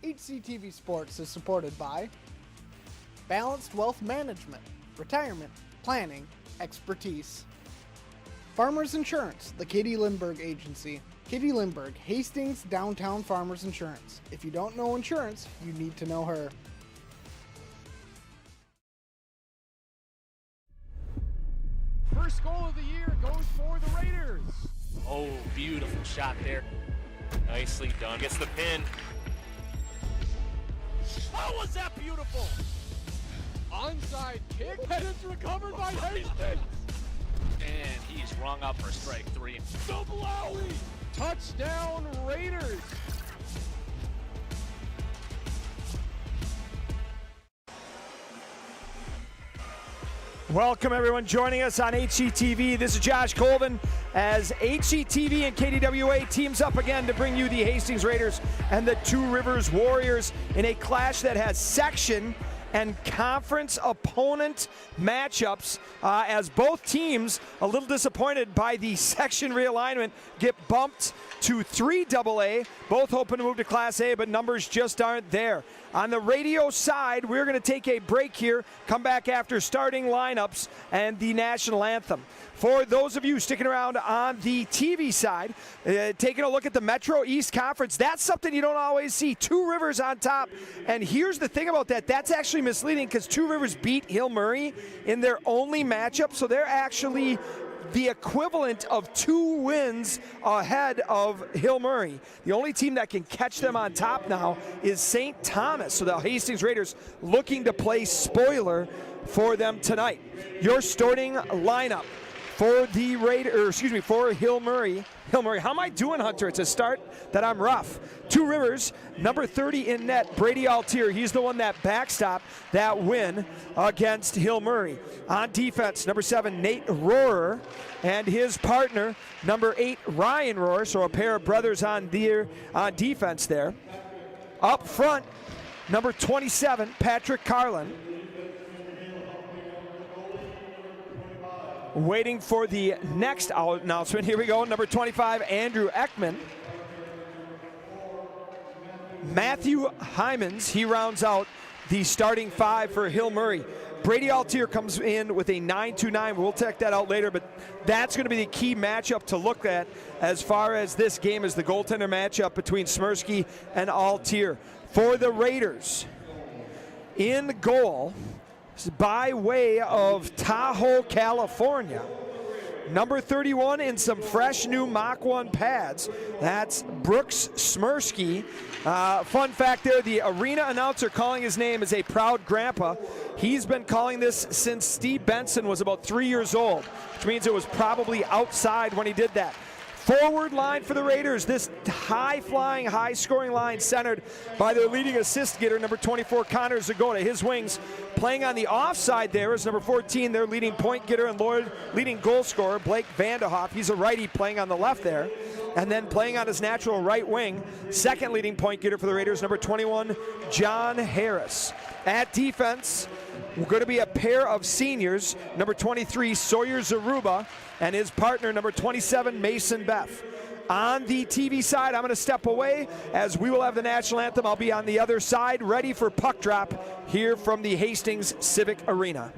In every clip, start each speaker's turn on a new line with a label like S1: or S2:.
S1: HCTV Sports is supported by Balanced Wealth Management, Retirement, Planning, Expertise. Farmers Insurance, the Katie Lindbergh Agency. Katie Lindbergh, Hastings Downtown Farmers Insurance. If you don't know insurance, you need to know her.
S2: First goal of the year goes for the Raiders.
S3: Oh, beautiful shot there. Nicely done. Gets the pin.
S2: How was that beautiful? Onside kick, and it's recovered by Hastings.
S3: And he's rung up for strike three.
S2: Doblowy! Touchdown Raiders!
S4: Welcome everyone joining us on HCTV. This is Josh Colvin as HCTV and KDWA teams up again to bring you the Hastings Raiders and the Two Rivers Warriors in a clash that has section and conference opponent matchups as both teams, a little disappointed by the section realignment, get bumped to 3AA, both hoping to move to Class A, but numbers just aren't there. On the radio side, we're going to take a break here, come back after starting lineups and the national anthem. For those of you sticking around on the TV side, taking a look at the Metro East Conference, that's something you don't always see. Two Rivers on top. And here's the thing about that. That's actually misleading because Two Rivers beat Hill Murray in their only matchup. So they're actually the equivalent of 2 wins ahead of Hill Murray. The only team that can catch them on top now is St. Thomas. So the Hastings Raiders looking to play spoiler for them tonight. Your starting lineup for the for Hill Murray. How am I doing, Hunter? It's a start that I'm rough. Two Rivers, number 30 in net, Brady Altier. He's the one that backstopped that win against Hill Murray. On defense, number 7, Nate Rohrer, and his partner, number 8, Ryan Rohrer. So a pair of brothers on defense there. Up front, number 27, Patrick Carlin. Waiting for the next announcement. Here we go. Number 25, Andrew Ekman. Matthew Hymans, he rounds out the starting 5 for Hill Murray. Brady Altier comes in with a 9-2-9. We'll check that out later, but that's going to be the key matchup to look at as far as this game is the goaltender matchup between Smirsky and Altier. For the Raiders, in goal, by way of Tahoe, California, number 31 in some fresh new Mach 1 pads. That's Brooks Smirsky. Fun fact there, the arena announcer calling his name is a proud grandpa. He's been calling this since Steve Benson was about 3 years old, which means it was probably outside when he did that. Forward line for the Raiders, this high-flying, high-scoring line centered by their leading assist getter, number 24, Connor Zagota. His wings playing on the offside there is number 14, their leading point getter and leading goal scorer, Blake Vanderhoff. He's a righty playing on the left there. And then playing on his natural right wing, second leading point getter for the Raiders, number 21, John Harris. At defense, we're going to be a pair of seniors, number 23, Sawyer Zaruba, and his partner, number 27, Mason Beff. On the TV side, I'm going to step away as we will have the national anthem. I'll be on the other side, ready for puck drop here from the Hastings Civic Arena.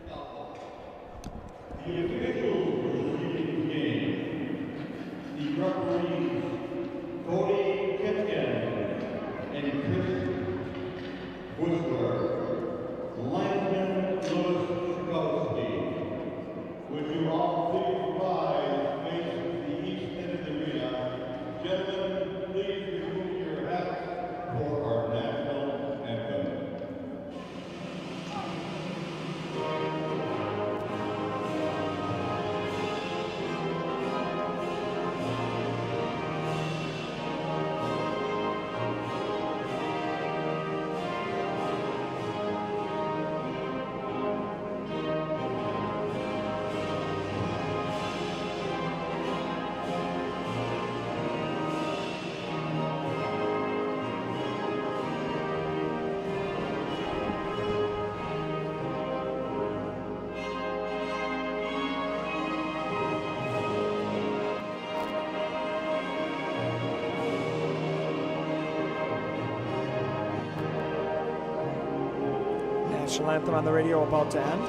S4: national anthem on the radio about to end.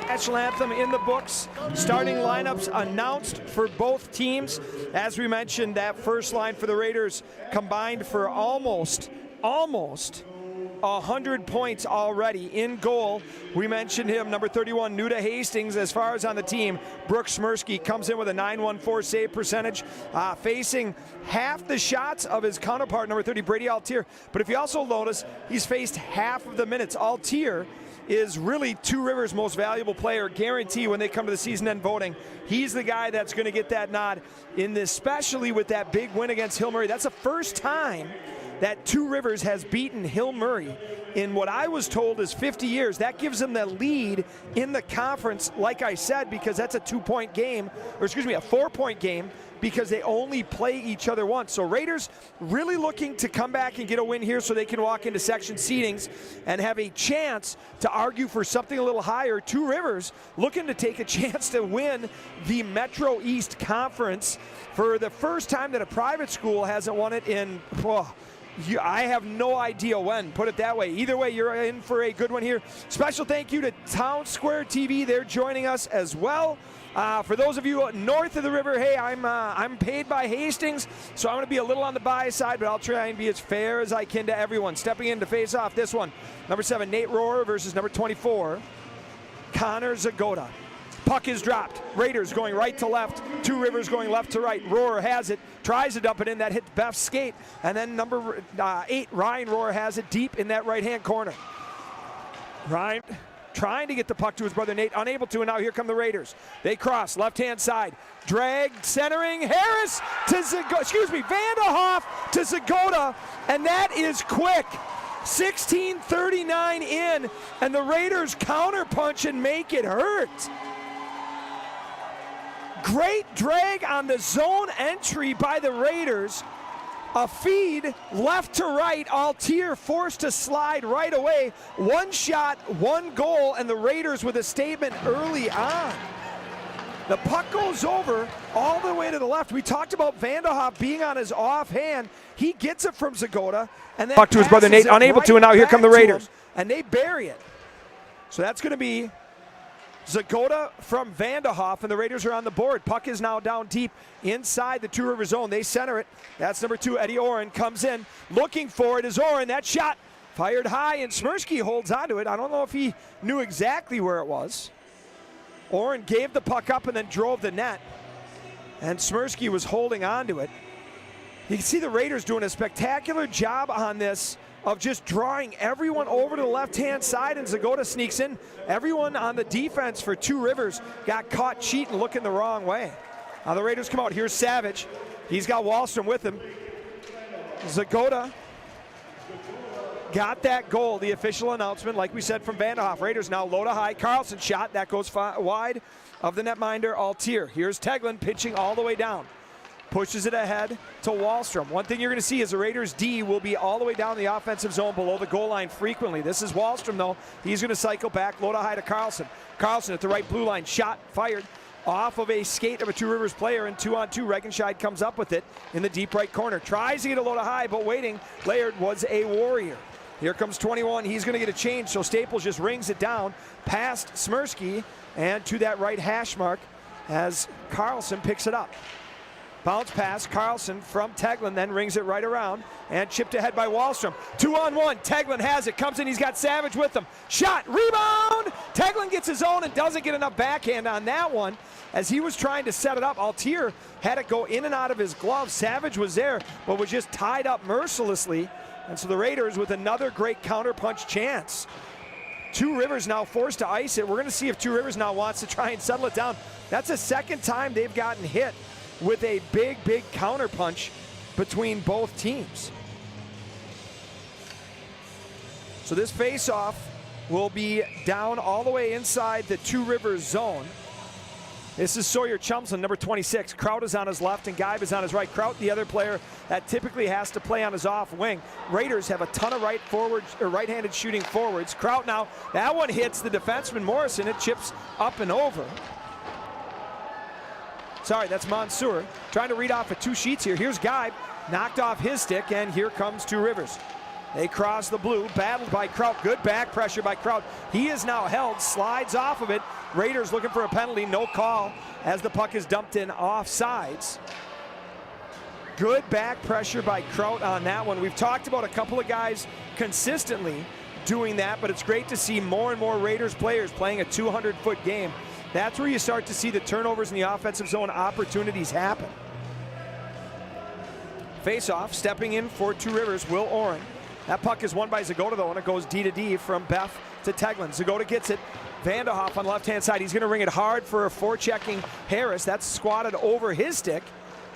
S4: National anthem in the books. Starting lineups announced for both teams. As we mentioned, that first line for the Raiders combined for almost 100 points already. In goal, we mentioned him, number 31, new to Hastings. As far as on the team, Brooks Smirsky comes in with a .914 save percentage, facing half the shots of his counterpart, number 30, Brady Altier. But if you also notice, he's faced half of the minutes. Altier is really Two Rivers' most valuable player, guarantee when they come to the season end voting. He's the guy that's going to get that nod in this, especially with that big win against Hill Murray. That's the first time that Two Rivers has beaten Hill Murray in what I was told is 50 years. That gives them the lead in the conference, like I said, because that's a 2-point game, or excuse me, a 4-point game, because they only play each other once. So Raiders really looking to come back and get a win here so they can walk into section seedings and have a chance to argue for something a little higher. Two Rivers looking to take a chance to win the Metro East Conference for the first time that a private school hasn't won it in, I have no idea when, put it that way. Either way, you're in for a good one here. Special thank you to Town Square TV. They're joining us as well. For those of you north of the river, hey, I'm paid by Hastings, so I'm going to be a little on the bias side, but I'll try and be as fair as I can to everyone. Stepping in to face off this one, number 7, Nate Rohrer versus number 24, Connor Zagota. Puck is dropped. Raiders going right to left. Two Rivers going left to right. Rohrer has it, tries to dump it in. That hit Beth's skate. And then number 8, Ryan Rohrer has it deep in that right-hand corner. Ryan trying to get the puck to his brother Nate, unable to, and now here come the Raiders. They cross, left-hand side. Drag, centering, Harris to Vanderhoff to Zagota, and that is quick. 16:39 in, and the Raiders counterpunch and make it hurt. Great drag on the zone entry by the Raiders. A feed left to right. Altier forced to slide right away. One shot, one goal, and the Raiders with a statement early on. The puck goes over all the way to the left. We talked about Vanderhoff being on his offhand. He gets it from Zagota, and then
S5: puck to his brother Nate, unable to, and now here come the Raiders.
S4: And they bury it. So that's going to be Zagota from Vanderhoff, and the Raiders are on the board. Puck is now down deep inside the Two River zone. They center it. That's number 2, Eddie Oren, comes in. Looking for it is Oren. That shot fired high, and Smirsky holds onto it. I don't know if he knew exactly where it was. Oren gave the puck up and then drove the net, and Smirsky was holding onto it. You can see the Raiders doing a spectacular job on this of just drawing everyone over to the left-hand side, and Zagota sneaks in. Everyone on the defense for Two Rivers got caught cheating, looking the wrong way. Now the Raiders come out. Here's Savage. He's got Wallstrom with him. Zagota got that goal, the official announcement, like we said, from Vanderhoff. Raiders now low to high. Carlson shot. That goes wide of the netminder, Altier. Here's Teglin pitching all the way down. Pushes it ahead to Wallstrom. One thing you're going to see is the Raiders' D will be all the way down the offensive zone below the goal line frequently. This is Wallstrom, though. He's going to cycle back low to high to Carlson. Carlson at the right blue line. Shot fired off of a skate of a Two Rivers player, and 2-on-2. Regenscheid comes up with it in the deep right corner. Tries to get a low to high, but waiting. Laird was a Warrior. Here comes 21. He's going to get a change, so Staples just rings it down past Smirsky and to that right hash mark as Carlson picks it up. Bounce pass, Carlson from Teglin, then rings it right around and chipped ahead by Wallstrom. 2-on-1, Teglin has it, comes in, he's got Savage with him. Shot, rebound! Teglin gets his own and doesn't get enough backhand on that one. As he was trying to set it up, Altier had it go in and out of his glove. Savage was there, but was just tied up mercilessly. And so the Raiders with another great counterpunch chance. Two Rivers now forced to ice it. We're going to see if Two Rivers now wants to try and settle it down. That's the second time they've gotten hit with a big counterpunch between both teams. So this face-off will be down all the way inside the Two Rivers zone. This is Sawyer Chumsland, number 26. Kraut is on his left and Geib is on his right. Kraut, the other player that typically has to play on his off wing. Raiders have a ton of right-handed shooting forwards. Kraut now, that one hits the defenseman Morrison. It chips up and over. Sorry, that's Mansour. Trying to read off of 2 sheets here. Here's Geib, knocked off his stick, and here comes Two Rivers. They cross the blue, battled by Kraut. Good back pressure by Kraut. He is now held, slides off of it. Raiders looking for a penalty, no call as the puck is dumped in offsides. Good back pressure by Kraut on that one. We've talked about a couple of guys consistently doing that, but it's great to see more and more Raiders players playing a 200-foot game. That's where you start to see the turnovers in the offensive zone opportunities happen. Face-off, stepping in for Two Rivers, Will Oren. That puck is won by Zagota, though, and it goes D to D from Beff to Teglin. Zagota gets it. Vanderhoff on the left-hand side. He's going to ring it hard for a forechecking Harris. That's squatted over his stick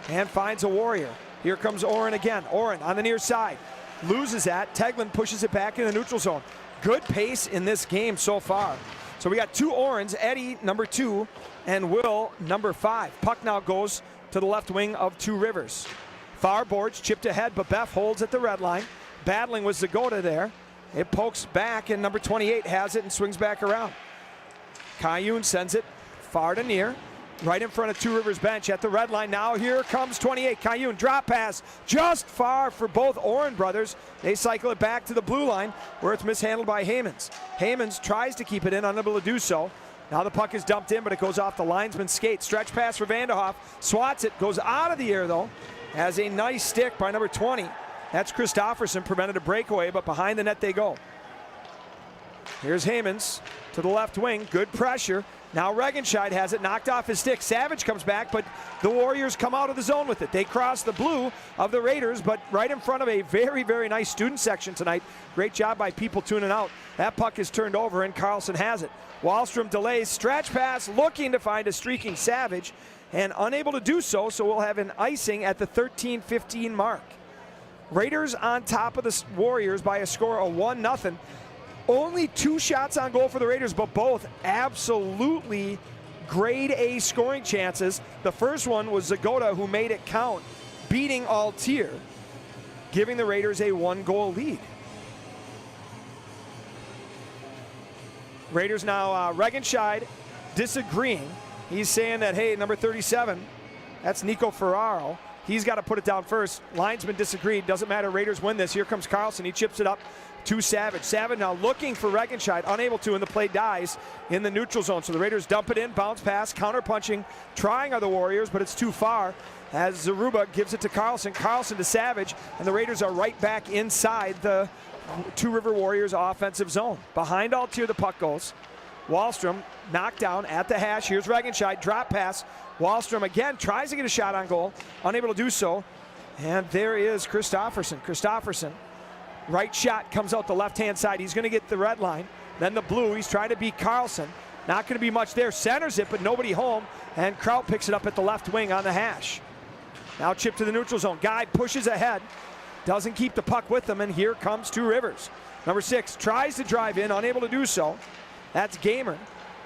S4: and finds a Warrior. Here comes Oren again. Oren on the near side. Loses that. Teglin pushes it back in the neutral zone. Good pace in this game so far. So we got 2 Orens, Eddie, number 2, and Will, number 5. Puck now goes to the left wing of Two Rivers. Far boards chipped ahead, but Beff holds at the red line. Battling with Zagota there. It pokes back, and number 28 has it and swings back around. Kayun sends it far to near, right in front of Two Rivers bench at the red line. Now here comes 28. Kayun, drop pass, just far for both Oren brothers. They cycle it back to the blue line, where it's mishandled by Haymans. Haymans tries to keep it in, unable to do so. Now the puck is dumped in, but it goes off the linesman's skate. Stretch pass for Vanderhoff, swats it, goes out of the air though. Has a nice stick by number 20. That's Christofferson, prevented a breakaway, but behind the net they go. Here's Haymans to the left wing, good pressure. Now Regenscheid has it knocked off his stick. Savage comes back, but the Warriors come out of the zone with it. They cross the blue of the Raiders, but right in front of a very, very nice student section tonight. Great job by people tuning out. That puck is turned over, and Carlson has it. Wallstrom delays, stretch pass, looking to find a streaking Savage, and unable to do so, so we'll have an icing at the 13-15 mark. Raiders on top of the Warriors by a score of 1-0. Only 2 shots on goal for the Raiders, but both absolutely grade A scoring chances. The first one was Zagota, who made it count, beating Altier, giving the Raiders a 1-goal lead. Raiders now, Regenscheid disagreeing. He's saying that, hey, number 37, that's Nico Ferraro. He's got to put it down first. Linesman disagreed. Doesn't matter. Raiders win this. Here comes Carlson. He chips it up to Savage. Savage now looking for Regenscheid. Unable to, and the play dies in the neutral zone. So the Raiders dump it in. Bounce pass. Counter-punching. Trying are the Warriors, but it's too far as Zaruba gives it to Carlson. Carlson to Savage, and the Raiders are right back inside the Two River Warriors offensive zone. Behind Altier, the puck goes. Wallstrom knocked down at the hash. Here's Regenscheid. Drop pass. Wallstrom again tries to get a shot on goal, unable to do so. And there is Christofferson. Christofferson, right shot, comes out the left-hand side. He's going to get the red line, then the blue. He's trying to beat Carlson. Not going to be much there. Centers it, but nobody home. And Kraut picks it up at the left wing on the hash. Now chip to the neutral zone. Guy pushes ahead, doesn't keep the puck with him, and here comes Two Rivers. Number 6 tries to drive in, unable to do so. That's Gamer.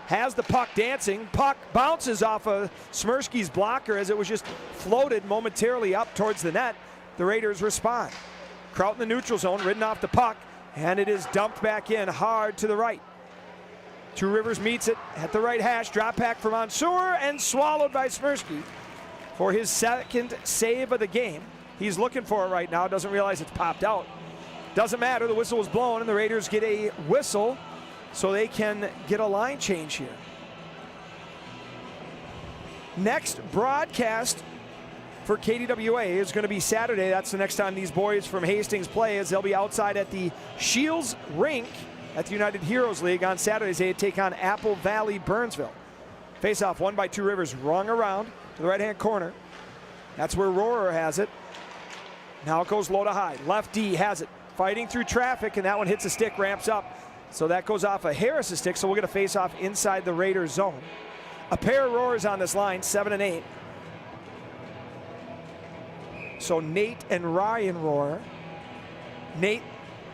S4: Has the puck dancing. Puck bounces off of Smirsky's blocker as it was just floated momentarily up towards the net. The Raiders respond. Kraut in the neutral zone, ridden off the puck, and it is dumped back in hard to the right. Two Rivers meets it at the right hash. Drop back for Mansour and swallowed by Smirsky for his second save of the game. He's looking for it right now, doesn't realize it's popped out. Doesn't matter, the whistle was blown, and the Raiders get a whistle so they can get a line change here. Next broadcast for KDWA is going to be Saturday. That's the next time these boys from Hastings play, as they'll be outside at the Shields Rink at the United Heroes League on Saturdays. They take on Apple Valley Burnsville. Face-off won by Two Rivers, rung around to the right-hand corner. That's where Rohrer has it. Now it goes low to high. Left D has it, fighting through traffic, and that one hits a stick, ramps up. So that goes off of Harris' stick, so we'll get a face-off inside the Raiders zone. A pair of Rohrs on this line, 7 and 8. So Nate and Ryan Rohrer. Nate,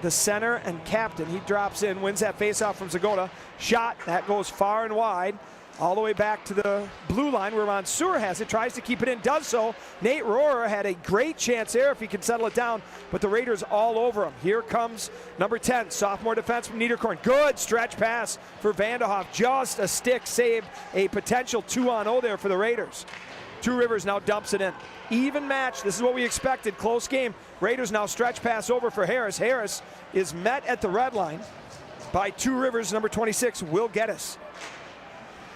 S4: the center and captain, he drops in, wins that face-off from Zagota. Shot, that goes far and wide. all the way back to the blue line where Mansour has it, tries to keep it in, does so. Nate Rohrer had a great chance there if he can settle it down, but the Raiders all over him. Here comes number 10, sophomore defenseman Niederkorn. Good stretch pass for Vanderhoff. Just a stick saved a potential 2-on-0 there for the Raiders. Two Rivers now dumps it in. Even match, this is what we expected, close game. Raiders now stretch pass over for Harris. Harris is met at the red line by Two Rivers, number 26, Will Geddes.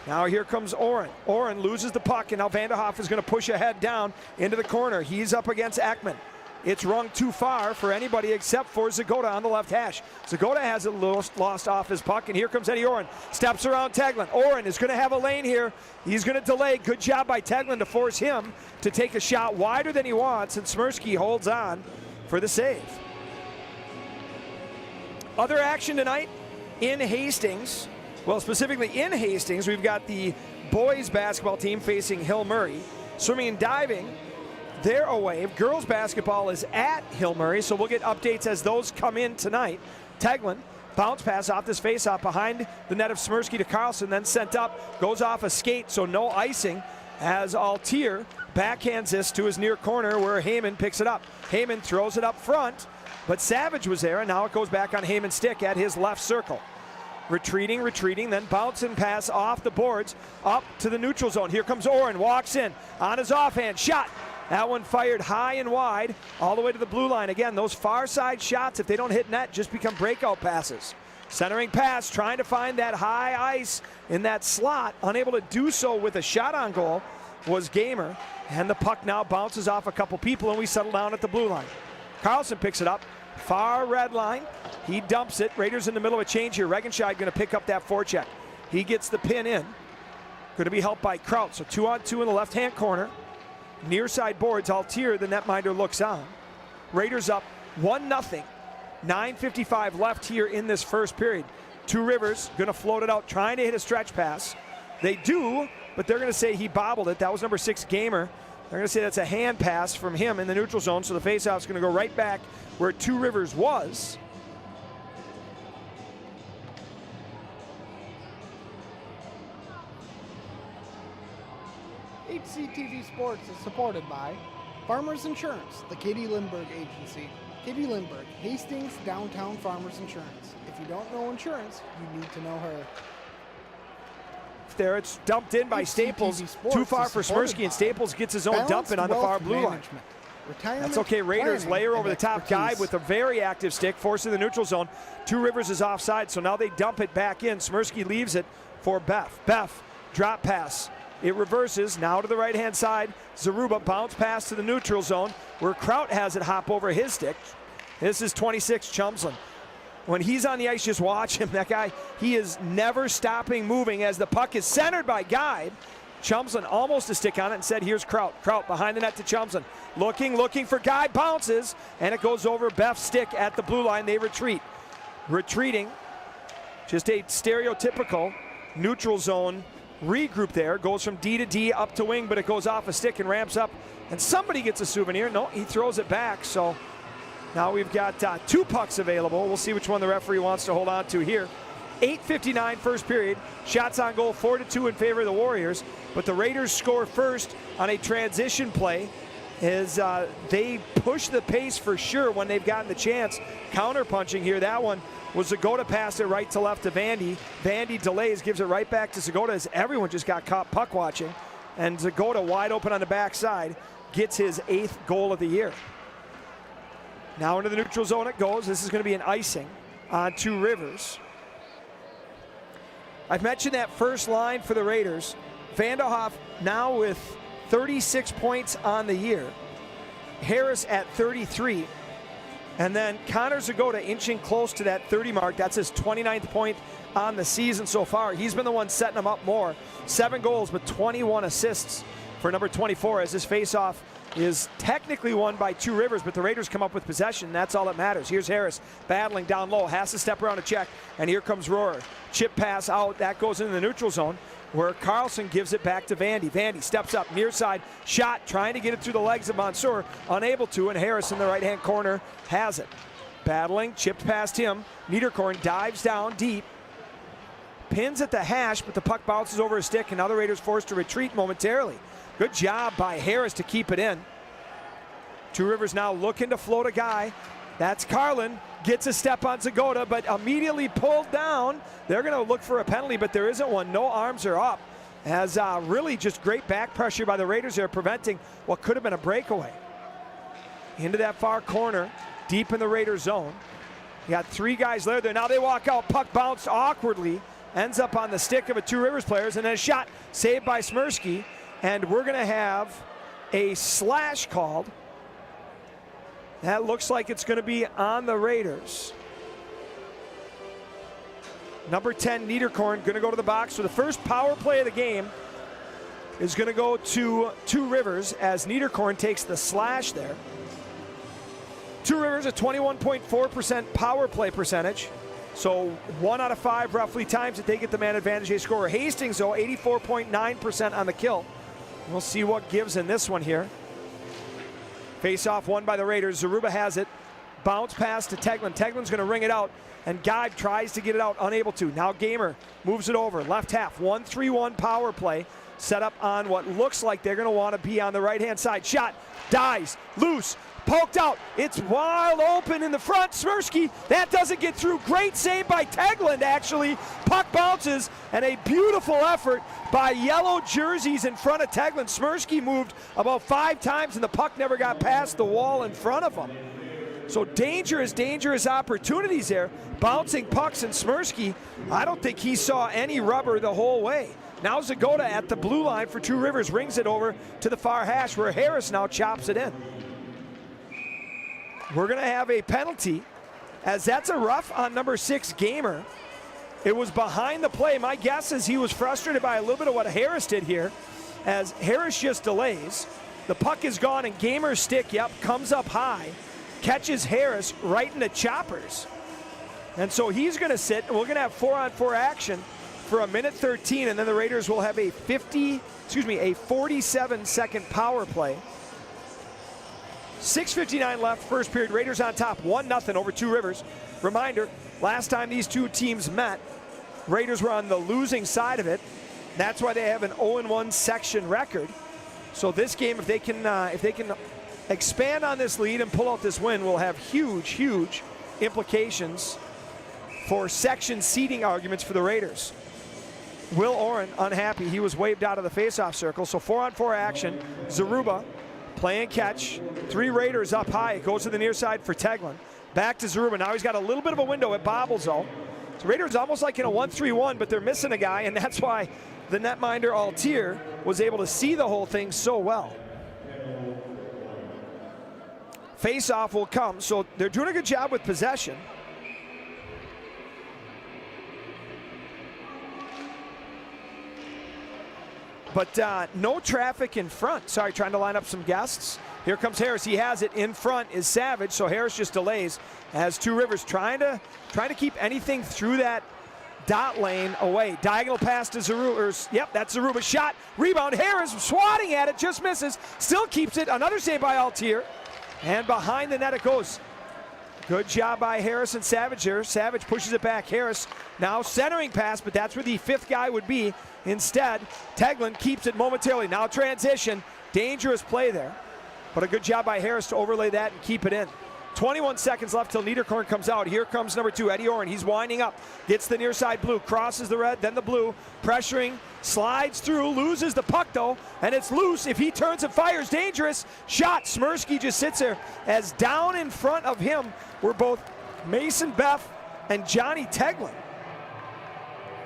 S4: Now here comes Oren. Oren loses the puck, and now Vanderhoff is going to push ahead down into the corner. He's up against Ekman. It's rung too far for anybody except for Zagota on the left hash. Zagota has it lost off his puck, and here comes Eddie Oren. Steps around Teglin. Oren is going to have a lane here. He's going to delay. Good job by Teglin to force him to take a shot wider than he wants, and Smirsky holds on for the save. Other action tonight in Hastings. Well, specifically in Hastings, we've got the boys basketball team facing Hill Murray. Swimming and diving, they're away. Girls basketball is at Hill Murray, so we'll get updates as those come in tonight. Teglin, bounce pass off this faceoff behind the net of Smirsky to Carlson, then sent up, goes off a skate, so no icing, as Altier backhands this to his near corner where Heyman picks it up. Heyman throws it up front, but Savage was there, and now it goes back on Heyman's stick at his left circle. Retreating, then bouncing pass off the boards up to the neutral zone. Here comes Oren, walks in on his offhand, shot. That one fired high and wide all the way to the blue line. Again, those far side shots, if they don't hit net, just become breakout passes. Centering pass, trying to find that high ice in that slot. Unable to do so with a shot on goal was Gamer. And the puck now bounces off a couple people, and we settle down at the blue line. Carlson picks it up. Far red line. He dumps it. Raiders in the middle of a change here. Regenscheid going to pick up that forecheck. He gets the pin in. Going to be helped by Kraut. So 2-on-2 in the left-hand corner. Near side boards. Altier, the netminder, looks on. Raiders up 1-0. 9:55 left here in this first period. Two Rivers going to float it out, trying to hit a stretch pass. They do, but they're going to say he bobbled it. That was number 6, Gamer. They're going to say that's a hand pass from him in the neutral zone, so the faceoff is going to go right back where Two Rivers was.
S1: HCTV Sports is supported by Farmers Insurance, the Katie Lindbergh Agency. Katie Lindbergh, Hastings Downtown Farmers Insurance. If you don't know insurance, you need to know her.
S4: There, it's dumped in by Staples. Too far for Smirsky, and Staples gets his own dump in on the far blue line. That's okay. Raiders layer over the top guy with a very active stick, forcing the neutral zone. Two Rivers is offside, so now they dump it back in. Smirsky leaves it for Beff. Beff, drop pass. It reverses, now to the right-hand side. Zaruba, bounce pass to the neutral zone, where Kraut has it hop over his stick. This is 26, Chumslin. When he's on the ice, just watch him. That guy, he is never stopping moving as the puck is centered by Guide. Chumslin almost a stick on it and said, here's Kraut. Kraut behind the net to Chumslin. Looking for Guide, bounces, and it goes over Beff's stick at the blue line. They retreat. Retreating, just a stereotypical neutral zone regroup there. Goes from D to D up to wing, but it goes off a stick and ramps up. And somebody gets a souvenir. No, he throws it back, so now we've got 2 pucks available. We'll see which one the referee wants to hold on to here. 8:59 first period. Shots on goal 4-2 in favor of the Warriors. But the Raiders score first on a transition play as they push the pace for sure when they've gotten the chance. Counter-punching here. That one was Zagota passed it right to left to Vandy. Vandy delays, gives it right back to Zagota as everyone just got caught puck watching. And Zagota wide open on the backside gets his 8th goal of the year. Now into the neutral zone it goes. This is going to be an icing on Two Rivers. I've mentioned that first line for the Raiders. Vanderhoff now with 36 points on the year. Harris at 33. And then Connor Zagota inching close to that 30 mark. That's his 29th point on the season so far. He's been the one setting them up more. 7 goals, but 21 assists for number 24 as this faceoff is technically won by Two Rivers, but the Raiders come up with possession. That's all that matters. Here's Harris battling down low, has to step around to check, and here comes Rohrer. Chip pass out, that goes into the neutral zone where Carlson gives it back to Vandy. Vandy steps up, near side, shot, trying to get it through the legs of Mansour, unable to, and Harris in the right-hand corner has it. Battling, chipped past him. Niederkorn dives down deep. pins at the hash, but the puck bounces over a stick, and now the Raiders forced to retreat momentarily. Good job by Harris to keep it in. Two Rivers now looking to float a guy. That's Carlin. Gets a step on Zagota, but immediately pulled down. They're going to look for a penalty, but there isn't one. No arms are up. As really just great back pressure by the Raiders there, preventing what could have been a breakaway. Into that far corner, deep in the Raiders zone. You got three guys there. Now they walk out. Puck bounced awkwardly. Ends up on the stick of a Two Rivers players, and then a shot saved by Smirsky. And we're going to have a slash called. That looks like it's going to be on the Raiders. Number 10, Niederkorn, going to go to the box. So the first power play of the game is going to go to Two Rivers as Niederkorn takes the slash there. Two Rivers, a 21.4% power play percentage. So 1 out of 5 roughly times that they get the man advantage, they score. Hastings, though, 84.9% on the kill. We'll see what gives in this one here. Face-off won by the Raiders. Zaruba has it. Bounce pass to Teglin. Teglin's going to ring it out, and Geib tries to get it out, unable to. Now Gamer moves it over. Left half, 1-3-1 power play. Set up on what looks like they're going to want to be on the right-hand side. Shot, dies, loose, poked out. It's wide open in the front. Smirsky, that doesn't get through. Great save by Teglin, actually. Puck bounces, and a beautiful effort by yellow jerseys in front of Teglin. Smirsky moved about 5 times, and the puck never got past the wall in front of him. So dangerous opportunities there. Bouncing pucks, and Smirsky, I don't think he saw any rubber the whole way. Now Zagota at the blue line for Two Rivers, rings it over to the far hash where Harris now chops it in. We're going to have a penalty, as that's a rough on number 6, Gamer. It was behind the play. My guess is he was frustrated by a little bit of what Harris did here, as Harris just delays. The puck is gone, and Gamer's stick, comes up high, catches Harris right in the choppers. And so he's going to sit, and we're going to have 4-on-4 action for a minute 13, and then the Raiders will have a 47-second power play. 6:59 left, first period. Raiders on top, 1-0 over Two Rivers. Reminder, last time these two teams met, Raiders were on the losing side of it. That's why they have an 0-1 section record. So this game, if they can expand on this lead and pull out this win, will have huge implications for section seeding arguments for the Raiders. Will Oren unhappy. He was waved out of the faceoff circle. So 4-on-4 action. Zaruba playing catch. 3 Raiders up high. It goes to the near side for Teglin. Back to Zaruba. Now he's got a little bit of a window at bobbles, though. So Raiders almost like in a 1-3-1, but they're missing a guy, and that's why the netminder Altier was able to see the whole thing so well. Face-off will come. So they're doing a good job with possession. But no traffic in front. Sorry, trying to line up some guests. Here comes Harris. He has it. In front is Savage, so Harris just delays as Two Rivers trying to keep anything through that dot lane away. Diagonal pass to Zaruba. That's Zaruba. Shot, rebound. Harris swatting at it, just misses. Still keeps it. Another save by Altier. And behind the net it goes. Good job by Harris and Savage here. Savage pushes it back. Harris now centering pass, but that's where the 5th guy would be. Instead, Teglin keeps it momentarily. Now transition. Dangerous play there. But a good job by Harris to overlay that and keep it in. 21 seconds left till Niederkorn comes out. Here comes number 2, Eddie Oren. He's winding up. Gets the near side blue. Crosses the red, then the blue. Pressuring. Slides through. Loses the puck, though. And it's loose. If he turns and fires, dangerous. Shot. Smirsky just sits there. As down in front of him were both Mason Beff and Johnny Teglin.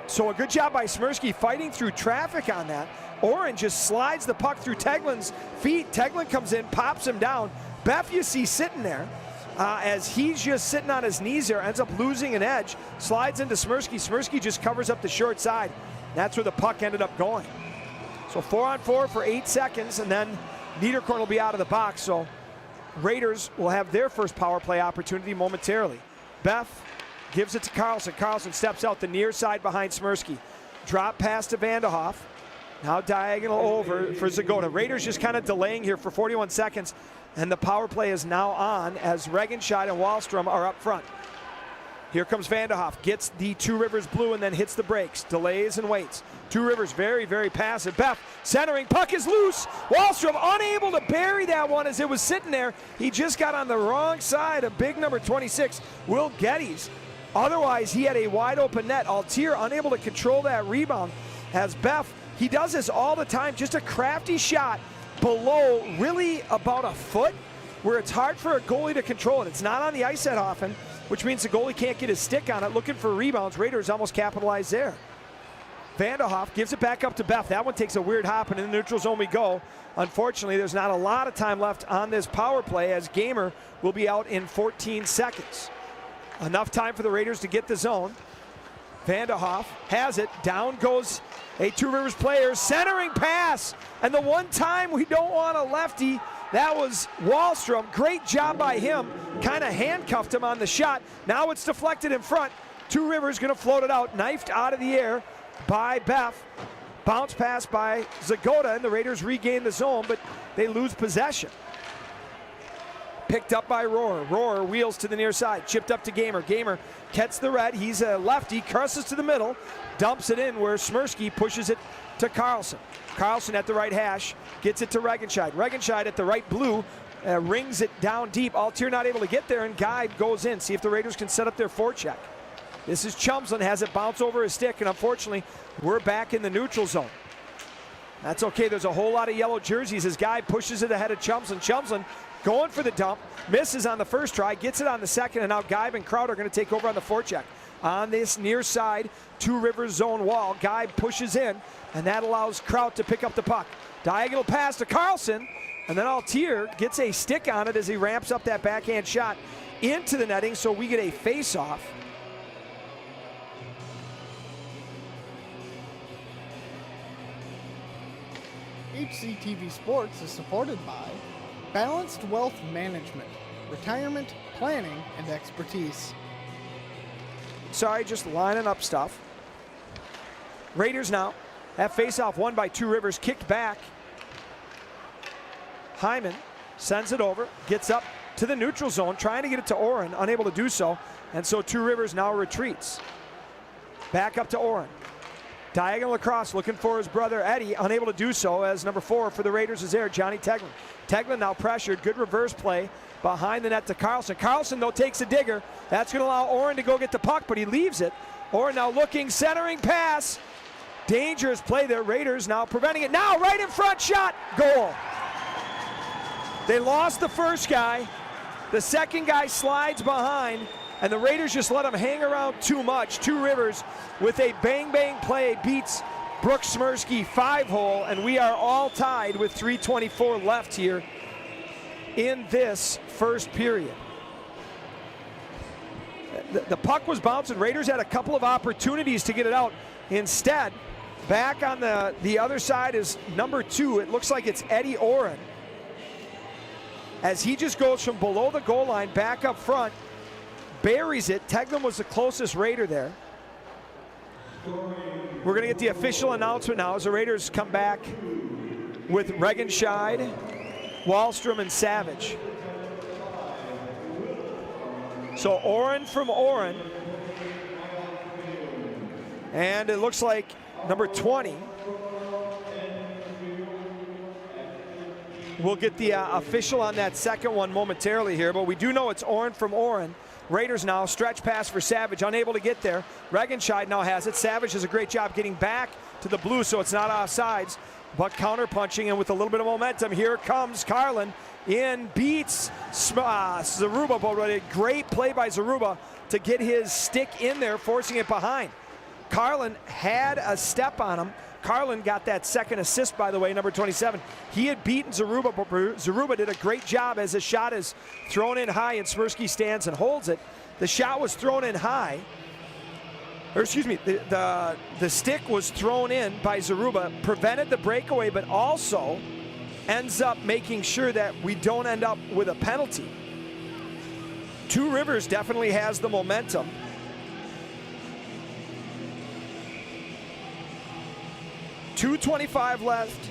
S4: So a good job by Smirsky fighting through traffic on that. Oren just slides the puck through Teglin's feet. Teglin comes in, pops him down. Beff you see sitting there as he's just sitting on his knees there, ends up losing an edge, slides into Smirsky. Smirsky just covers up the short side. That's where the puck ended up going. So 4-on-4 for 8 seconds, and then Niederkorn will be out of the box. So Raiders will have their first power play opportunity momentarily. Beff gives it to Carlson. Carlson steps out the near side behind Smirsky. Drop pass to Vanderhoff. Now diagonal over for Zagota. Raiders just kind of delaying here for 41 seconds, and the power play is now on as Regenscheid and Wallstrom are up front. Here comes Vanderhoff, gets the Two Rivers blue and then hits the brakes, delays and waits. Two Rivers very, very passive. Beff centering, puck is loose. Wahlstrom unable to bury that one as it was sitting there. He just got on the wrong side of big number 26, Will Geddes. Otherwise, he had a wide open net. Altier unable to control that rebound as Beff, he does this all the time, just a crafty shot below really about a foot where it's hard for a goalie to control it. It's not on the ice that often, which means the goalie can't get his stick on it. Looking for rebounds. Raiders almost capitalized there. Vanderhoff gives it back up to Beff. That one takes a weird hop, and in the neutral zone we go. Unfortunately, there's not a lot of time left on this power play as Gamer will be out in 14 seconds. Enough time for the Raiders to get the zone. Vanderhoff has it. Down goes a Two Rivers player. Centering pass. And the one time we don't want a lefty, that was Wahlstrom. Great job by him. Kind of handcuffed him on the shot. Now it's deflected in front. Two Rivers going to float it out. Knifed out of the air by Beff. Bounce pass by Zagoda, and the Raiders regain the zone, but they lose possession. Picked up by Rohrer. Rohrer wheels to the near side. Chipped up to Gamer. Gamer gets the red. He's a lefty. Crosses to the middle. Dumps it in where Smirsky pushes it to Carlson. Carlson at the right hash. Gets it to Regenscheid. Regenscheid at the right blue. Rings it down deep. Altier not able to get there, and Guide goes in. See if the Raiders can set up their forecheck. This is Chumsland. Has it bounce over his stick, and unfortunately, we're back in the neutral zone. That's okay. There's a whole lot of yellow jerseys as Guide pushes it ahead of Chumsland. Chumsland going for the dump, misses on the first try, gets it on the second, and now Guide and Crowder are going to take over on the forecheck. On this near side, Two Rivers zone wall, Guide pushes in, and that allows Kraut to pick up the puck. Diagonal pass to Carlson, and then Altier gets a stick on it as he ramps up that backhand shot into the netting, so we get a face-off.
S1: HCTV Sports is supported by Balanced Wealth Management, Retirement Planning and Expertise.
S4: Sorry, just lining up stuff. Raiders now have face-off won by Two Rivers, kicked back. Hyman sends it over, gets up to the neutral zone, trying to get it to Oren, unable to do so, and so Two Rivers now retreats. Back up to Oren. Diagonal across, looking for his brother Eddie, unable to do so as number 4 for the Raiders is there, Johnny Teglin. Teglin now pressured, good reverse play behind the net to Carlson. Carlson, though, takes a digger. That's going to allow Oren to go get the puck, but he leaves it. Oren now looking, centering pass. Dangerous play there, Raiders now preventing it. Now right in front, shot, goal. They lost the first guy. The second guy slides behind, and the Raiders just let him hang around too much. Two Rivers with a bang-bang play beats Brooks Smirsky 5-hole, and we are all tied with 3:24 left here in this first period. The puck was bouncing. Raiders had a couple of opportunities to get it out. Instead, back on the other side is number 2. It looks like it's Eddie Oren, as he just goes from below the goal line back up front, buries it. Teglin was the closest Raider there. We're going to get the official announcement now as the Raiders come back with Regenscheid, Wahlstrom, and Savage. So Oren from Oren. And it looks like number 20. We'll get the official on that second one momentarily here, but we do know it's Oren from Oren. Raiders now, stretch pass for Savage, unable to get there. Regenscheid now has it. Savage does a great job getting back to the blue so it's not offsides, but counter-punching, and with a little bit of momentum, here comes Carlin in, beats Zaruba, but a great play by Zaruba to get his stick in there, forcing it behind. Carlin had a step on him. Carlin got that second assist, by the way, number 27. He had beaten Zaruba, but Zaruba did a great job as the shot is thrown in high and Smirsky stands and holds it. The shot was thrown in high, or excuse me, the stick was thrown in by Zaruba, prevented the breakaway, but also ends up making sure that we don't end up with a penalty. Two Rivers definitely has the momentum. .225 left.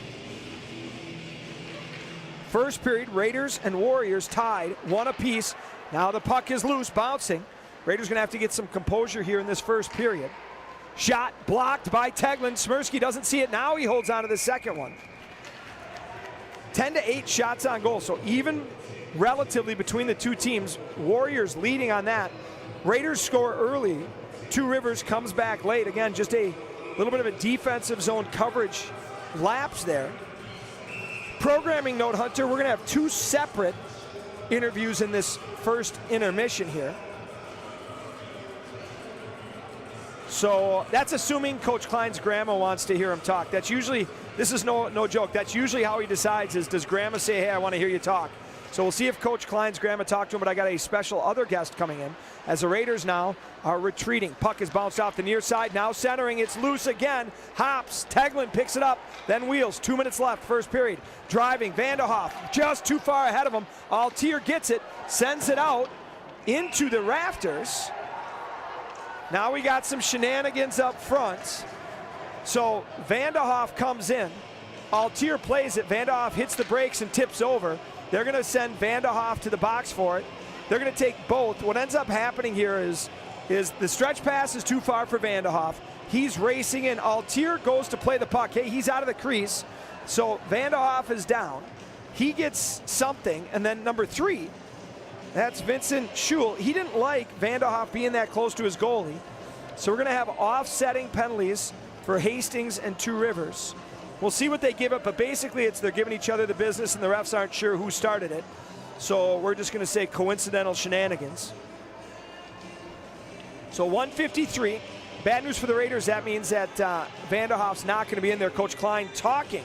S4: First period, Raiders and Warriors tied, one apiece. Now the puck is loose, bouncing. Raiders going to have to get some composure here in this first period. Shot blocked by Teglin. Smirsky doesn't see it now. He holds on to the second one. 10-8 shots on goal. So even relatively between the two teams, Warriors leading on that. Raiders score early. Two Rivers comes back late. Again, just a little bit of a defensive zone coverage lapse there. Programming note, Hunter, we're going to have two separate interviews in this first intermission here. So that's assuming Coach Klein's grandma wants to hear him talk. That's usually, this is no joke, that's usually how he decides is, does grandma say, hey, I want to hear you talk? So we'll see if Coach Klein's grandma talked to him, but I got a special other guest coming in as the Raiders now are retreating. Puck is bounced off the near side, now centering, it's loose again. Hops, Teglin picks it up, then wheels. 2 minutes left, first period. Driving, Vanderhoff just too far ahead of him. Altier gets it, sends it out into the rafters. Now we got some shenanigans up front. So Vanderhoff comes in. Altier plays it. Vanderhoff hits the brakes and tips over. They're going to send Vanderhoff to the box for it. They're going to take both. What ends up happening here is the stretch pass is too far for Vanderhoff. He's racing in. Altier goes to play the puck. Hey, he's out of the crease. So Vanderhoff is down. He gets something. And then number 3, that's Vincent Schul. He didn't like Vanderhoff being that close to his goalie. So we're going to have offsetting penalties for Hastings and Two Rivers. We'll see what they give up, but basically they're giving each other the business and the refs aren't sure who started it. So we're just going to say coincidental shenanigans. So 1:53. Bad news for the Raiders. That means that Vanderhoff's not going to be in there. Coach Klein talking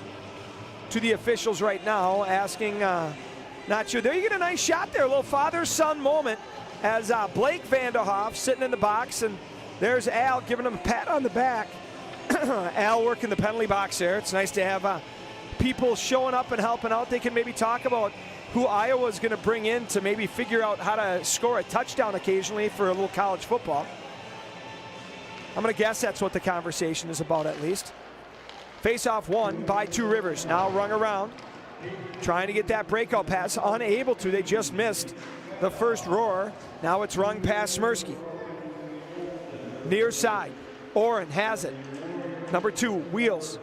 S4: to the officials right now, asking, not sure. There you get a nice shot there, a little father-son moment as Blake Vanderhoff sitting in the box, and there's Al giving him a pat on the back. Al working the penalty box there. It's nice to have people showing up and helping out. They can maybe talk about who Iowa's going to bring in to maybe figure out how to score a touchdown occasionally for a little college football. I'm going to guess that's what the conversation is about at least. Face-off won by Two Rivers. Now rung around. Trying to get that breakout pass. Unable to. They just missed the first roar. Now it's rung past Smirsky. Near side. Oren has it. Number 2, wheels.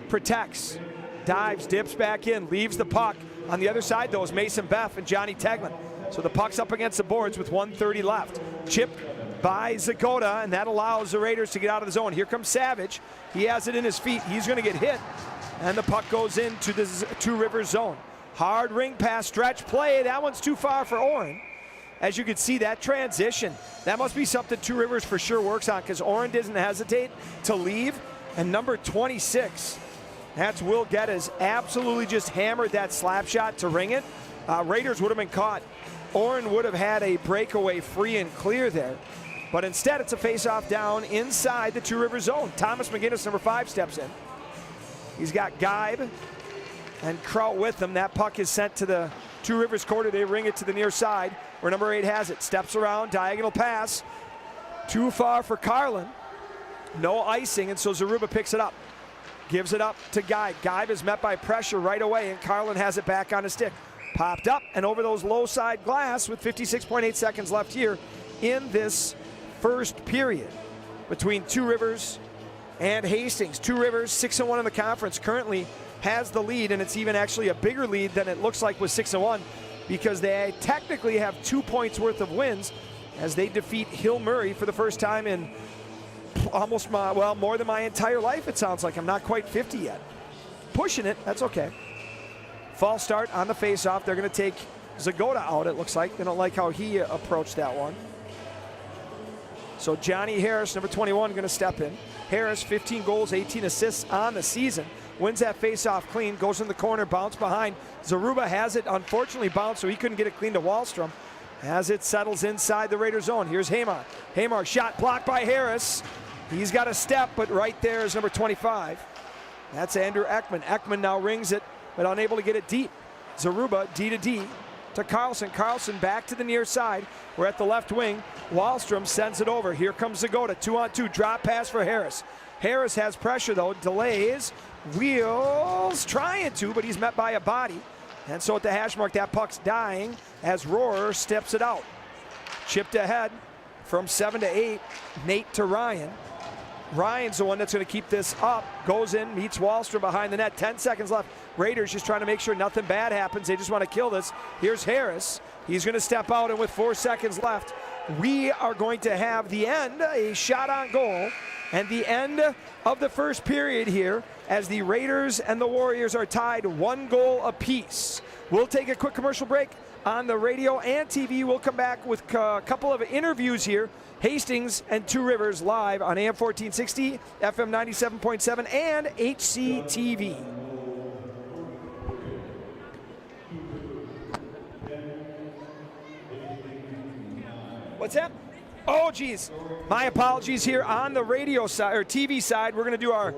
S4: Protects. Dives, dips back in, leaves the puck. On the other side, though, is Mason Beff and Johnny Teglin. So the puck's up against the boards with 1:30 left. Chipped by Zagota, and that allows the Raiders to get out of the zone. Here comes Savage. He has it in his feet. He's going to get hit, and the puck goes into the Two Rivers zone. Hard ring pass, stretch play. That one's too far for Oren. As you can see, that transition, that must be something Two Rivers for sure works on, because Oren doesn't hesitate to leave. And number 26, that's Will Geddes, absolutely just hammered that slap shot to ring it. Raiders would have been caught. Oren would have had a breakaway free and clear there. But instead, it's a face-off down inside the Two Rivers zone. Thomas McGinnis, number 5, steps in. He's got Geib and Kraut with him. That puck is sent to the Two Rivers quarter. They ring it to the near side where number 8 has it. Steps around, diagonal pass. Too far for Carlin. No icing, and so Zaruba picks it up. Gives it up to Geib. Geib is met by pressure right away, and Carlin has it back on his stick. Popped up and over those low side glass with 56.8 seconds left here in this first period between Two Rivers and Hastings. Two Rivers, 6-1 in the conference, currently has the lead, and it's even actually a bigger lead than it looks like with 6-1, because they technically have 2 points worth of wins as they defeat Hill Murray for the first time in almost more than my entire life, it sounds like. I'm not quite 50 yet. Pushing it, that's okay. False start on the face-off. They're going to take Zagota out, it looks like. They don't like how he approached that one. So Johnny Harris, number 21, going to step in. Harris, 15 goals, 18 assists on the season. Wins that face-off clean, goes in the corner, bounce behind. Zaruba has it, unfortunately bounced, so he couldn't get it clean to Wallstrom. As it settles inside the Raider zone, here's Hamar. Hamar, shot blocked by Harris. He's got a step, but right there is number 25. That's Andrew Ekman. Ekman now rings it, but unable to get it deep. Zaruba, D to D to Carlson. Carlson back to the near side. We're at the left wing. Wallstrom sends it over. Here comes Zagota, 2-on-2, drop pass for Harris. Harris has pressure though, delays, wheels, trying to, but he's met by a body. And so at the hash mark, that puck's dying as Rohrer steps it out. Chipped ahead from 7 to 8. Nate to Ryan. Ryan's the one that's going to keep this up. Goes in, meets Wallstrom behind the net. 10 seconds left. Raiders just trying to make sure nothing bad happens. They just want to kill this. Here's Harris. He's going to step out, and with 4 seconds left, we are going to have the end, a shot on goal, and the end of the first period here as the Raiders and the Warriors are tied 1 goal apiece. We'll take a quick commercial break on the radio and TV. We'll come back with a couple of interviews here. Hastings and Two Rivers live on AM 1460, FM 97.7, and HCTV. What's that? Oh, geez. My apologies here on the radio side or TV side. We're going to do our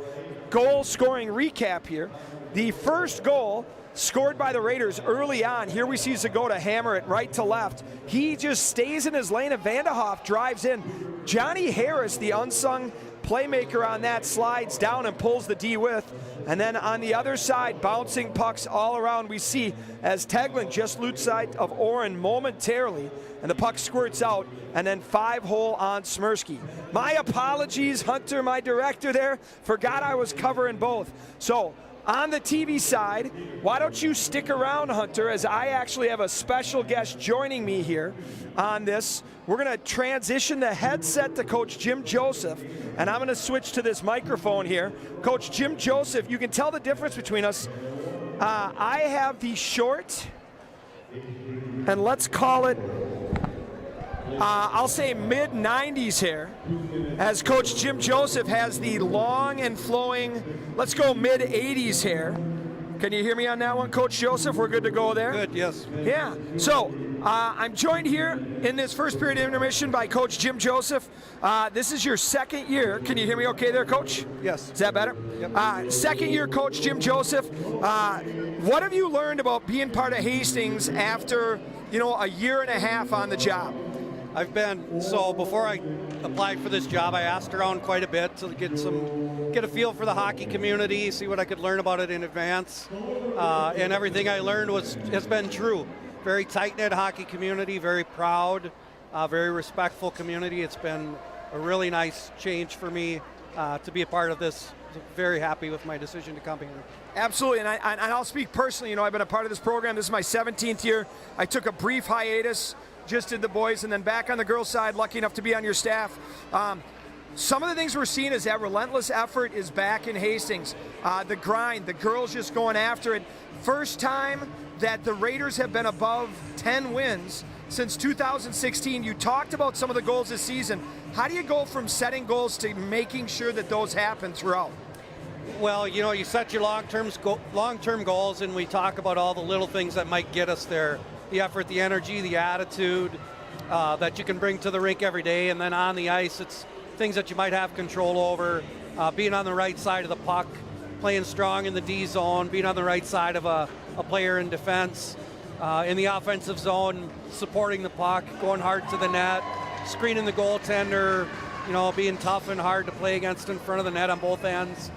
S4: goal scoring recap here. The first goal scored by the Raiders early on. Here we see Zagota hammer it right to left. He just stays in his lane, and Vanderhoff drives in. Johnny Harris, the unsung playmaker on that, slides down and pulls the D with. And then on the other side, bouncing pucks all around, we see as Teglin just loses sight of Oren momentarily, and the puck squirts out, and then 5-hole on Smirsky. My apologies, Hunter, my director there. Forgot I was covering both. So on the TV side, why don't you stick around, Hunter, as I actually have a special guest joining me here on this. We're going to transition the headset to Coach Jim Joseph, and I'm going to switch to this microphone here. Coach Jim Joseph, you can tell the difference between us. I have the short, and let's call it, I'll say mid-90s hair, as Coach Jim Joseph has the long and flowing, let's go mid-80s hair. Can you hear me on that one, Coach Joseph? We're good to go there?
S6: Good, yes.
S4: Yeah, so I'm joined here in this first period intermission by Coach Jim Joseph. This is your second year. Can you hear me okay there, Coach?
S6: Yes.
S4: Is that better?
S6: Yep.
S4: Second year Coach Jim Joseph. What have you learned about being part of Hastings after, a year and a half on the job?
S6: Before I applied for this job, I asked around quite a bit to get a feel for the hockey community, see what I could learn about it in advance. And everything I learned has been true. Very tight-knit hockey community, very proud, very respectful community. It's been a really nice change for me to be a part of this. Very happy with my decision to come here.
S4: Absolutely, and I'll speak personally. I've been a part of this program. This is my 17th year. I took a brief hiatus, just did the boys, and then back on the girls' side, lucky enough to be on your staff. Some of the things we're seeing is that relentless effort is back in Hastings. The grind, the girls just going after it. First time that the Raiders have been above 10 wins since 2016. You talked about some of the goals this season. How do you go from setting goals to making sure that those happen throughout?
S6: Well, you set your long-term goals, and we talk about all the little things that might get us there. The effort, the energy, the attitude that you can bring to the rink every day, and then on the ice, it's things that you might have control over. Being on the right side of the puck, playing strong in the D zone, being on the right side of a player in defense, in the offensive zone, supporting the puck, going hard to the net, screening the goaltender, being tough and hard to play against in front of the net on both ends.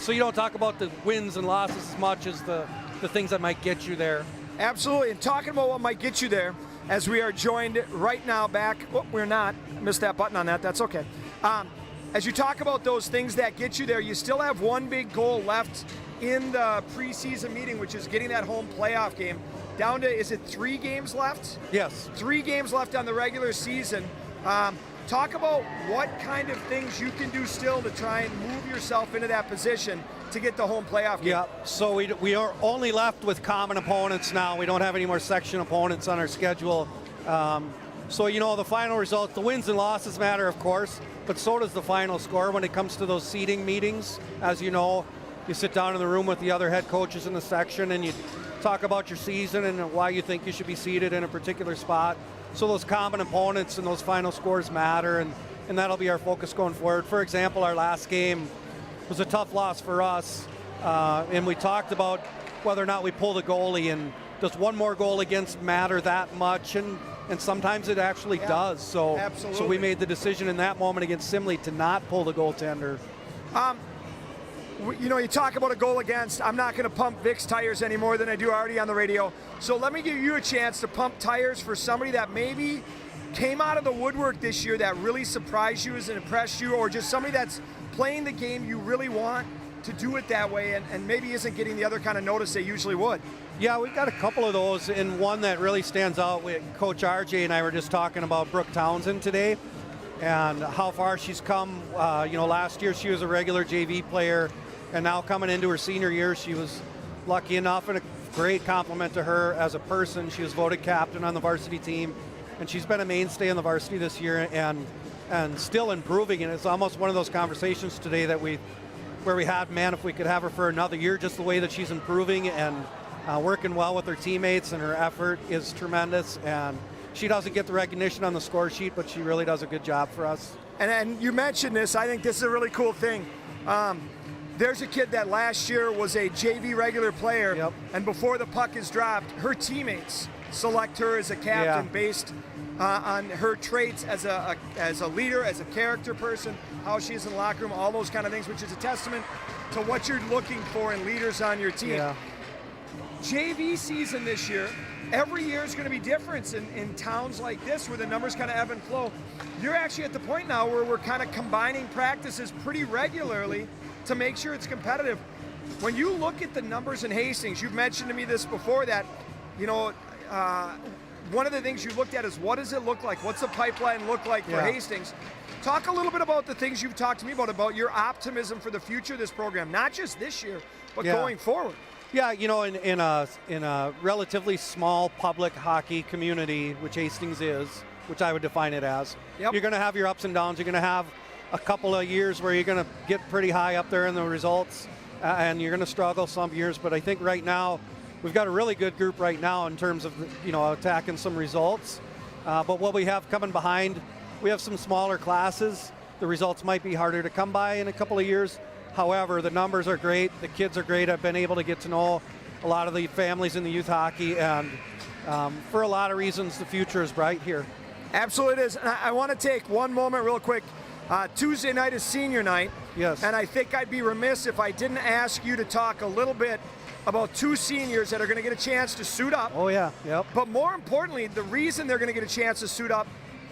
S6: So you don't talk about the wins and losses as much as the things that might get you there.
S4: Absolutely, and talking about what might get you there, as we are joined right now back, we're not, missed that button on that, that's okay. As you talk about those things that get you there, you still have one big goal left in the preseason meeting, which is getting that home playoff game. Down to, is it 3 games left?
S6: Yes.
S4: 3 games left on the regular season. Talk about what kind of things you can do still to try and move yourself into that position to get the home playoff game.
S6: Yeah, so we are only left with common opponents now. We don't have any more section opponents on our schedule. So, the final result, the wins and losses matter, of course, but so does the final score when it comes to those seeding meetings. As you know, you sit down in the room with the other head coaches in the section and you talk about your season and why you think you should be seated in a particular spot. So those common opponents and those final scores matter, and that'll be our focus going forward. For example, our last game was a tough loss for us, and we talked about whether or not we pull the goalie, and does one more goal against matter that much, and sometimes it actually does. So we made the decision in that moment against Simley to not pull the goaltender.
S4: You talk about a goal against. I'm not going to pump Vic's tires any more than I do already on the radio. So let me give you a chance to pump tires for somebody that maybe came out of the woodwork this year that really surprised you and impressed you, or just somebody that's playing the game you really want to do it that way and maybe isn't getting the other kind of notice they usually would?
S6: Yeah, we've got a couple of those, and one that really stands out. Coach RJ and I were just talking about Brooke Townsend today and how far she's come. Last year she was a regular JV player, and now coming into her senior year, she was lucky enough, and a great compliment to her as a person. She was voted captain on the varsity team, and she's been a mainstay in the varsity this year and still improving. And it's almost one of those conversations today where we had, man, if we could have her for another year, just the way that she's improving and working well with her teammates, and her effort is tremendous. And she doesn't get the recognition on the score sheet, but she really does a good job for us.
S4: And you mentioned this. I think this is a really cool thing. There's a kid that last year was a JV regular player,
S6: Yep.
S4: and before the puck is dropped, her teammates select her as a captain based on her traits as a leader, as a character person, how she is in the locker room, all those kind of things, which is a testament to what you're looking for in leaders on your team.
S6: Yeah.
S4: JV season this year, every year is going to be different in towns like this where the numbers kind of ebb and flow. You're actually at the point now where we're kind of combining practices pretty regularly to make sure it's competitive. When you look at the numbers in Hastings, you've mentioned to me this before, that one of the things you looked at is what does it look like? What's the pipeline look like for Hastings? Talk a little bit about the things you've talked to me about your optimism for the future of this program, not just this year, but going forward.
S6: Yeah, in a relatively small public hockey community, which Hastings is, which I would define it as, you're going to have your ups and downs. You're going to have a couple of years where you're going to get pretty high up there in the results, and you're going to struggle some years. But I think right now we've got a really good group right now in terms of attacking some results. But what we have coming behind, we have some smaller classes. The results might be harder to come by in a couple of years. However, the numbers are great. The kids are great. I've been able to get to know a lot of the families in the youth hockey, and for a lot of reasons, the future is bright here.
S4: Absolutely it is. And I want to take one moment real quick. Tuesday night is senior night.
S6: Yes.
S4: And I think I'd be remiss if I didn't ask you to talk a little bit about two seniors that are going to get a chance to suit up.
S6: Oh, yeah. Yep.
S4: But more importantly, the reason they're going to get a chance to suit up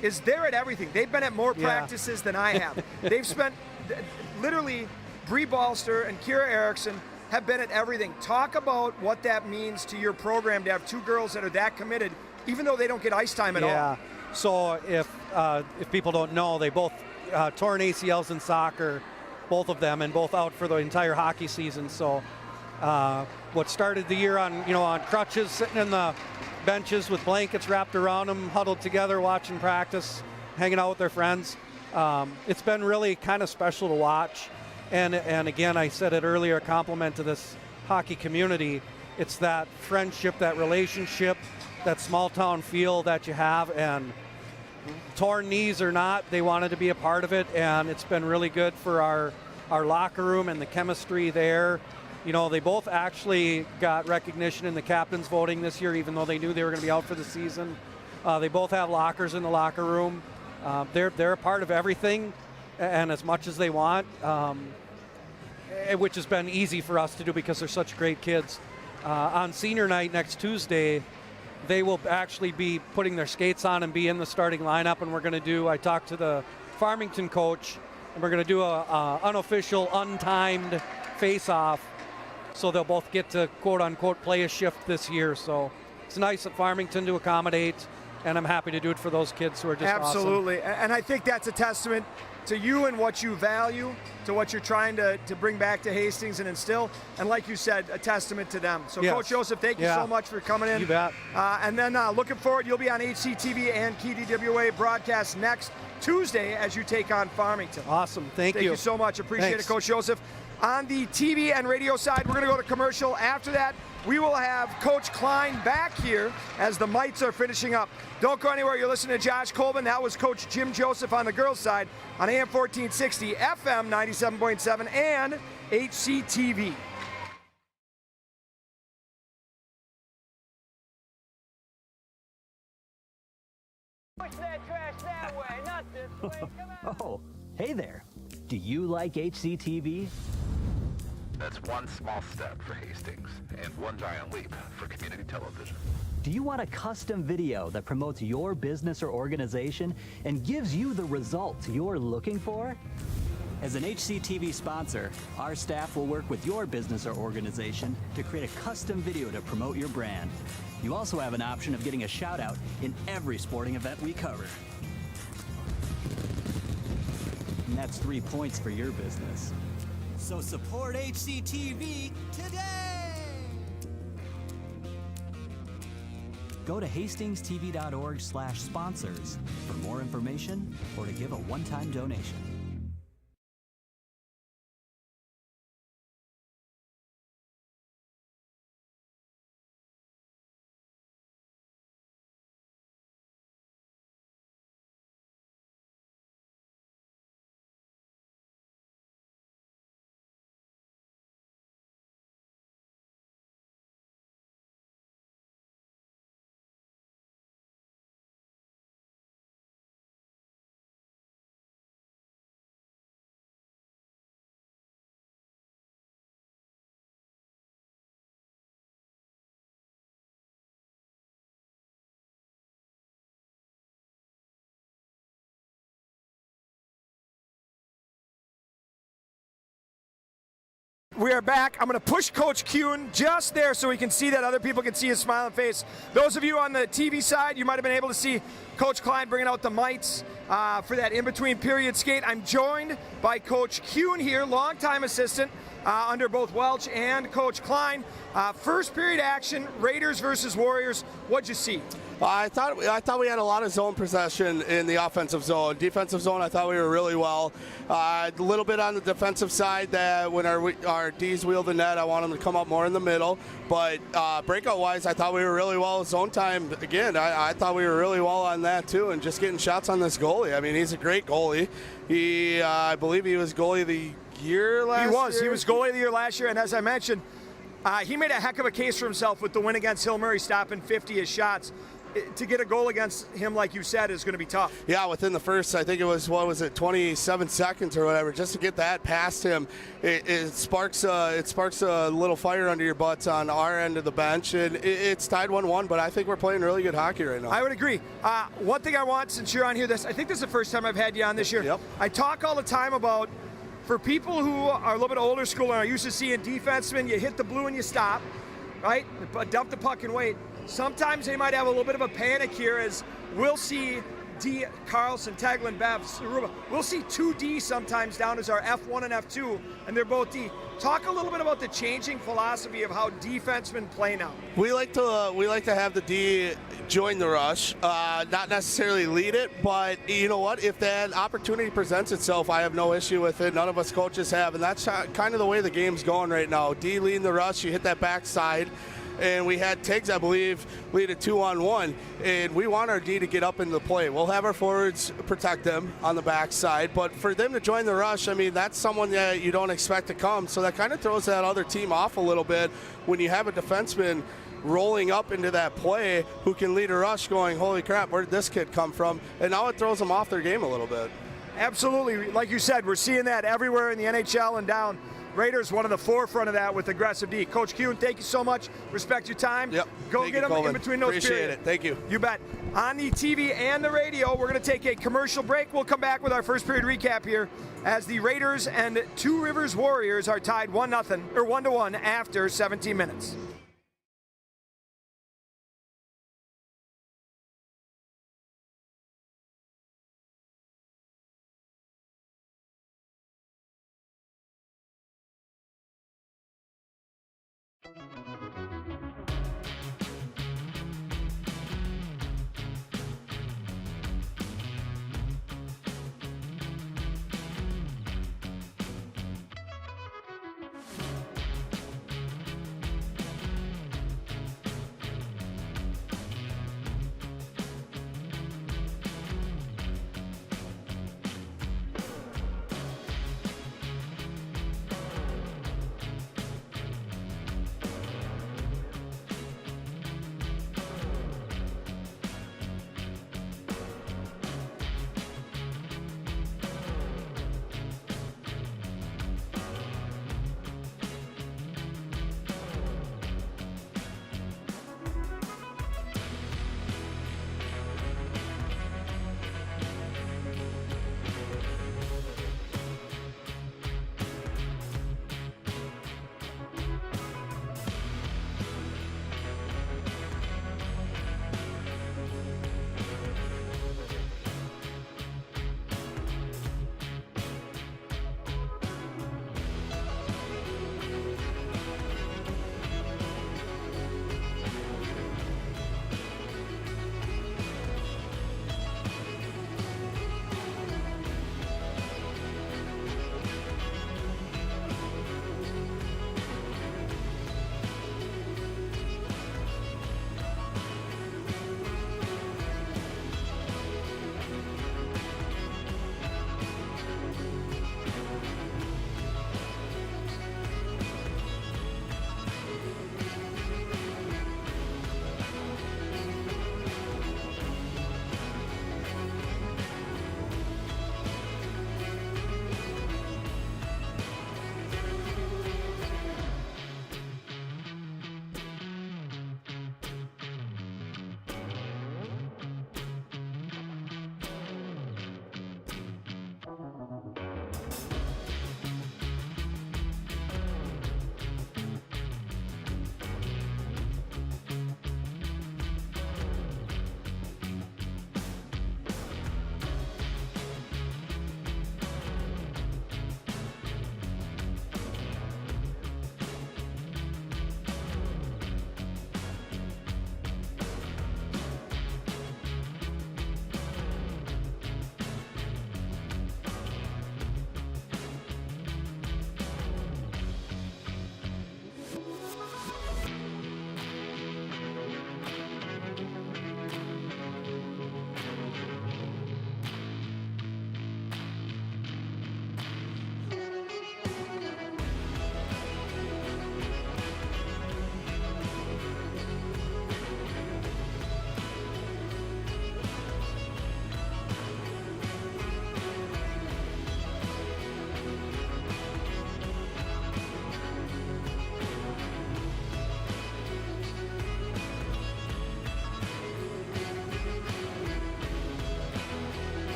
S4: is they're at everything. They've been at more practices than I have. They've spent literally, Bree Balster and Kira Erickson have been at everything. Talk about what that means to your program to have two girls that are that committed, even though they don't get ice time at all.
S6: Yeah. So if people don't know, they both torn ACLs in soccer, both of them, and both out for the entire hockey season. So what started the year on crutches, sitting in the benches with blankets wrapped around them, huddled together, watching practice, hanging out with their friends. It's been really kind of special to watch. And again, I said it earlier, a compliment to this hockey community. It's that friendship, that relationship, that small town feel that you have, and torn knees or not, they wanted to be a part of it, and it's been really good for our locker room and the chemistry there. They both actually got recognition in the captain's voting this year, even though they knew they were going to be out for the season. They both have lockers in the locker room. They're a part of everything, and as much as they want, which has been easy for us to do because they're such great kids. On senior night next Tuesday, they will actually be putting their skates on and be in the starting lineup, and we're going to do, I talked to the Farmington coach, and we're going to do a unofficial, untimed face-off, so they'll both get to quote-unquote play a shift this year. So it's nice at Farmington to accommodate, and I'm happy to do it for those kids who are just
S4: Absolutely.
S6: awesome.
S4: And I think that's a testament to you and what you value, to what you're trying to bring back to Hastings and instill, and like you said, a testament to them. So
S6: Yes.
S4: Coach Joseph, thank you so much for coming in.
S6: You bet.
S4: And then looking forward, you'll be on HCTV and KDWA broadcast next Tuesday as you take on Farmington.
S6: Awesome. Thank you.
S4: Thank you so much. Appreciate
S6: Thanks.
S4: it, Coach Joseph. On the TV and radio side, we're going to go to commercial. After that, we will have Coach Klein back here as the Mites are finishing up. Don't go anywhere. You're listening to Josh Colvin. That was Coach Jim Joseph on the girls' side on AM 1460, FM 97.7, and HCTV.
S7: Push that trash that way, not this way. Come on.
S8: Oh, hey there. Do you like HCTV? That's one small step for Hastings and one giant leap for community television.
S9: Do you want a custom video that promotes your business or organization and gives you the results you're looking for? As an HCTV sponsor, our staff will work with your business or organization to create a custom video to promote your brand. You also have an option of getting a shout out in every sporting event we cover. And that's 3 points for your business. So support HCTV today! Go to hastingstv.org/sponsors for more information or to give a one-time donation.
S4: We are back. I'm going to push Coach Kuhn just there so we can see that other people can see his smiling face. Those of you on the TV side, you might have been able to see Coach Klein bringing out the mites for that in-between period skate. I'm joined by Coach Kuhn here, longtime assistant under both Welch and Coach Klein. First period action, Raiders versus Warriors. What'd you see?
S10: I thought we had a lot of zone possession in the offensive zone. Defensive zone, I thought we were really well. A little bit on the defensive side that when our D's wheel the net, I want them to come up more in the middle. But breakout-wise, I thought we were really well. Zone time, again, I thought we were really well on that too, and just getting shots on this goalie. I mean, he's a great goalie. I believe he was goalie of the year last year.
S4: He was goalie of the year last year, and as I mentioned, he made a heck of a case for himself with the win against Hill Murray, stopping 50 shots. To get a goal against him, like you said, is going to be tough.
S10: Yeah, within the first, I think it was, 27 seconds or whatever, just to get that past him, it sparks a little fire under your butts on our end of the bench, and it's tied 1-1, but I think we're playing really good hockey right now.
S4: I would agree. One thing I want, since you're on here, I think this is the first time I've had you on this year.
S10: Yep.
S4: I talk all the time about, for people who are a little bit older school and are used to seeing defensemen, you hit the blue and you stop, right? Dump the puck and wait. Sometimes they might have a little bit of a panic here as we'll see D, Carlson, Teglin, Bev, Saruba. We'll see 2D sometimes down as our F1 and F2, and they're both D. Talk a little bit about the changing philosophy of how defensemen play now.
S10: We like to have the D join the rush, not necessarily lead it, but you know what? If that opportunity presents itself, I have no issue with it. None of us coaches have, and that's kind of the way the game's going right now. D leading the rush, you hit that backside. And we had Tiggs, I believe, lead a 2-on-1, and we want our D to get up into the play. We'll have our forwards protect them on the backside, but for them to join the rush, I mean, that's someone that you don't expect to come, so that kind of throws that other team off a little bit when you have a defenseman rolling up into that play who can lead a rush going, holy crap, where did this kid come from? And now it throws them off their game a little bit.
S4: Absolutely. Like you said, we're seeing that everywhere in the NHL and down. Raiders one of the forefront of that with aggressive D. Coach Kuhn, thank you so much. Respect your time.
S10: Yep.
S4: Go get them in between those
S10: Appreciate
S4: periods.
S10: it. Thank you.
S4: You bet. On the TV and the radio, we're going to take a commercial break. We'll come back with our first period recap here as the Raiders and Two Rivers Warriors are tied 1-1 after 17 minutes.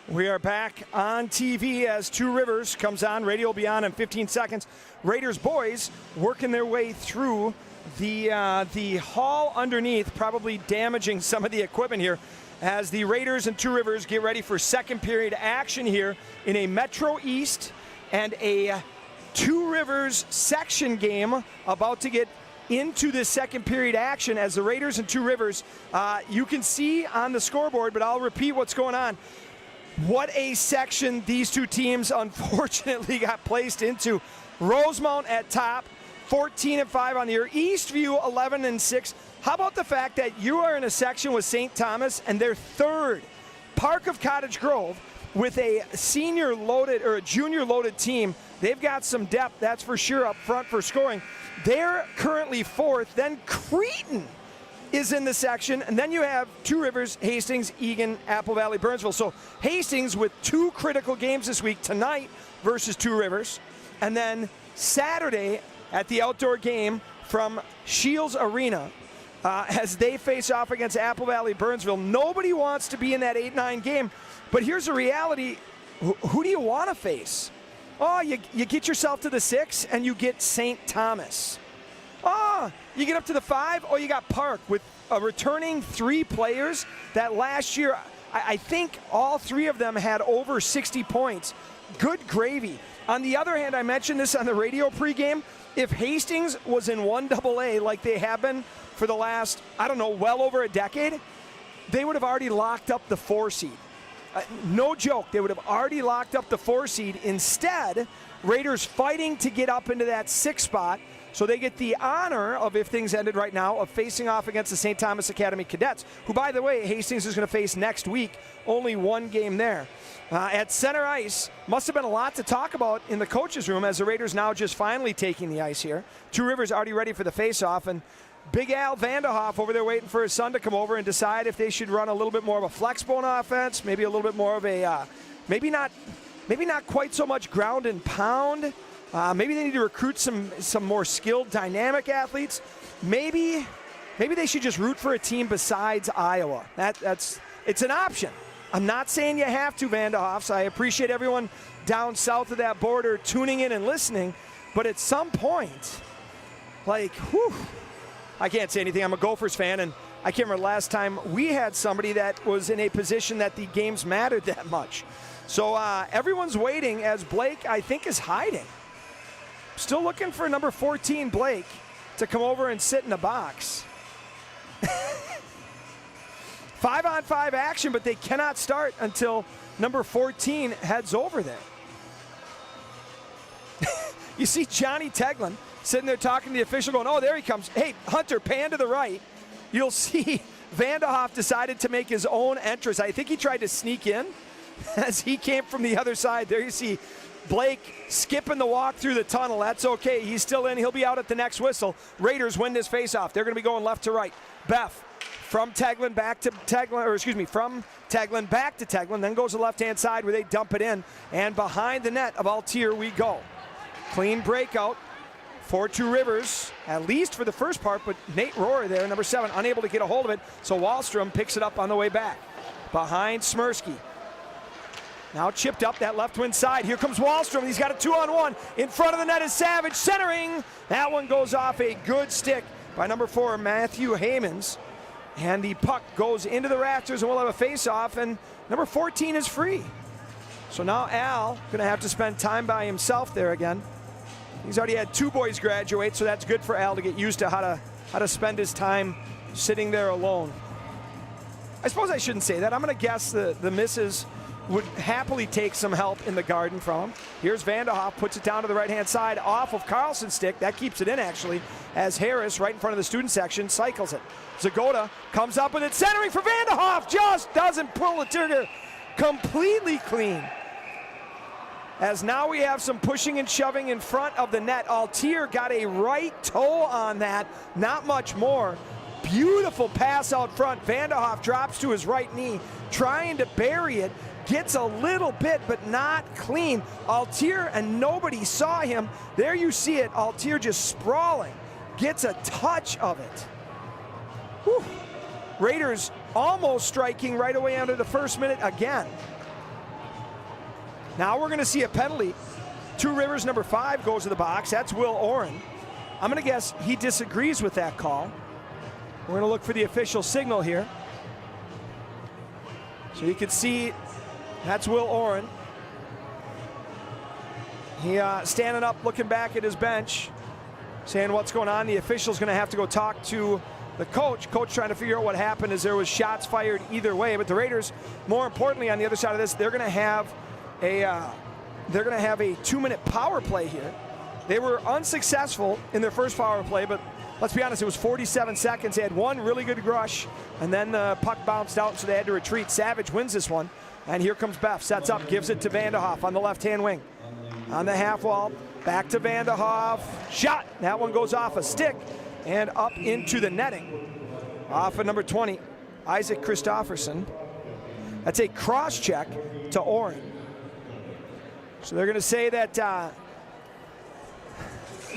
S4: We are back on TV as Two Rivers comes on. Radio will be on in 15 seconds. Raiders boys working their way through the hall underneath, probably damaging some of the equipment here as the Raiders and Two Rivers get ready for second period action here in a Metro East and a Two Rivers section game about to get into this second period action as the Raiders and Two Rivers, you can see on the scoreboard, but I'll repeat what's going on. What a section these two teams unfortunately got placed into. Rosemount at top, 14-5 on the year. Eastview 11-6. How about the fact that you are in a section with St. Thomas and they're third? Park of Cottage Grove with a senior loaded or a junior loaded team. They've got some depth, that's for sure, up front for scoring. They're currently fourth. Then Cretin is in the section, and then you have Two Rivers, Hastings, Egan, Apple Valley, Burnsville. So Hastings with two critical games this week, tonight versus Two Rivers, and then Saturday at the outdoor game from Shields Arena as they face off against Apple Valley, Burnsville. Nobody wants to be in that 8-9 game, but here's the reality. Who do you want to face? Oh, you get yourself to the 6 and you get St. Thomas. Oh, you get up to the 5, you got Park with a returning 3 players that last year, I think all 3 of them had over 60 points. Good gravy. On the other hand, I mentioned this on the radio pregame, if Hastings was in 1AA like they have been for the last, well over a decade, they would have already locked up the 4 seed. No joke, they would have already locked up the 4 seed. Instead, Raiders fighting to get up into that 6 spot. So they get the honor of, if things ended right now, of facing off against the St. Thomas Academy Cadets, who, by the way, Hastings is going to face next week. Only 1 game there. At center ice, must have been a lot to talk about in the coach's room as the Raiders now just finally taking the ice here. Two Rivers already ready for the face-off, and Big Al Vanderhoff over there waiting for his son to come over and decide if they should run a little bit more of a flex bone offense, maybe a little bit more of a, maybe not quite so much ground and pound. Maybe they need to recruit some more skilled, dynamic athletes. Maybe they should just root for a team besides Iowa. It's an option. I'm not saying you have to, Vanderhoffs. I appreciate everyone down south of that border tuning in and listening. But at some point, I can't say anything. I'm a Gophers fan, and I can't remember last time we had somebody that was in a position that the games mattered that much. So everyone's waiting as Blake, I think, is hiding. Still looking for number 14, Blake, to come over and sit in the box. 5-on-5 action, but they cannot start until number 14 heads over there. You see Johnny Teglin sitting there talking to the official going, oh, there he comes. Hey, Hunter, pan to the right. You'll see Vanderhoff decided to make his own entrance. I think he tried to sneak in as he came from the other side. There you see Blake skipping the walk through the tunnel. That's okay. He's still in. He'll be out at the next whistle. Raiders win this faceoff. They're going to be going left to right. Beff from Teglin back to Teglin, from Teglin back to Teglin, then goes to the left-hand side where they dump it in. And behind the net of Altier we go. Clean breakout for Two Rivers, at least for the first part, but Nate Rohrer there, number 7, unable to get a hold of it. So Wallstrom picks it up on the way back. Behind Smirsky. Now chipped up that left wing side. Here comes Wallstrom. He's got a 2-on-1. In front of the net is Savage. Centering. That one goes off a good stick by number 4, Matthew Haymans. And the puck goes into the rafters, and we'll have a face-off, and number 14 is free. So now Al going to have to spend time by himself there again. He's already had 2 boys graduate, so that's good for Al to get used to how to spend his time sitting there alone. I suppose I shouldn't say that. I'm going to guess the missus would happily take some help in the garden from him. Here's Vanderhoff, puts it down to the right-hand side, off of Carlson's stick. That keeps it in, actually, as Harris, right in front of the student section, cycles it. Zagoda comes up with it, centering for Vanderhoff, just doesn't pull the trigger. Completely clean. As now we have some pushing and shoving in front of the net. Altier got a right toe on that, not much more. Beautiful pass out front. Vanderhoff drops to his right knee, trying to bury it. Gets a little bit, but not clean. Altier, and nobody saw him. There you see it. Altier just sprawling. Gets a touch of it. Whew. Raiders almost striking right away under the first minute again. Now we're going to see a penalty. Two Rivers number 5 goes to the box. That's Will Oren. I'm going to guess he disagrees with that call. We're going to look for the official signal here. So you can see that's Will Oren. He standing up, looking back at his bench, saying what's going on. The official's going to have to go talk to the coach. Coach trying to figure out what happened as there was shots fired either way. But the Raiders, more importantly, on the other side of this, they're going to have a 2-minute power play here. They were unsuccessful in their first power play, but let's be honest, it was 47 seconds. They had one really good rush, and then the puck bounced out, so they had to retreat. Savage wins this one, and here comes Beff. Sets up, gives it to Vanderhoff on the left-hand wing. On the half wall, back to Vanderhoff. Shot. That one goes off a stick and up into the netting. Off of number 20, Isaac Christofferson. That's a cross-check to Oren. So they're going to say that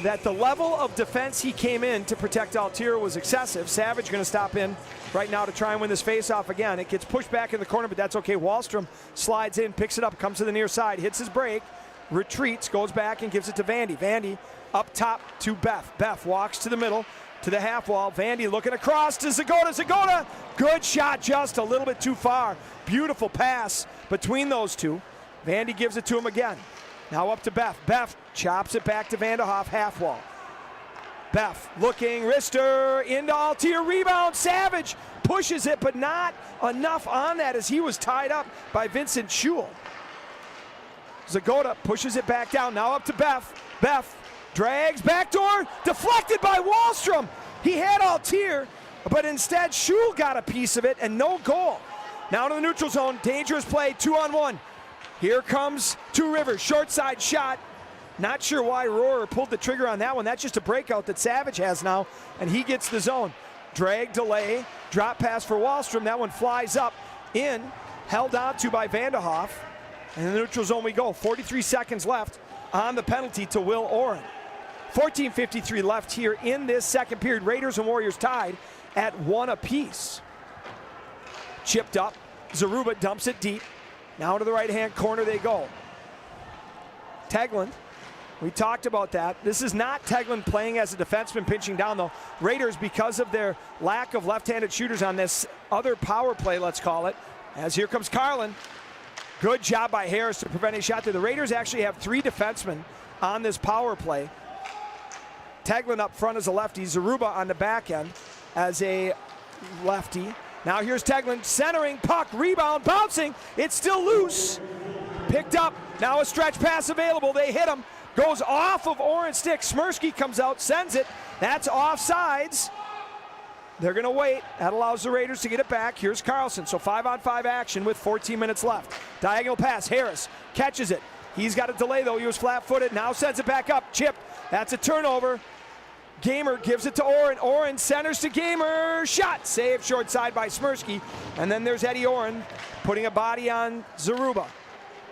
S4: that the level of defense he came in to protect Altier was excessive. Savage going to stop in right now to try and win this face-off again. It gets pushed back in the corner, but that's okay. Wahlstrom slides in, picks it up, comes to the near side, hits his break, retreats, goes back and gives it to Vandy. Vandy up top to Beff. Beff walks to the middle, to the half wall. Vandy looking across to Zagota. Zagota, good shot, just a little bit too far. Beautiful pass between those two. Vandy gives it to him again. Now up to Beff. Beff chops it back to Vanderhoff, half wall. Beff looking, wrister, into Altier, rebound. Savage pushes it, but not enough on that as he was tied up by Vincent Schul. Zagota pushes it back down, now up to Beff. Beff drags, backdoor, deflected by Wahlstrom. He had Altier, but instead Schul got a piece of it and no goal. Now to the neutral zone, dangerous play, 2-on-1. Here comes Two Rivers, short side shot. Not sure why Rohrer pulled the trigger on that one. That's just a breakout that Savage has now, and he gets the zone. Drag, delay, drop pass for Wahlstrom. That one flies up, in, held on to by Vanderhoff. And in the neutral zone we go. 43 seconds left on the penalty to Will Oren. 14:53 left here in this second period. Raiders and Warriors tied at 1 apiece. Chipped up. Zaruba dumps it deep. Now to the right-hand corner they go. Tegland, we talked about that. This is not Tegland playing as a defenseman pinching down, though. Raiders, because of their lack of left-handed shooters on this other power play, let's call it, as here comes Carlin. Good job by Harris to prevent a shot there. The Raiders actually have 3 defensemen on this power play. Tegland up front as a lefty. Zaruba on the back end as a lefty. Now here's Tegland centering, puck, rebound, bouncing. It's still loose. Picked up. Now a stretch pass available. They hit him. Goes off of Oren's stick. Smirsky comes out, sends it. That's offsides. They're going to wait. That allows the Raiders to get it back. Here's Carlson. So 5-on-5 action with 14 minutes left. Diagonal pass. Harris catches it. He's got a delay, though. He was flat-footed. Now sends it back up. Chip. That's a turnover. Gamer gives it to Oren. Oren centers to Gamer. Shot. Saved short side by Smirsky. And then there's Eddie Oren putting a body on Zaruba.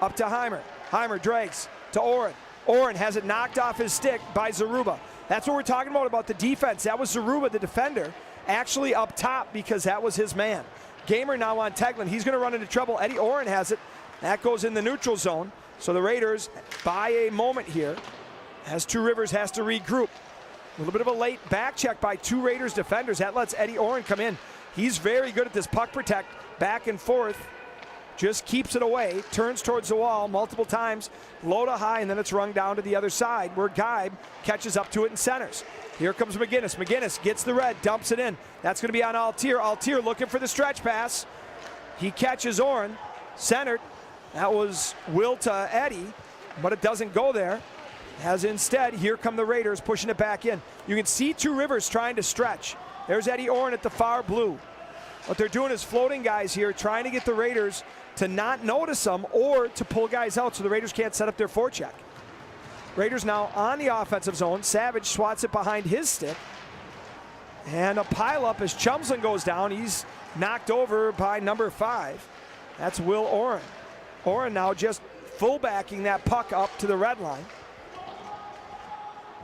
S4: Up to Heimer. Heimer drags to Oren. Oren has it knocked off his stick by Zaruba. That's what we're talking about the defense. That was Zaruba, the defender, actually up top because that was his man. Gamer now on Tegland. He's going to run into trouble. Eddie Oren has it. That goes in the neutral zone. So the Raiders buy a moment here as Two Rivers has to regroup. A little bit of a late back check by 2 Raiders defenders. That lets Eddie Oren come in. He's very good at this puck protect, back and forth. Just keeps it away, turns towards the wall multiple times, low to high, and then it's rung down to the other side where Geib catches up to it and centers. Here comes McGinnis. McGinnis gets the red, dumps it in. That's going to be on Altier. Altier looking for the stretch pass. He catches Oren, centered. That was Will to Eddie, but it doesn't go there. As instead, here come the Raiders pushing it back in. You can see Two Rivers trying to stretch. There's Eddie Oren at the far blue. What they're doing is floating guys here, trying to get the Raiders to not notice them or to pull guys out so the Raiders can't set up their forecheck. Raiders now on the offensive zone. Savage swats it behind his stick. And a pileup as Chumslin goes down. He's knocked over by number 5. That's Will Oren. Oren now just fullbacking that puck up to the red line.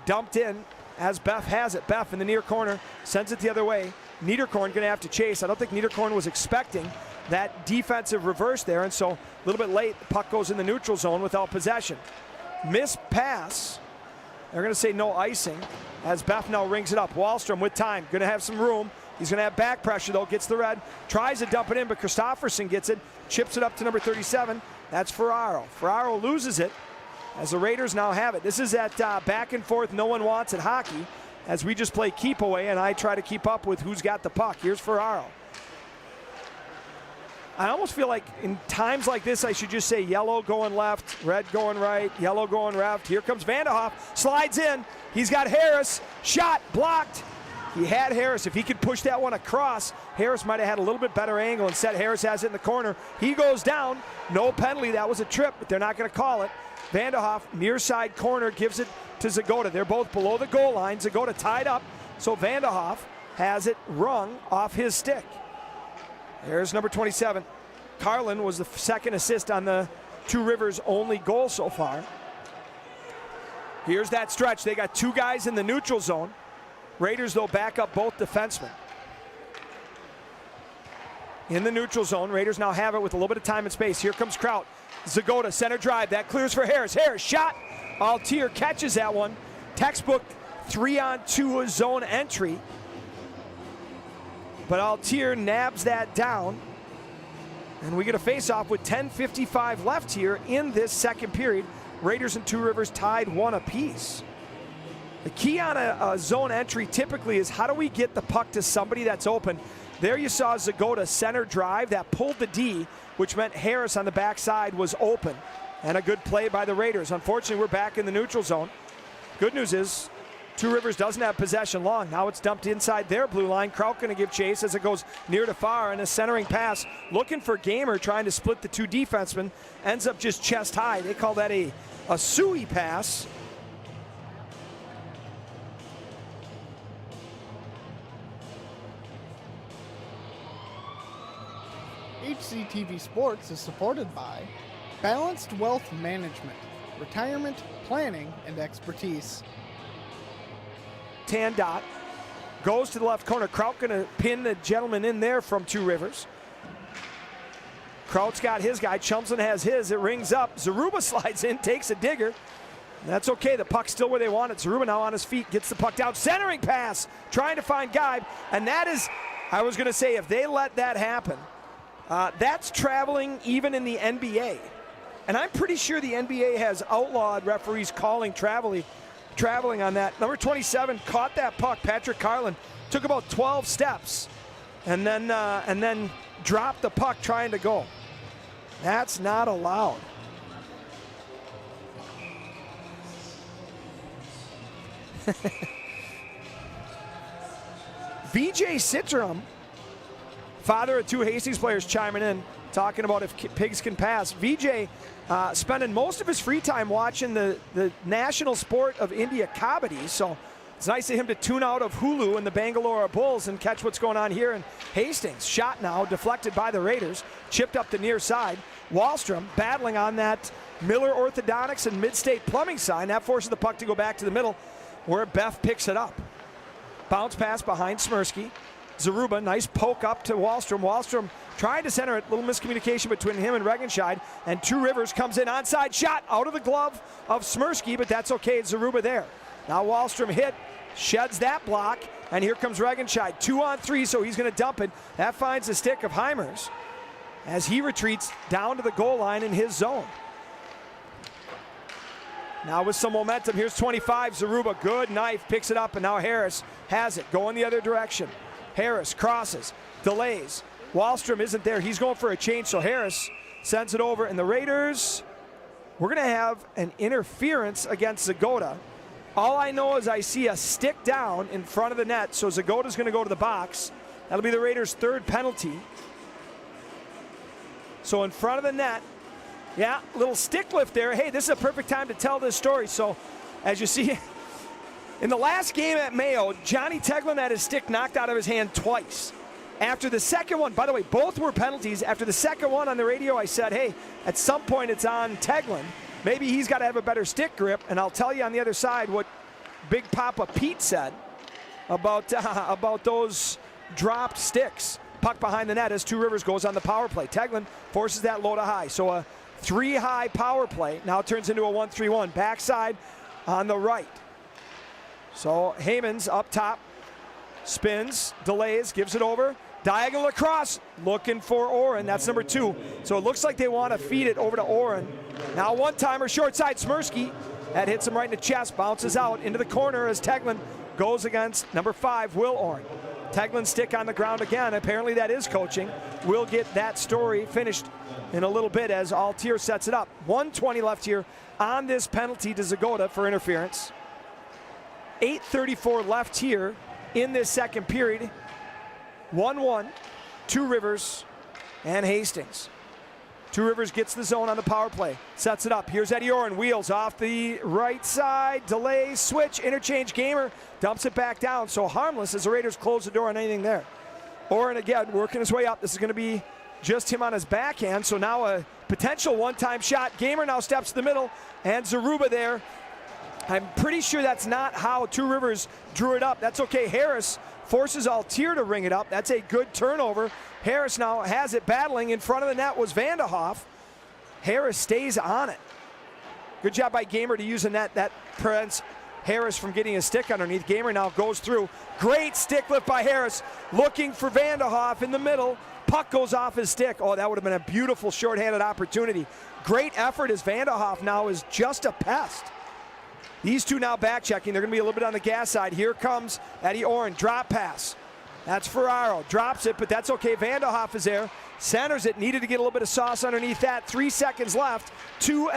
S4: Dumped in as Beff has it. Beff in the near corner sends it the other way. Niederkorn going to have to chase. I don't think Niederkorn was expecting that defensive reverse there, and so a little bit late, the puck goes in the neutral zone without possession. Missed pass. They're going to say no icing as Beth now rings it up. Wahlstrom with time, going to have some room. He's going to have back pressure though, gets the red, tries to dump it in, but Christofferson gets it, chips it up to number 37. That's Ferraro. Ferraro loses it as the Raiders now have it. This is that back and forth, no one wants it hockey as we just play keep away and I try to keep up with who's got the puck. Here's Ferraro. I almost feel like in times like this, I should just say yellow going left, red going right, yellow going left. Here comes Vanderhoff, slides in. He's got Harris, shot, blocked. He had Harris. If he could push that one across, Harris might have had a little bit better angle. Instead, Harris has it in the corner. He goes down. No penalty. That was a trip, but they're not going to call it. Vanderhoff, near side corner, gives it to Zagota. They're both below the goal line. Zagota tied up, so Vanderhoff has it rung off his stick. There's number 27. Carlin was the second assist on the Two Rivers' only goal so far. Here's that stretch. They got two guys in the neutral zone. Raiders, though, back up both defensemen. In the neutral zone, Raiders now have it with a little bit of time and space. Here comes Kraut. Zagota, center drive. That clears for Harris. Harris, shot. Altier catches that one. Textbook 3-on-2 zone entry. But Altier nabs that down. And we get a face-off with 10:55 left here in this second period. Raiders and Two Rivers tied one apiece. The key on a zone entry typically is how do we get the puck to somebody that's open. There you saw Zagota center drive that pulled the D, which meant Harris on the backside was open. And a good play by the Raiders. Unfortunately, we're back in the neutral zone. Good news is Two Rivers doesn't have possession long. Now it's dumped inside their blue line. Kraut going to give chase as it goes near to far, and a centering pass looking for Gamer, trying to split the two defensemen. Ends up just chest high. They call that a Suey pass.
S1: HCTV Sports is supported by Balanced Wealth Management, Retirement Planning and Expertise.
S4: Tan dot goes to the left corner. Kraut going to pin the gentleman in there from Two Rivers. Kraut's got his guy. Chumson has his. It rings up. Zaruba slides in, takes a digger. That's okay. The puck's still where they want it. Zaruba now on his feet, gets the puck down. Centering pass, trying to find Geib. And that is, I was going to say, if they let that happen, that's traveling even in the NBA. And I'm pretty sure the NBA has outlawed referees calling traveling on that. Number 27 caught that puck. Patrick Carlin took about 12 steps and then dropped the puck trying to go. That's not allowed. VJ Citrum, father of two Hastings players, chiming in, talking about if pigs can pass. VJ spending most of his free time watching the national sport of India kabaddi, so it's nice of him to tune out of Hulu and the Bangalore Bulls and catch what's going on here in Hastings. Shot now, deflected by the Raiders, chipped up the near side. Wahlstrom battling on that Miller Orthodontics and Mid-State Plumbing sign. That forces the puck to go back to the middle where Beth picks it up. Bounce pass behind Smirsky. Zaruba, nice poke up to Wahlstrom. Wahlstrom trying to center it. Little miscommunication between him and Regenscheid. And Two Rivers comes in, onside shot out of the glove of Smirsky, but that's okay. It's Zaruba there. Now Wahlstrom hit, sheds that block, and here comes Regenscheid. 2-on-3, so he's going to dump it. That finds the stick of Heimers as he retreats down to the goal line in his zone. Now with some momentum, here's 25, Zaruba, good knife, picks it up, and now Harris has it, going the other direction. Harris crosses, delays. Wahlstrom isn't there, he's going for a change, so Harris sends it over, and the Raiders, we're gonna have an interference against Zagota. All I know is I see a stick down in front of the net, so Zagota's gonna go to the box. That'll be the Raiders' third penalty. So in front of the net, yeah, little stick lift there. Hey, this is a perfect time to tell this story. So as you see, in the last game at Mayo, Johnny Teglin had his stick knocked out of his hand twice. After the second one, by the way, both were penalties. After the second one on the radio, I said, hey, at some point it's on Teglin. Maybe he's got to have a better stick grip. And I'll tell you on the other side what Big Papa Pete said about those dropped sticks. Puck behind the net as Two Rivers goes on the power play. Teglin forces that low to high. So a 3-high power play now turns into a 1-3-1. Backside on the right. So Heyman's up top. Spins, delays, gives it over. Diagonal across, looking for Oren. That's number 2. So it looks like they want to feed it over to Oren. Now one-timer, short side, Smirsky. That hits him right in the chest, bounces out into the corner as Teglin goes against number 5, Will Oren. Teglin's stick on the ground again. Apparently that is coaching. We'll get that story finished in a little bit as Altier sets it up. 1:20 left here on this penalty to Zagota for interference. 8:34 left here in this second period. 1-1, Two Rivers and Hastings. Two Rivers gets the zone on the power play, sets it up. Here's Eddie Oren, wheels off the right side, delays, switch, interchange. Gamer dumps it back down, so harmless as the Raiders close the door on anything there. Oren again working his way up. This is going to be just him on his backhand, so now a potential one-time shot. Gamer now steps to the middle, and Zaruba there. I'm pretty sure that's not how Two Rivers drew it up. That's okay. Harris forces Altier to ring it up. That's a good turnover. Harris now has it battling. In front of the net was Vanderhoff. Harris stays on it. Good job by Gamer to use the net. That prevents Harris from getting his stick underneath. Gamer now goes through. Great stick lift by Harris. Looking for Vanderhoff in the middle. Puck goes off his stick. Oh, that would have been a beautiful shorthanded opportunity. Great effort as Vanderhoff now is just a pest. These two now back checking. They're going to be a little bit on the gas side. Here comes Eddie Oren. Drop pass. That's Ferraro. Drops it, but that's okay. Vanderhoff is there. Centers it. Needed to get a little bit of sauce underneath that. 3 seconds left. 2-1.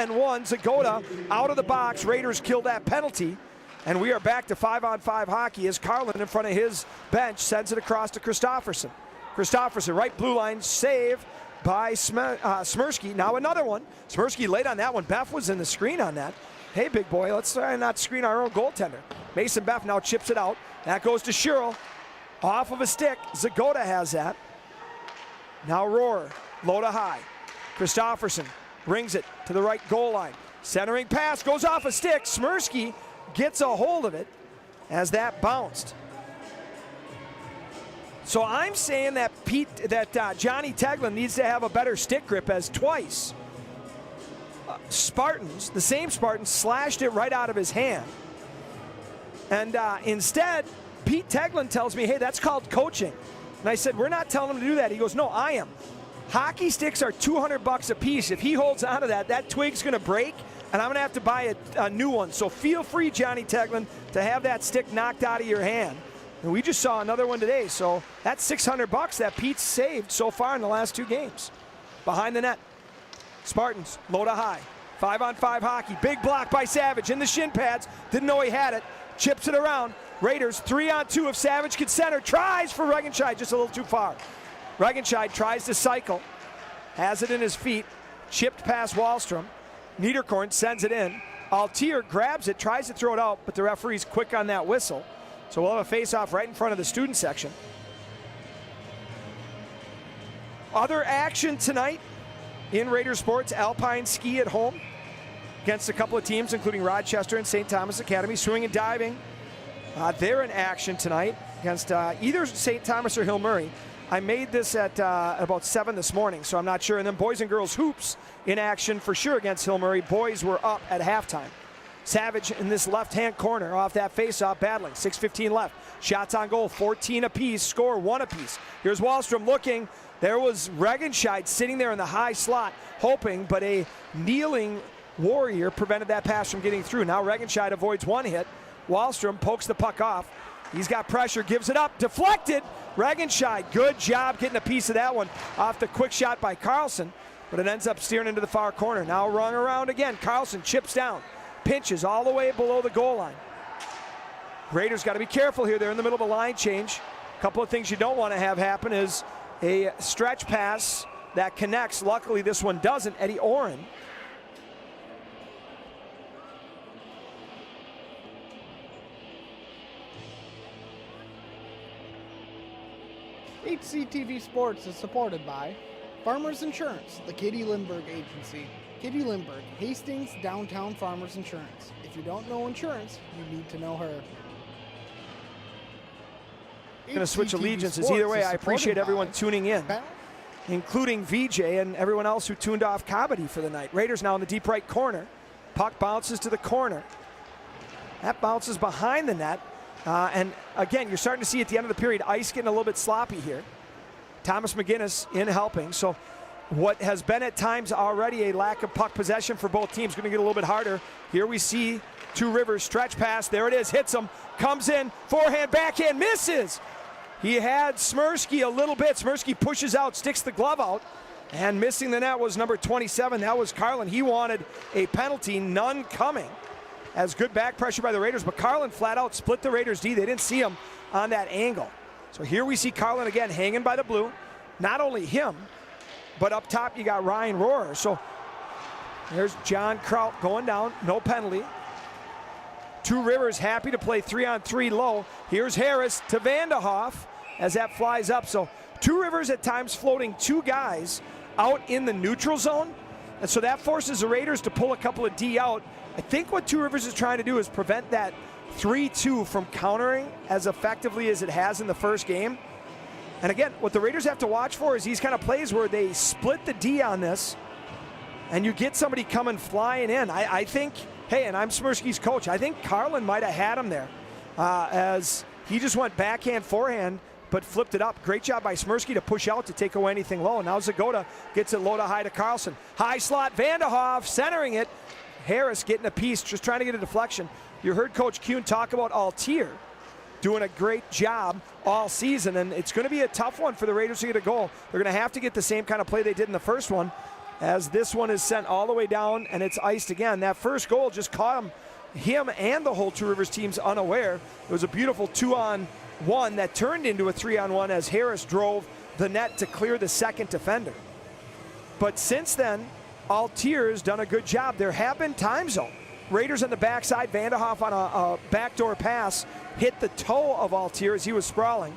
S4: Zagota out of the box. Raiders kill that penalty. And we are back to 5-on-5 hockey as Carlin in front of his bench sends it across to Christofferson. Christofferson, right blue line, save by Smirsky. Now another one. Smirsky late on that one. Beff was in the screen on that. Hey, big boy, let's try not screen our own goaltender. Mason Beff now chips it out. That goes to Sherrill. Off of a stick. Zagota has that. Now Rohrer, low to high. Christofferson rings it to the right goal line. Centering pass goes off a stick. Smirsky gets a hold of it as that bounced. So I'm saying that Johnny Teglin needs to have a better stick grip, as twice Spartans, the same Spartans, slashed it right out of his hand. And instead, Pete Teglin tells me, hey, that's called coaching. And I said, we're not telling him to do that. He goes, no, I am. Hockey sticks are $200 a piece. If he holds onto that, that twig's going to break, and I'm going to have to buy a new one. So feel free, Johnny Teglin, to have that stick knocked out of your hand. And we just saw another one today. So that's $600 that Pete's saved so far in the last 2 games. Behind the net. Spartans, low to high. 5-on-5 hockey. Big block by Savage in the shin pads. Didn't know he had it. Chips it around. Raiders 3-on-2 if Savage can center. Tries for Regenscheid, just a little too far. Regenscheid tries to cycle. Has it in his feet. Chipped past Wahlstrom. Niederkorn sends it in. Altier grabs it, tries to throw it out, but the referee's quick on that whistle. So we'll have a face-off right in front of the student section. Other action tonight in Raider sports, Alpine ski at home against a couple of teams, including Rochester and St. Thomas Academy. Swimming and diving, they're in action tonight against either St. Thomas or Hill Murray. I made this at about 7 this morning, so I'm not sure. And then boys and girls hoops in action for sure against Hill Murray. Boys were up at halftime. Savage in this left-hand corner off that face-off battling. 6:15 left. Shots on goal, 14 apiece. Score 1 apiece. Here's Wahlstrom looking. There was Regenscheid sitting there in the high slot, hoping, but a kneeling Warrior prevented that pass from getting through. Now Regenscheid avoids 1 hit. Wahlstrom pokes the puck off. He's got pressure, gives it up, deflected. Regenscheid, good job getting a piece of that one off the quick shot by Carlson, but it ends up steering into the far corner. Now rung around again. Carlson chips down, pinches all the way below the goal line. Raiders got to be careful here. They're in the middle of a line change. A couple of things you don't want to have happen is a stretch pass that connects. Luckily, this one doesn't. Eddie Oren.
S1: HCTV Sports is supported by Farmers Insurance, the Katie Lindbergh Agency. Katie Lindbergh, Hastings Downtown Farmers Insurance. If you don't know insurance, you need to know her.
S4: going to switch
S1: HCTV
S4: allegiances.
S1: Sports
S4: Either way,
S1: is
S4: I appreciate
S1: supported
S4: everyone
S1: by
S4: tuning in,
S1: Balance.
S4: including VJ and everyone else who tuned off Comedy for the night. Raiders now in the deep right corner. Puck bounces to the corner. That bounces behind the net. And again, you're starting to see at the end of the period, ice getting a little bit sloppy here. Thomas McGinnis in helping. So what has been at times already a lack of puck possession for both teams going to get a little bit harder. Here we see Two Rivers stretch pass. There it is, hits him, comes in, forehand, backhand, misses. He had Smirsky a little bit. Smirsky pushes out, sticks the glove out, and missing the net was number 27. That was Carlin. He wanted a penalty, none coming. As good back pressure by the Raiders, but Carlin flat out split the Raiders D. They didn't see him on that angle. So here we see Carlin again hanging by the blue. Not only him, but up top you got Ryan Rohrer. So there's John Kraut going down, no penalty. Two Rivers happy to play 3-on-3 low. Here's Harris to Vanderhoff as that flies up. So Two Rivers at times floating two guys out in the neutral zone. And so that forces the Raiders to pull a couple of D out. I think what Two Rivers is trying to do is prevent that 3-2 from countering as effectively as it has in the first game. And again, what the Raiders have to watch for is these kind of plays where they split the D on this and you get somebody coming flying in. I think, hey, and I'm Smirsky's coach, I think Carlin might have had him there as he just went backhand, forehand, but flipped it up. Great job by Smirsky to push out to take away anything low. Now Zagota gets it low to high to Carlson. High slot, Vanderhoff centering it. Harris getting a piece, just trying to get a deflection. You heard Coach Kuhn talk about Altier doing a great job all season, and it's going to be a tough one for the Raiders to get a goal. They're going to have to get the same kind of play they did in the first one, as this one is sent all the way down and it's iced again. That first goal just caught him and the whole Two Rivers teams unaware. It was a beautiful 2-on-1 that turned into a 3-on-1 as Harris drove the net to clear the second defender. But since then, Altier has done a good job. There have been times though. Raiders on the backside, Vanderhoff on a backdoor pass hit the toe of Altier as he was sprawling.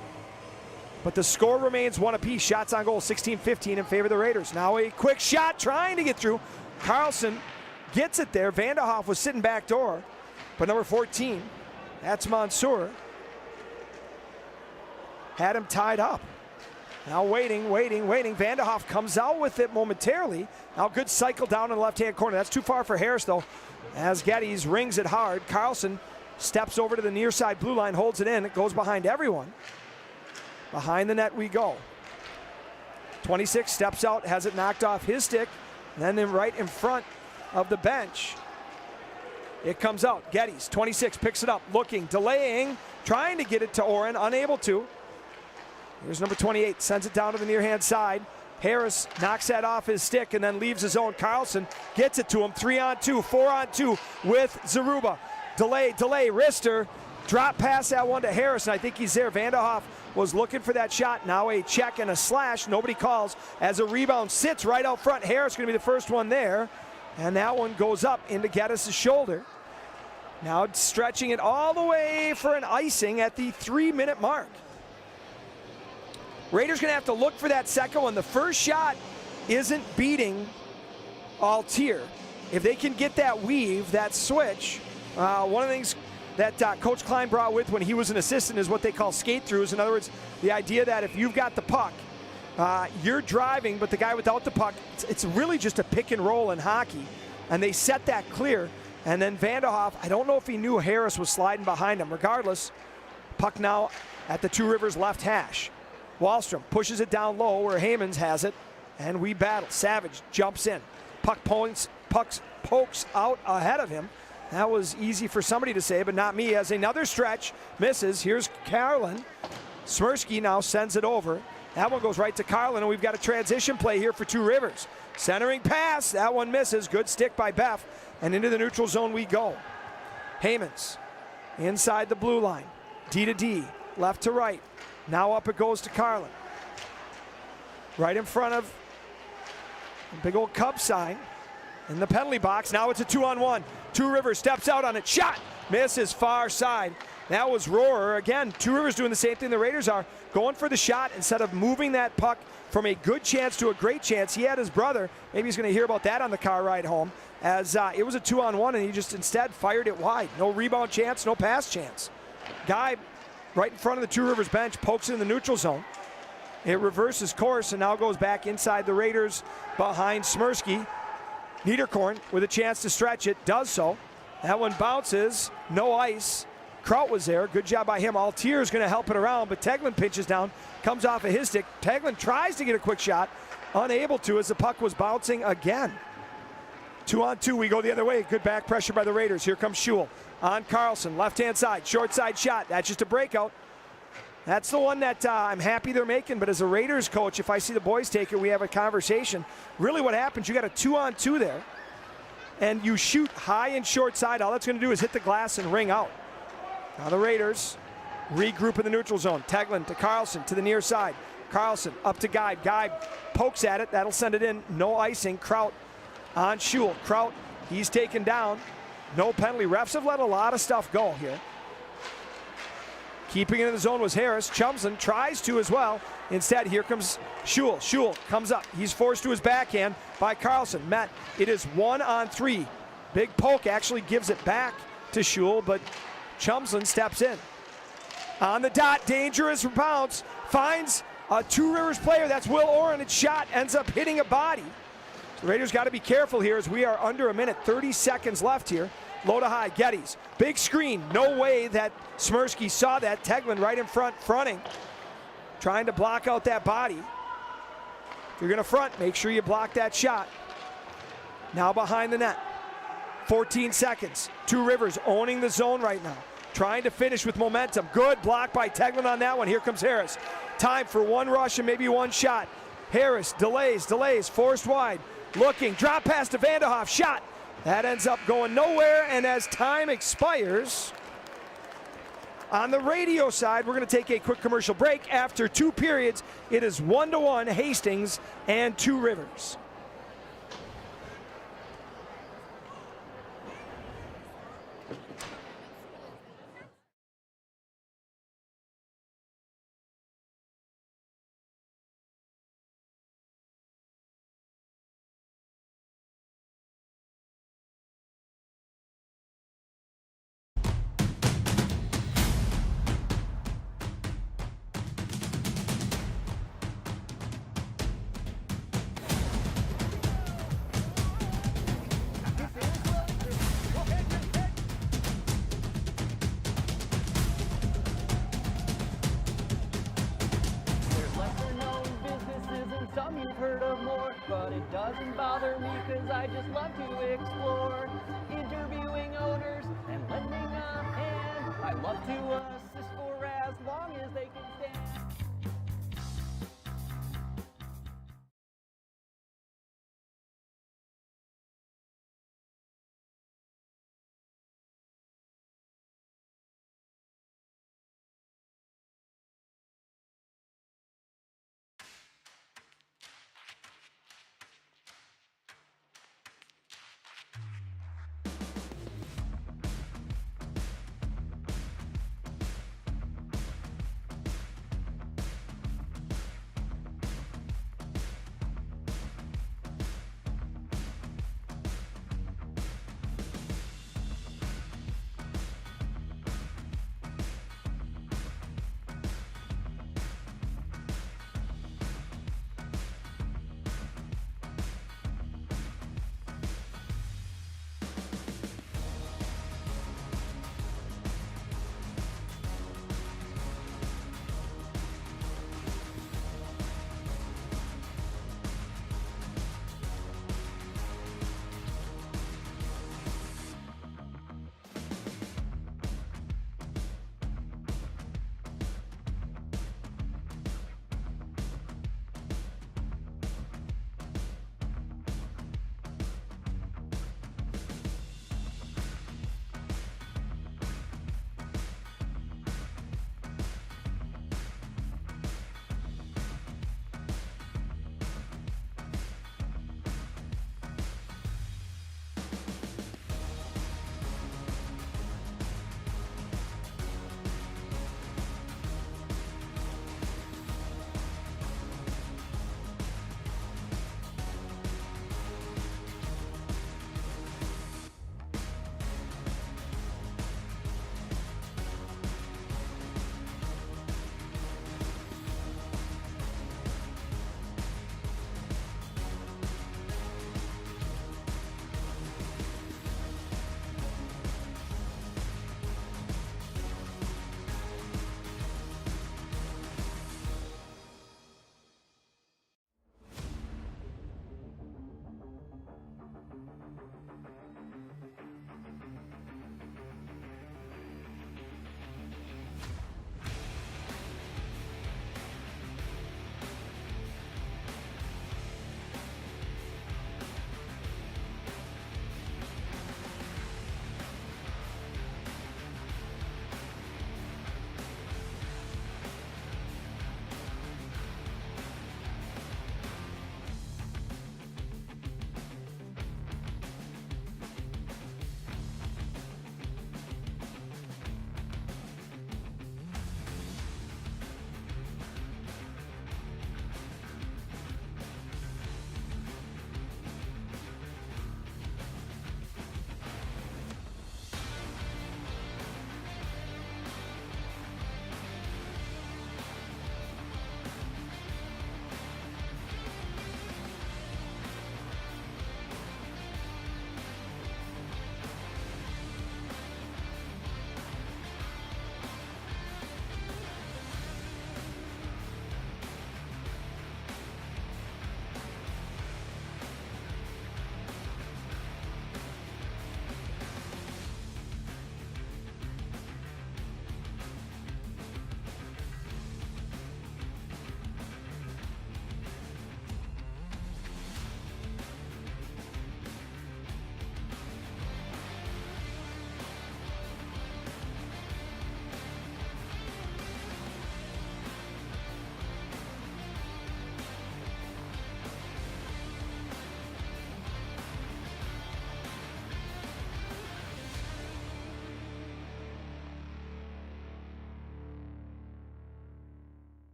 S4: But the score remains one apiece. Shots on goal, 16-15 in favor of the Raiders. Now a quick shot trying to get through. Carlson gets it there. Vanderhoff was sitting backdoor. But number 14, that's Mansour, had him tied up. Now waiting. Vanderhoff comes out with it momentarily. Now good cycle down in the left-hand corner. That's too far for Harris though, as Geddes rings it hard. Carlson steps over to the near side blue line, holds it in. It goes behind everyone. Behind the net we go. 26 steps out, has it knocked off his stick, and then right in front of the bench. It comes out. Geddes, 26, picks it up, looking, delaying, trying to get it to Oren, unable to. Here's number 28, sends it down to the near-hand side. Harris knocks that off his stick and then leaves his own. Carlson gets it to him, 3-on-2, 4-on-2 with Zaruba. Delay, wrister, drop pass that one to Harris, and I think he's there. Vanderhoff was looking for that shot. Now a check and a slash, nobody calls, as a rebound sits right out front. Harris going to be the first one there, and that one goes up into Geddes' shoulder. Now stretching it all the way for an icing at the 3-minute mark. Raiders going to have to look for that second one. The first shot isn't beating Altier. If they can get that weave, that switch, one of the things that Coach Klein brought with when he was an assistant is what they call skate-throughs. In other words, the idea that if you've got the puck, you're driving, but the guy without the puck, it's really just a pick and roll in hockey. And they set that clear. And then Vanderhoff, I don't know if he knew Harris was sliding behind him. Regardless, puck now at the Two Rivers left hash. Wahlstrom pushes it down low where Hammonds has it, and we battle. Savage jumps in. Puck pokes out ahead of him. That was easy for somebody to say, but not me, as another stretch misses. Here's Carlin. Smirsky now sends it over. That one goes right to Carlin, and we've got a transition play here for Two Rivers. Centering pass, that one misses. Good stick by Beff, and into the neutral zone we go. Hammonds inside the blue line. D to D, left to right. Now up it goes to Carlin. Right in front of the big old Cub sign in the penalty box. Now it's a 2-on-1. Two Rivers steps out on it. Shot! Misses far side. That was Rohrer. Again, Two Rivers doing the same thing the Raiders are. Going for the shot instead of moving that puck from a good chance to a great chance. He had his brother. Maybe he's going to hear about that on the car ride home. As it was a 2-on-1 and he just instead fired it wide. No rebound chance, no pass chance. Guy right in front of the Two Rivers bench, pokes it in the neutral zone. It reverses course and now goes back inside the Raiders behind Smirsky. Niederkorn with a chance to stretch it, does so. That one bounces, no ice. Kraut was there, good job by him. Altier is going to help it around, but Teglin pinches down, comes off of his stick. Teglin tries to get a quick shot, unable to as the puck was bouncing again. 2-on-2, we go the other way. Good back pressure by the Raiders. Here comes Schul on Carlson, left-hand side, short side shot. That's just a breakout. That's the one that I'm happy they're making, but as a Raiders coach, if I see the boys take it, we have a conversation. Really what happens, you got a 2-on-2 there, and you shoot high and short side. All that's going to do is hit the glass and ring out. Now the Raiders regroup in the neutral zone. Teglin to Carlson to the near side. Carlson up to Guy. Guy pokes at it. That'll send it in. No icing. Kraut on Schul. Kraut, he's taken down. No penalty. Refs have let a lot of stuff go here. Keeping it in the zone was Harris. Chumsland tries to as well. Instead, here comes Schul. Schul comes up. He's forced to his backhand by Carlson. Met. It is 1-on-3. Big poke actually gives it back to Schul, but Chumsland steps in. On the dot, dangerous bounce. Finds a Two Rivers player. That's Will Oren. Its shot ends up hitting a body. The Raiders got to be careful here as we are under a minute, 30 seconds left here. Low to high, Geddes. Big screen. No way that Smirsky saw that. Teglin right in front, fronting. Trying to block out that body. If you're going to front, make sure you block that shot. Now behind the net. 14 seconds. Two Rivers owning the zone right now. Trying to finish with momentum. Good block by Teglin on that one. Here comes Harris. Time for one rush and maybe one shot. Harris delays, forced wide. Looking, drop pass to Vanderhoff. Shot. That ends up going nowhere, and as time expires, on the radio side, we're going to take a quick commercial break. After 2 periods, it is 1-1 Hastings and Two Rivers.
S7: Some you've heard of more, but it doesn't bother me cause I just love to explore. Interviewing owners and lending a hand. I love to assist for as long as they can stand.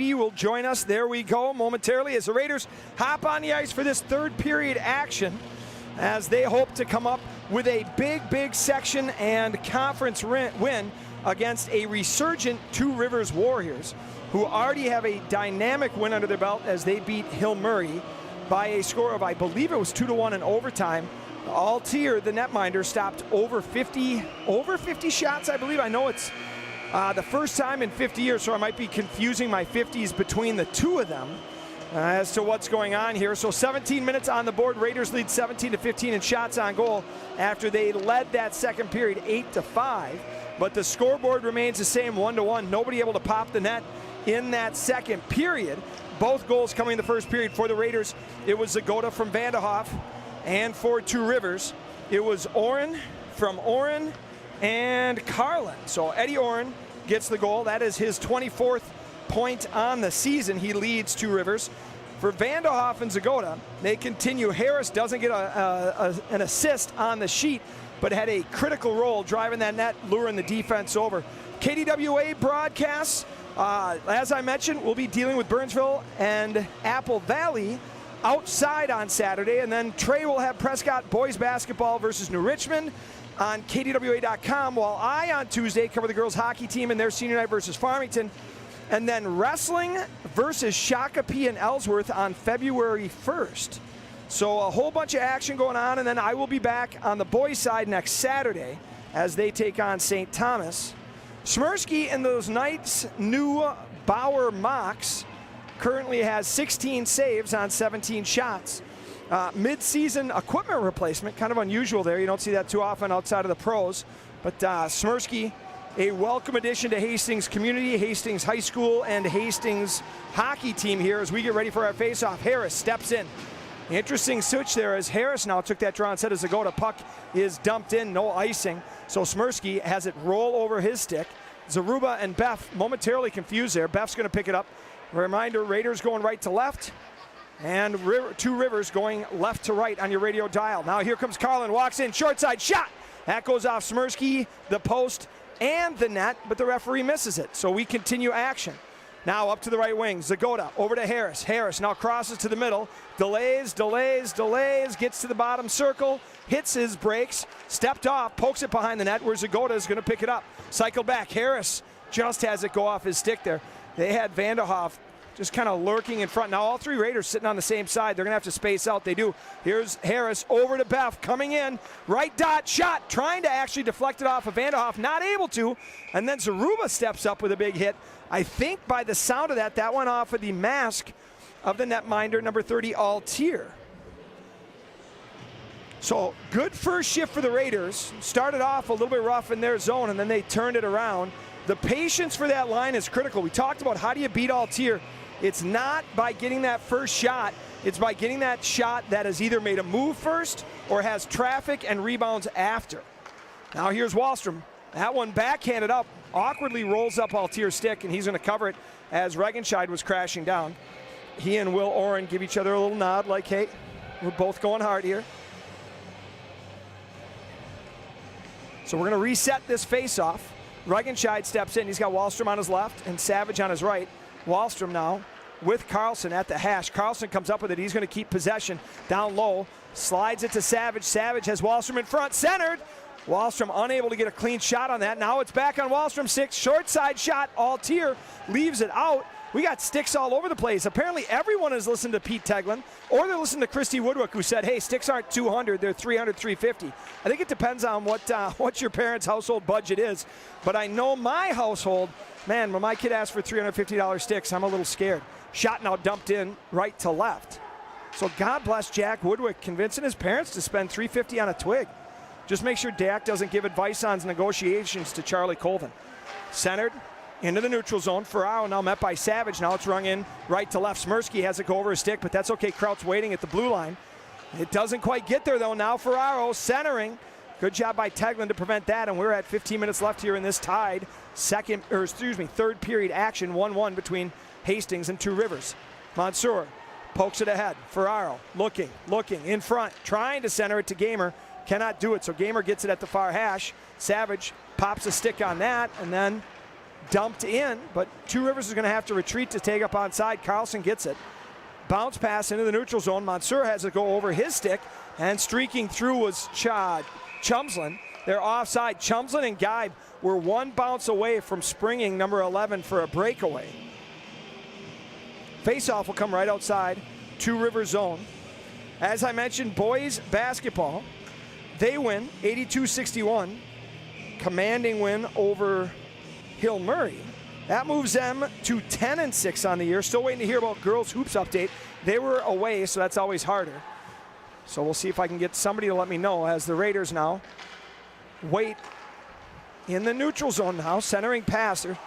S4: HCTV will join us. There we go momentarily as the Raiders hop on the ice for this third period action as they hope to come up with a big section and conference win against a resurgent Two Rivers Warriors, who already have a dynamic win under their belt as they beat Hill Murray by a score of, I believe it was 2-1 in overtime. Altier, the netminder, stopped over 50 shots, I believe. I know it's the first time in 50 years, so I might be confusing my 50s between the two of them as to what's going on here. So 17 minutes on the board. Raiders lead 17-15 in shots on goal after they led that second period 8-5. But the scoreboard remains the same, 1-1. Nobody able to pop the net in that second period. Both goals coming in the first period for the Raiders. It was Zagota from Vanderhoff, and for Two Rivers, it was Oren from Oren and Carlin. So Eddie Oren gets the goal. That is his 24th point on the season. He leads Two Rivers. For Vanderhoff and Zagota, they continue. Harris doesn't get an assist on the sheet, but had a critical role driving that net, luring the defense over. KDWA broadcasts, as I mentioned, we'll be dealing with Burnsville and Apple Valley outside on Saturday, and then Trey will have Prescott boys basketball versus New Richmond on KDWA.com, while I on Tuesday cover the girls hockey team and their senior night versus Farmington, and then wrestling versus Shakopee and Ellsworth on February 1st. So a whole bunch of action going on, and then I will be back on the boys' side next Saturday as they take on St. Thomas. Smirsky and those Knights' new Bauer Mocs currently has 16 saves on 17 shots. Mid-season equipment replacement, kind of unusual there. You don't see that too often outside of the pros. But Smirsky, a welcome addition to Hastings Community, Hastings High School, and Hastings hockey team here as we get ready for our face-off. Harris steps in. Interesting switch there as Harris now took that draw instead of Zagota. Puck is dumped in, no icing. So Smirsky has it roll over his stick. Zaruba and Beff momentarily confused there. Beff's going to pick it up. Reminder, Raiders going right to left, and Two Rivers going left to right on your radio dial. Now here comes Carlin, walks in, short side shot. That goes off Smirsky, the post, and the net, but the referee misses it. So we continue action. Now up to the right wing, Zagota over to Harris. Harris now crosses to the middle, delays, gets to the bottom circle, hits his brakes, stepped off, pokes it behind the net where Zagota is going to pick it up. Cycle back, Harris just has it go off his stick there. They had Vanderhoff just kind of lurking in front. Now all three Raiders sitting on the same side. They're going to have to space out. They do. Here's Harris over to Beff, coming in. Right dot, shot, trying to actually deflect it off of Vanderhoff. Not able to. And then Zaruba steps up with a big hit. I think by the sound of that, that went off of the mask of the netminder, number 30, Altier. So good first shift for the Raiders. Started off a little bit rough in their zone, and then they turned it around. The patience for that line is critical. We talked about how do you beat Altier. It's not by getting that first shot. It's by getting that shot that has either made a move first or has traffic and rebounds after. Now here's Wallstrom. That one backhanded up, awkwardly rolls up Altier's stick, and he's going to cover it as Regenscheid was crashing down. He and Will Oren give each other a little nod like, hey, we're both going hard here. So we're going to reset this face-off. Regenscheid steps in. He's got Wallstrom on his left and Savage on his right. Wallstrom now with Carlson at the hash. Carlson comes up with it. He's going to keep possession down low. Slides it to Savage. Savage has Wallstrom in front. Centered. Wallstrom unable to get a clean shot on that. Now it's back on Wallstrom. 6. Short side shot. Altier leaves it out. We got sticks all over the place. Apparently everyone has listened to Pete Teglin, or they're listening to Christy Woodwick, who said, hey, sticks aren't 200, they're 300, 350. I think it depends on what your parents' household budget is. But I know my household, man, when my kid asks for $350 sticks, I'm a little scared. Shot now dumped in right to left. So God bless Jack Woodwick, convincing his parents to spend $350 on a twig. Just make sure Dak doesn't give advice on negotiations to Charlie Colvin. Centered into the neutral zone. Ferraro now met by Savage. Now it's rung in right to left. Smirsky has it go over his stick, but that's okay. Kraut's waiting at the blue line. It doesn't quite get there, though. Now Ferraro centering. Good job by Teglin to prevent that, and we're at 15 minutes left here in this tied third period action, 1-1 between Hastings and Two Rivers. Mansour pokes it ahead. Ferraro looking in front, trying to center it to Gamer. Cannot do it, so Gamer gets it at the far hash. Savage pops a stick on that, and then dumped in, but Two Rivers is going to have to retreat to take up onside. Carlson gets it. Bounce pass into the neutral zone. Mansour has it go over his stick, and streaking through was Chumslin. They're offside. Chumslin and Geib were one bounce away from springing number 11 for a breakaway. Face-off will come right outside Two Rivers zone. As I mentioned, boys basketball, they win 82-61. Commanding win over Hill Murray. That moves them to 10-6 on the year. Still waiting to hear about girls hoops update. They were away, so that's always harder. So we'll see if I can get somebody to let me know as the Raiders now wait in the neutral zone now, centering pass. They're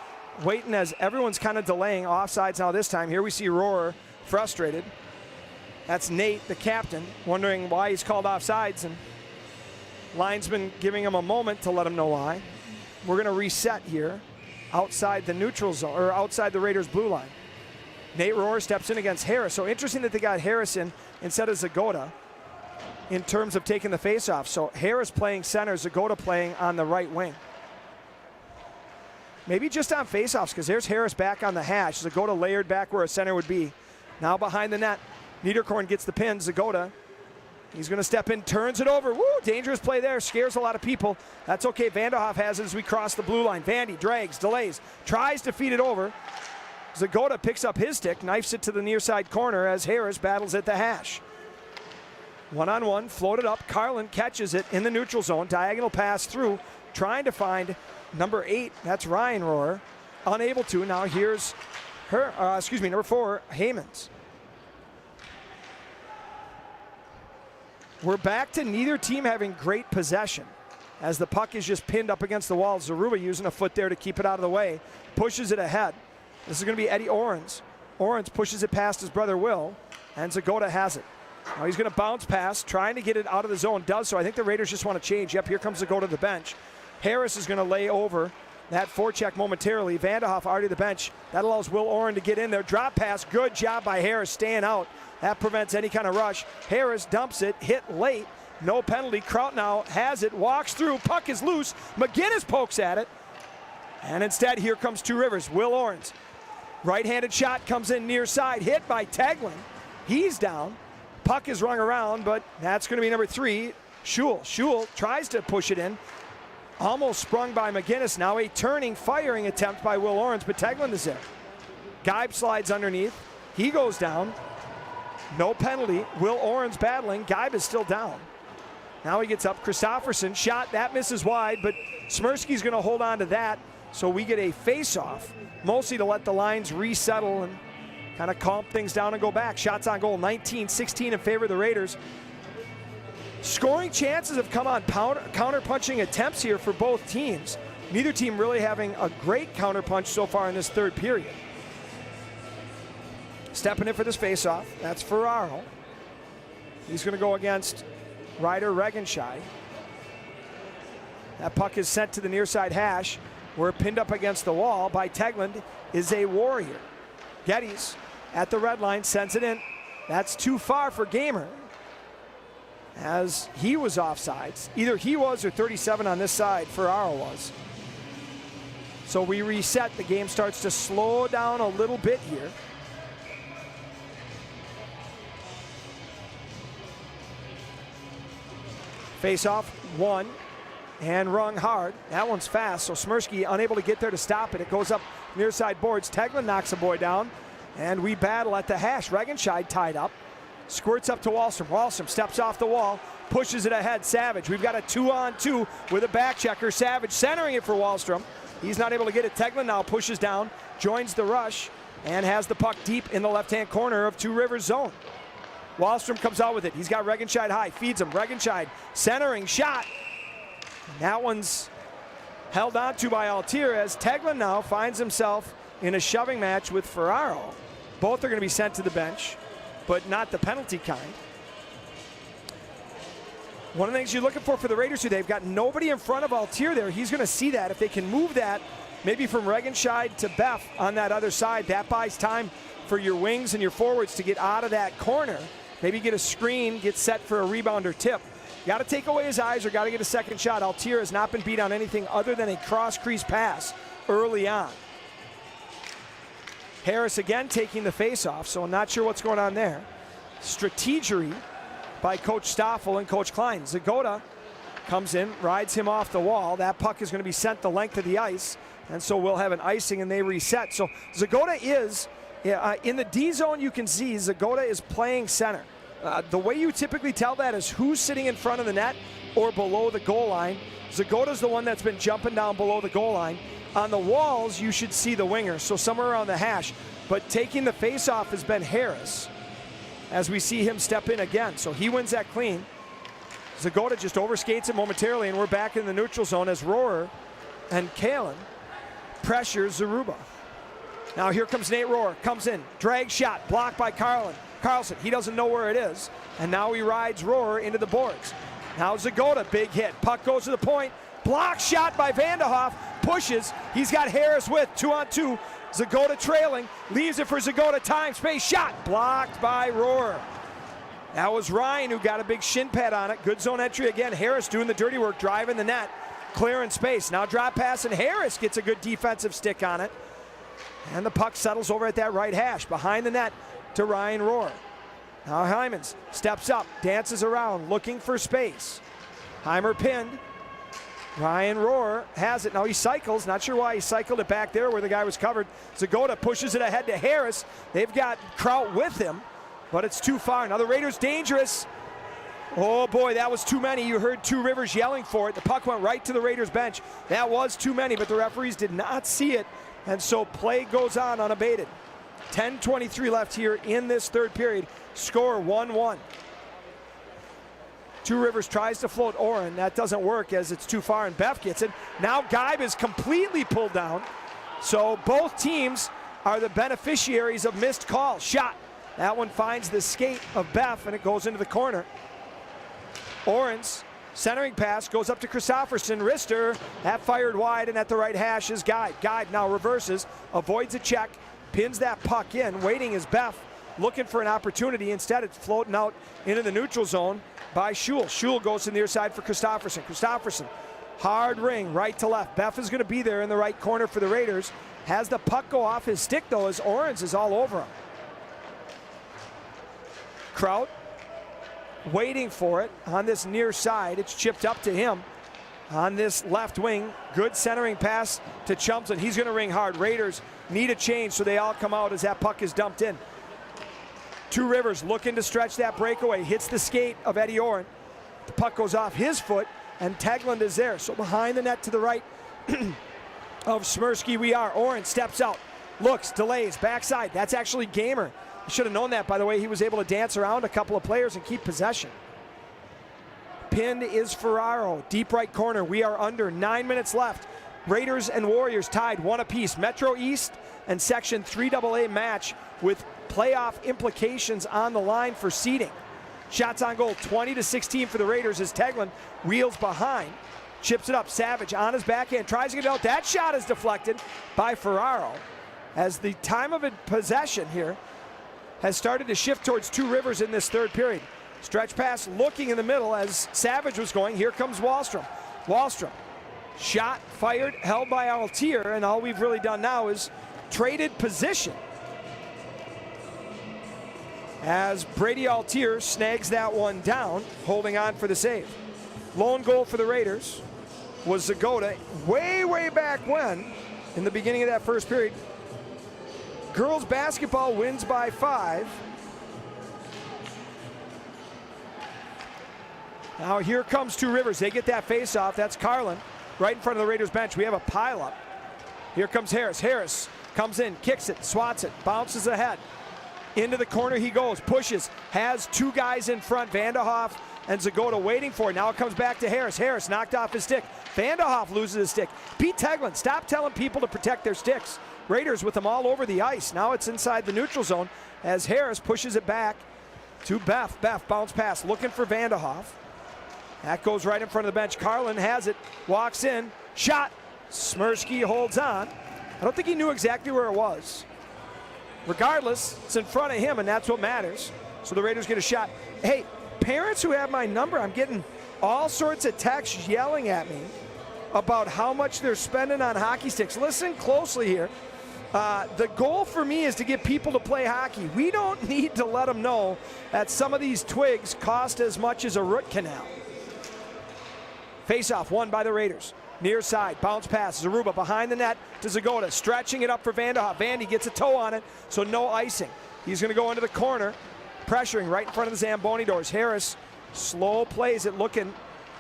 S4: waiting as everyone's kind of delaying. Offsides now this time. Here we see Rohrer frustrated. That's Nate, the captain, wondering why he's called offsides, and linesman giving him a moment to let him know why. We're going to reset here outside the neutral zone, or outside the Raiders' blue line. Nate Rohrer steps in against Harris. So interesting that they got Harris in instead of Zagota in terms of taking the face-off. So Harris playing center, Zagota playing on the right wing. Maybe just on face-offs, because there's Harris back on the hash. Zagota layered back where a center would be. Now behind the net, Niederkorn gets the pin. Zagota, he's going to step in, turns it over. Woo, dangerous play there, scares a lot of people. That's okay, Vanderhoff has it as we cross the blue line. Vandy drags, delays, tries to feed it over. Zagota picks up his stick, knifes it to the near side corner as Harris battles at the hash. One-on-one, floated up, Carlin catches it in the neutral zone, diagonal pass through, trying to find number 8, that's Ryan Rohrer, unable to. Now here's number 4, Haymans. We're back to neither team having great possession as the puck is just pinned up against the wall. Zaruba using a foot there to keep it out of the way, pushes it ahead. This is going to be Eddie Orens. Orens pushes it past his brother Will, and Zagota has it. Now he's going to bounce pass, trying to get it out of the zone, does so. I think the Raiders just want to change. Yep, here comes Zagota to the bench. Harris is going to lay over that forecheck momentarily. Vanderhoff already to the bench. That allows Will Oren to get in there. Drop pass, good job by Harris staying out. That prevents any kind of rush. Harris dumps it, hit late, no penalty. Kraut now has it, walks through, puck is loose. McGinnis pokes at it, and instead here comes Two Rivers. Will Orens, right-handed shot comes in near side, hit by Teglin. He's down. Puck is rung around, but that's going to be number 3, Schul. Schul tries to push it in, almost sprung by McGinnis. Now a turning, firing attempt by Will Orens, but Teglin is there. Geib slides underneath. He goes down. No penalty. Will Orens battling. Geib is still down. Now he gets up. Christofferson shot. That misses wide, but Smirsky's going to hold on to that. So we get a face-off, mostly to let the lines resettle and kind of calm things down and go back. Shots on goal, 19-16 in favor of the Raiders. Scoring chances have come on counter-punching attempts here for both teams. Neither team really having a great counter-punch so far in this third period. Stepping in for this face-off, that's Ferraro. He's going to go against Ryder Regenscheid. That puck is sent to the near side hash. We're pinned up against the wall by Teglin is a Warrior. Geddes at the red line sends it in. That's too far for Gamer, as he was offsides. Either he was or 37 on this side, Ferraro was. So we reset. The game starts to slow down a little bit here. Face-off, 1, and rung hard. That one's fast, so Smirsky unable to get there to stop it. It goes up near side boards. Teglin knocks a boy down, and we battle at the hash. Regenscheid tied up. Squirts up to Wallstrom. Wallstrom steps off the wall, pushes it ahead. Savage, we've got a 2-on-2 with a back checker. Savage centering it for Wallstrom. He's not able to get it. Teglin now pushes down, joins the rush, and has the puck deep in the left-hand corner of Two Rivers zone. Wallstrom comes out with it. He's got Regenscheid high, feeds him. Regenscheid centering shot. That one's held on to by Altier as Teglin now finds himself in a shoving match with Ferraro. Both are going to be sent to the bench, but not the penalty kind. One of the things you're looking for the Raiders here, they've got nobody in front of Altier there. He's going to see that. If they can move that, maybe from Regenscheid to Beff on that other side, that buys time for your wings and your forwards to get out of that corner. Maybe get a screen, get set for a rebound or tip. Got to take away his eyes or got to get a second shot. Altier has not been beat on anything other than a cross-crease pass early on. Harris again taking the face-off, so I'm not sure what's going on there. Strategery by Coach Stoffel and Coach Klein. Zagota comes in, rides him off the wall. That puck is going to be sent the length of the ice, and so we'll have an icing and they reset. So Zagota is, in the D zone you can see Zagota is playing center. The way you typically tell that is who's sitting in front of the net or below the goal line. Zagota's the one that's been jumping down below the goal line. On the walls, you should see the winger, so somewhere around the hash. But taking the face-off has been Harris, as we see him step in again. So he wins that clean. Zagota just overskates it momentarily, and we're back in the neutral zone as Rohrer and Kalen pressures Zaruba. Now here comes Nate Rohrer, comes in, drag shot, blocked by Carlson. He doesn't know where it is, and now he rides Rohrer into the boards. Now Zagota, big hit. Puck goes to the point. Block shot by Vanderhoff. Pushes. He's got Harris with 2-on-2. Zagota trailing. Leaves it for Zagota. Time, space, shot. Blocked by Rohrer. That was Ryan who got a big shin pad on it. Good zone entry again. Harris doing the dirty work, driving the net. Clearing space. Now drop pass, and Harris gets a good defensive stick on it. And the puck settles over at that right hash. Behind the net to Ryan Rohrer. Now Hymans steps up, dances around, looking for space. Heimer pinned. Ryan Rohrer has it. Now he cycles. Not sure why he cycled it back there where the guy was covered. Zagota pushes it ahead to Harris. They've got Kraut with him, but it's too far. Now the Raiders dangerous. Oh boy, that was too many. You heard Two Rivers yelling for it. The puck went right to the Raiders bench. That was too many, but the referees did not see it, and so play goes on unabated. 10:23 left here in this third period. Score 1-1. Two Rivers tries to float Oren. That doesn't work as it's too far, and Beff gets it. Now Geib is completely pulled down. So both teams are the beneficiaries of missed calls. Shot. That one finds the skate of Beff, and it goes into the corner. Oren's centering pass goes up to Christofferson. Wrister, that fired wide, and at the right hash is Geib. Geib now reverses, avoids a check, pins that puck in. Waiting is Beff, looking for an opportunity. Instead, it's floating out into the neutral zone by Schul. Schul goes to the near side for Christofferson. Christofferson, hard ring, right to left. Beff is going to be there in the right corner for the Raiders. Has the puck go off his stick, though, as Orange is all over him. Kraut waiting for it on this near side. It's chipped up to him on this left wing. Good centering pass to Chumson. He's going to ring hard. Raiders need a change, so they all come out as that puck is dumped in. Two Rivers looking to stretch that breakaway. Hits the skate of Eddie Oren. The puck goes off his foot, and Tegland is there. So behind the net to the right of Smirsky we are. Oren steps out, looks, delays, backside. That's actually Gamer. You should have known that, by the way. He was able to dance around a couple of players and keep possession. Pinned is Ferraro, deep right corner. We are under 9 minutes left. Raiders and Warriors tied 1 apiece. Metro East and Section 3AA match with playoff implications on the line for seeding. Shots on goal, 20-16 for the Raiders as Tegland wheels behind. Chips it up, Savage on his backhand, tries to get it out. That shot is deflected by Ferraro as the time of possession here has started to shift towards Two Rivers in this third period. Stretch pass looking in the middle as Savage was going. Here comes Wahlstrom. Wahlstrom, shot fired, held by Altier, and all we've really done now is traded position as Brady Altier snags that one down, holding on for the save. Lone goal for the Raiders was Zagota way back when, in the beginning of that first period. Girls basketball wins by 5. Now here comes Two Rivers. They get that face off. That's Carlin right in front of the Raiders bench. We have a pileup. Here comes Harris. Harris comes in, kicks it, swats it, bounces ahead. Into the corner he goes, pushes, has two guys in front, Vanderhoff and Zagota waiting for it. Now it comes back to Harris. Harris knocked off his stick. Vanderhoff loses his stick. Pete Tegland, stop telling people to protect their sticks. Raiders with them all over the ice. Now it's inside the neutral zone as Harris pushes it back to Beff. Beff, bounce pass, looking for Vanderhoff. That goes right in front of the bench. Carlin has it, walks in, shot. Smirsky holds on. I don't think he knew exactly where it was. Regardless, it's in front of him, and that's what matters. So the Raiders get a shot. Hey, parents who have my number, I'm getting all sorts of texts yelling at me about how much they're spending on hockey sticks. Listen closely here. The goal for me is to get people to play hockey. We don't need to let them know that some of these twigs cost as much as a root canal. Face-off won by the Raiders. Near side, bounce pass, Zaruba behind the net to Zagota, stretching it up for Vanderhoff. Vandy gets a toe on it, so no icing. He's going to go into the corner, pressuring right in front of the Zamboni doors. Harris slow plays it, looking,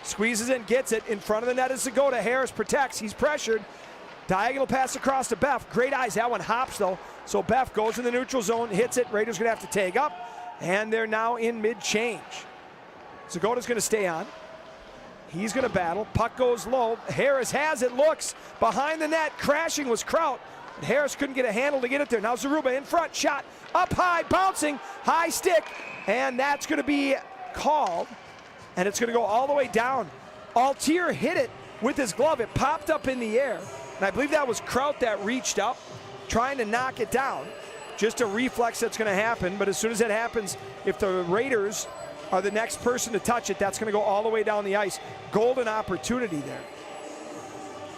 S4: squeezes in, gets it. In front of the net is Zagota. Harris protects, he's pressured. Diagonal pass across to Beff. Great eyes. That one hops, though. So Beff goes in the neutral zone, hits it. Raiders going to have to tag up, and they're now in mid-change. Zagota's going to stay on. He's going to battle. Puck goes low. Harris has it. Looks behind the net. Crashing was Kraut. But Harris couldn't get a handle to get it there. Now Zaruba in front. Shot up high. Bouncing. High stick. And that's going to be called. And it's going to go all the way down. Altier hit it with his glove. It popped up in the air. And I believe that was Kraut that reached up, trying to knock it down. Just a reflex that's going to happen. But as soon as that happens, if the Raiders are the next person to touch it, that's going to go all the way down the ice. Golden opportunity there.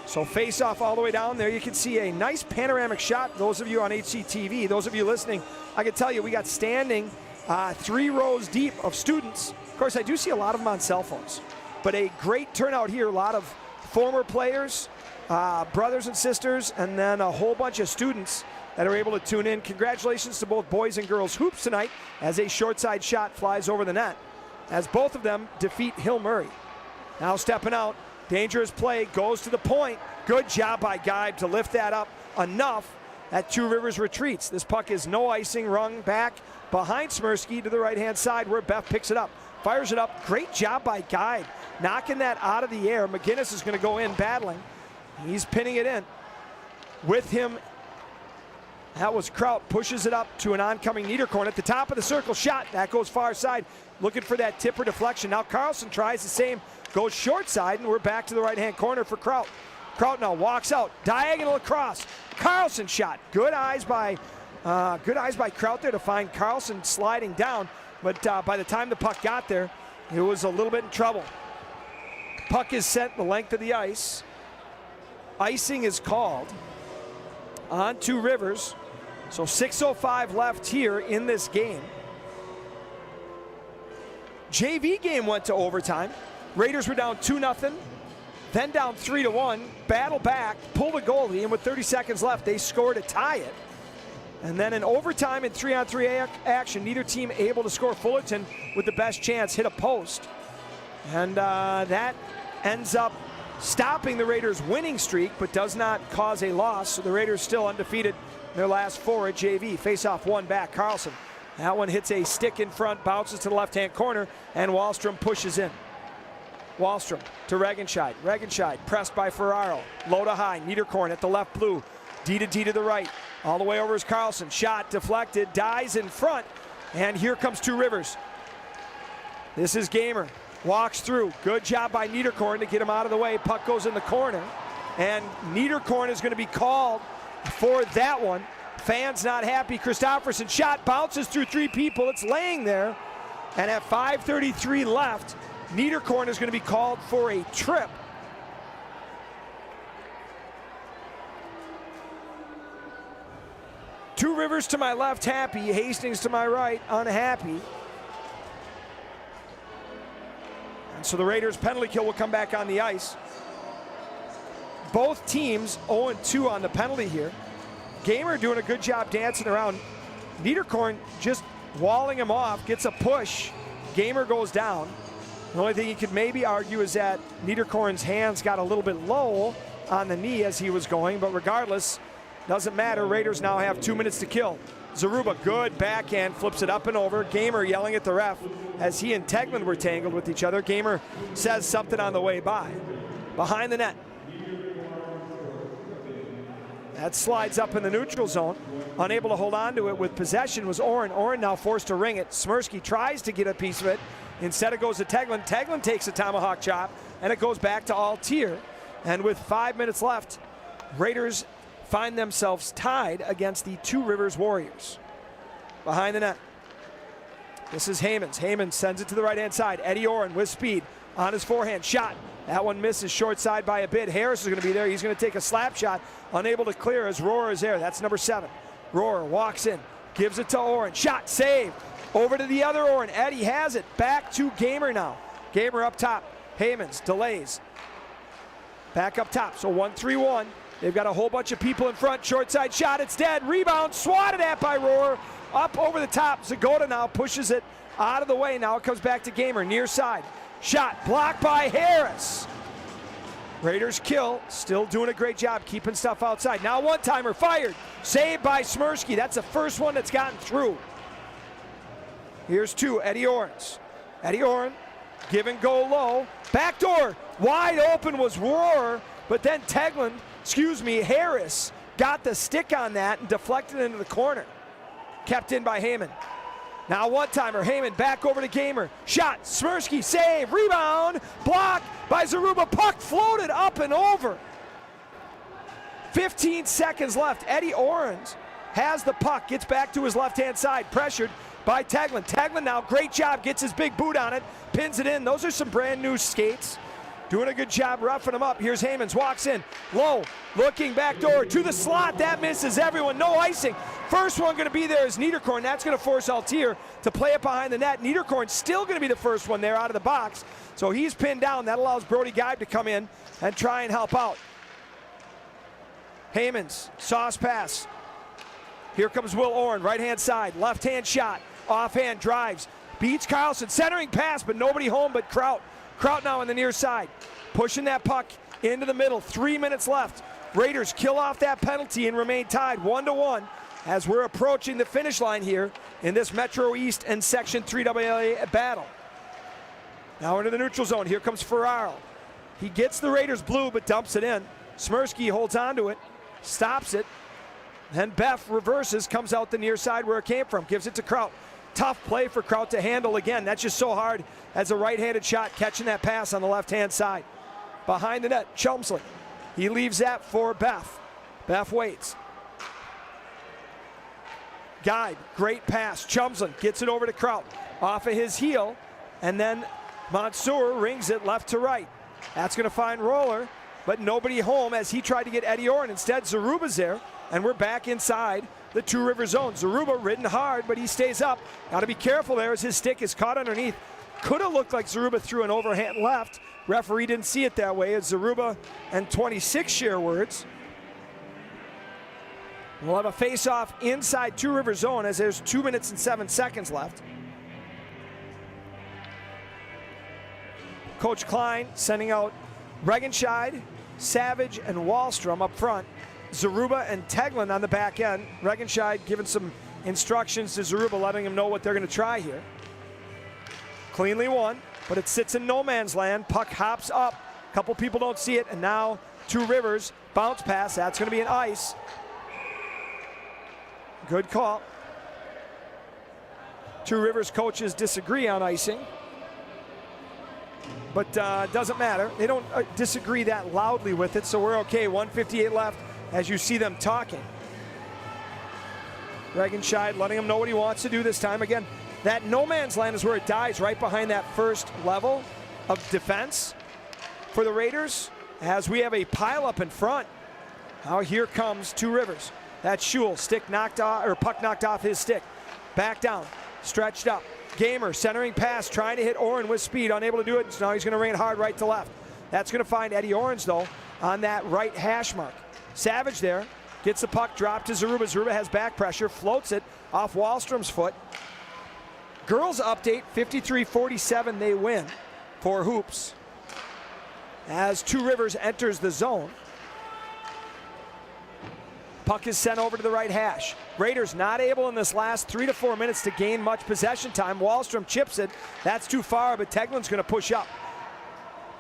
S4: So face off all the way down there. You can see a nice panoramic shot. Those of you on HCTV, those of you listening, I can tell you we got standing 3 rows deep of students. Of course, I do see a lot of them on cell phones, but a great turnout here. A lot of former players, brothers and sisters, and then a whole bunch of students that are able to tune in. Congratulations to both boys and girls hoops tonight as a short side shot flies over the net as both of them defeat Hill Murray. Now stepping out, dangerous play, goes to the point. Good job by Geib to lift that up enough that Two Rivers retreats. This puck is no icing, rung back behind Smirsky to the right-hand side where Beff picks it up. Fires it up. Great job by Geib, knocking that out of the air. McGinnis is going to go in battling. He's pinning it in. With him, that was Kraut, pushes it up to an oncoming Niederkorn at the top of the circle. Shot, that goes far side, looking for that tip or deflection. Now Carlson tries the same, goes short side, and we're back to the right-hand corner for Kraut. Kraut now walks out, diagonal across. Carlson shot. Good eyes by Kraut there to find Carlson sliding down, but by the time the puck got there, it was a little bit in trouble. Puck is sent the length of the ice. Icing is called on Two Rivers. So 6:05 left here in this game. JV game went to overtime. Raiders were down 2-0, then down 3-1, battle back, pulled a goalie, and with 30 seconds left, they scored to tie it. And then in overtime in 3-on-3 action, neither team able to score. Fullerton with the best chance hit a post. And that ends up stopping the Raiders' winning streak, but does not cause a loss. So the Raiders still undefeated in their last 4 at JV. Face-off one back, Carlson. That one hits a stick in front, bounces to the left-hand corner, and Wahlstrom pushes in. Wahlstrom to Regenscheid. Regenscheid pressed by Ferraro. Low to high, Niederkorn at the left blue. D to D to the right. All the way over is Carlson. Shot deflected, dies in front, and here comes Two Rivers. This is Gamer. Walks through. Good job by Niederkorn to get him out of the way. Puck goes in the corner, and Niederkorn is going to be called for that one. Fans not happy. Christofferson shot, bounces through 3 people. It's laying there, and at 5:33 left, Niederkorn is going to be called for a trip. Two Rivers to my left, happy. Hastings to my right, unhappy. And so the Raiders' penalty kill will come back on the ice. Both teams 0-2 on the penalty here. Gamer doing a good job dancing around. Niederkorn just walling him off, gets a push. Gamer goes down. The only thing you could maybe argue is that Niederkorn's hands got a little bit low on the knee as he was going, but regardless, doesn't matter. Raiders now have 2 minutes to kill. Zaruba, good backhand, flips it up and over. Gamer yelling at the ref as he and Tegland were tangled with each other. Gamer says something on the way by. Behind the net. That slides up in the neutral zone. Unable to hold on to it with possession was Oren. Oren now forced to ring it. Smirsky tries to get a piece of it. Instead it goes to Tegland. Tegland takes a tomahawk chop, and it goes back to Altier. And with 5 minutes left, Raiders find themselves tied against the Two Rivers Warriors. Behind the net. This is Haymans. Haymans sends it to the right-hand side. Eddie Oren with speed on his forehand. Shot. That one misses short side by a bit. Harris is going to be there. He's going to take a slap shot, unable to clear as Rohrer is there. That's number 7. Rohrer walks in, gives it to Oren. Shot saved. Over to the other Oren. Eddie has it. Back to Gamer now. Gamer up top. Haymans delays. Back up top. So 1-3-1. They've got a whole bunch of people in front. Short side shot. It's dead. Rebound. Swatted at by Rohrer. Up over the top. Zagota now pushes it out of the way. Now it comes back to Gamer. Near side. Shot blocked by Harris. Raiders kill. Still doing a great job keeping stuff outside. Now one-timer fired. Saved by Smirsky. That's the first one that's gotten through. Here's 2. Eddie Orens. Eddie Oren. Give and go low. Backdoor. Wide open was Rohrer. But then Harris got the stick on that and deflected into the corner. Kept in by Heyman. Now one-timer, Heyman back over to Gamer. Shot, Smirsky, save, rebound, blocked by Zaruba. Puck floated up and over. 15 seconds left. Eddie Orens has the puck, gets back to his left-hand side, pressured by Teglin. Teglin now, great job, gets his big boot on it, pins it in. Those are some brand new skates. Doing a good job roughing him up. Here's Haymans, walks in, low, looking back door to the slot. That misses everyone, no icing. First one going to be there is Niederkorn. That's going to force Altier to play it behind the net. Niederkorn still going to be the first one there out of the box. So he's pinned down. That allows Brody Geib to come in and try and help out. Haymans, sauce pass. Here comes Will Oren, right-hand side, left-hand shot, offhand drives, beats Carlson, centering pass, but nobody home but Kraut. Kraut now on the near side, pushing that puck into the middle. 3 minutes left. Raiders kill off that penalty and remain tied 1-1 as we're approaching the finish line here in this Metro East and Section 3 AA battle. Now into the neutral zone. Here comes Ferraro. He gets the Raiders blue but dumps it in. Smirsky holds on to it, stops it. Then Beff reverses, comes out the near side where it came from, gives it to Kraut. Tough play for Kraut to handle again. That's just so hard as a right-handed shot, catching that pass on the left-hand side. Behind the net, Chelmsley. He leaves that for Beff. Beff waits. Geib, great pass. Chumsland gets it over to Kraut. Off of his heel, and then Mansour rings it left to right. That's going to find Roller, but nobody home as he tried to get Eddie Oren. Instead, Zaruba's there, and we're back inside the Two River zone. Zaruba ridden hard, but he stays up. Got to be careful there as his stick is caught underneath. Could have looked like Zaruba threw an overhand left. Referee didn't see it that way as Zaruba and 26 share words. We'll have a face-off inside Two River zone as there's 2 minutes and 7 seconds left. Coach Klein sending out Regenscheid, Savage, and Wallstrom up front. Zaruba and Teglin on the back end. Regenscheid giving some instructions to Zaruba, letting him know what they're going to try here. Cleanly won, but it sits in no man's land. Puck hops up. A couple people don't see it, and now Two Rivers bounce pass. That's going to be an ice. Good call. Two Rivers coaches disagree on icing, but doesn't matter. They don't disagree that loudly with it, so we're okay. 1:58 left as you see them talking. Regenscheid letting him know what he wants to do this time. Again, that no man's land is where it dies, right behind that first level of defense for the Raiders, as we have a pileup in front. Now here comes Two Rivers. That's Schul, stick knocked off, or puck knocked off his stick. Back down, stretched up. Gamer centering pass, trying to hit Oren with speed, unable to do it. So now he's going to rain hard right to left. That's going to find Eddie Orens though on that right hash mark. Savage there, gets the puck dropped to Zaruba. Zaruba has back pressure, floats it off Wallstrom's foot. Girls update, 53-47, they win for Hoops. As Two Rivers enters the zone. Puck is sent over to the right hash. Raiders not able in this last 3 to 4 minutes to gain much possession time. Wallstrom chips it. That's too far, but Teglin's going to push up.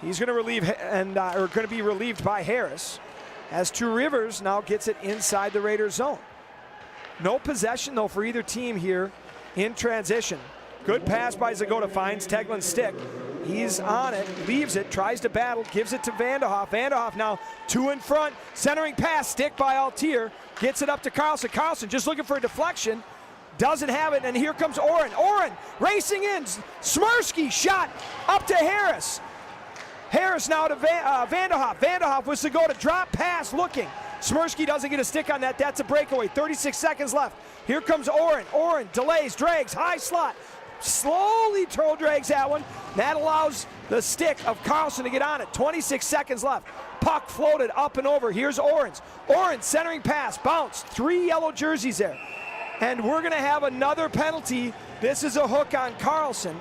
S4: He's going to relieve and or going to be relieved by Harris. As Two Rivers now gets it inside the Raiders zone. No possession though for either team here in transition. Good pass by Zagota, finds Teglin's stick. He's on it, leaves it, tries to battle, gives it to Vanderhoff. Vanderhoff now 2 in front, centering pass, stick by Altier, gets it up to Carlson. Carlson just looking for a deflection, doesn't have it, and here comes Oren. Oren racing in, Smirsky shot up to Harris. Harris now to Vanderhoff. Vanderhoff was to go to drop pass looking. Smirsky doesn't get a stick on that. That's a breakaway. 36 seconds left. Here comes Oren. Oren delays, drags, high slot. Slowly toe drags that one. That allows the stick of Carlson to get on it. 26 seconds left. Puck floated up and over. Here's Oren's. Oren centering pass, bounce. 3 yellow jerseys there. And we're going to have another penalty. This is a hook on Carlson.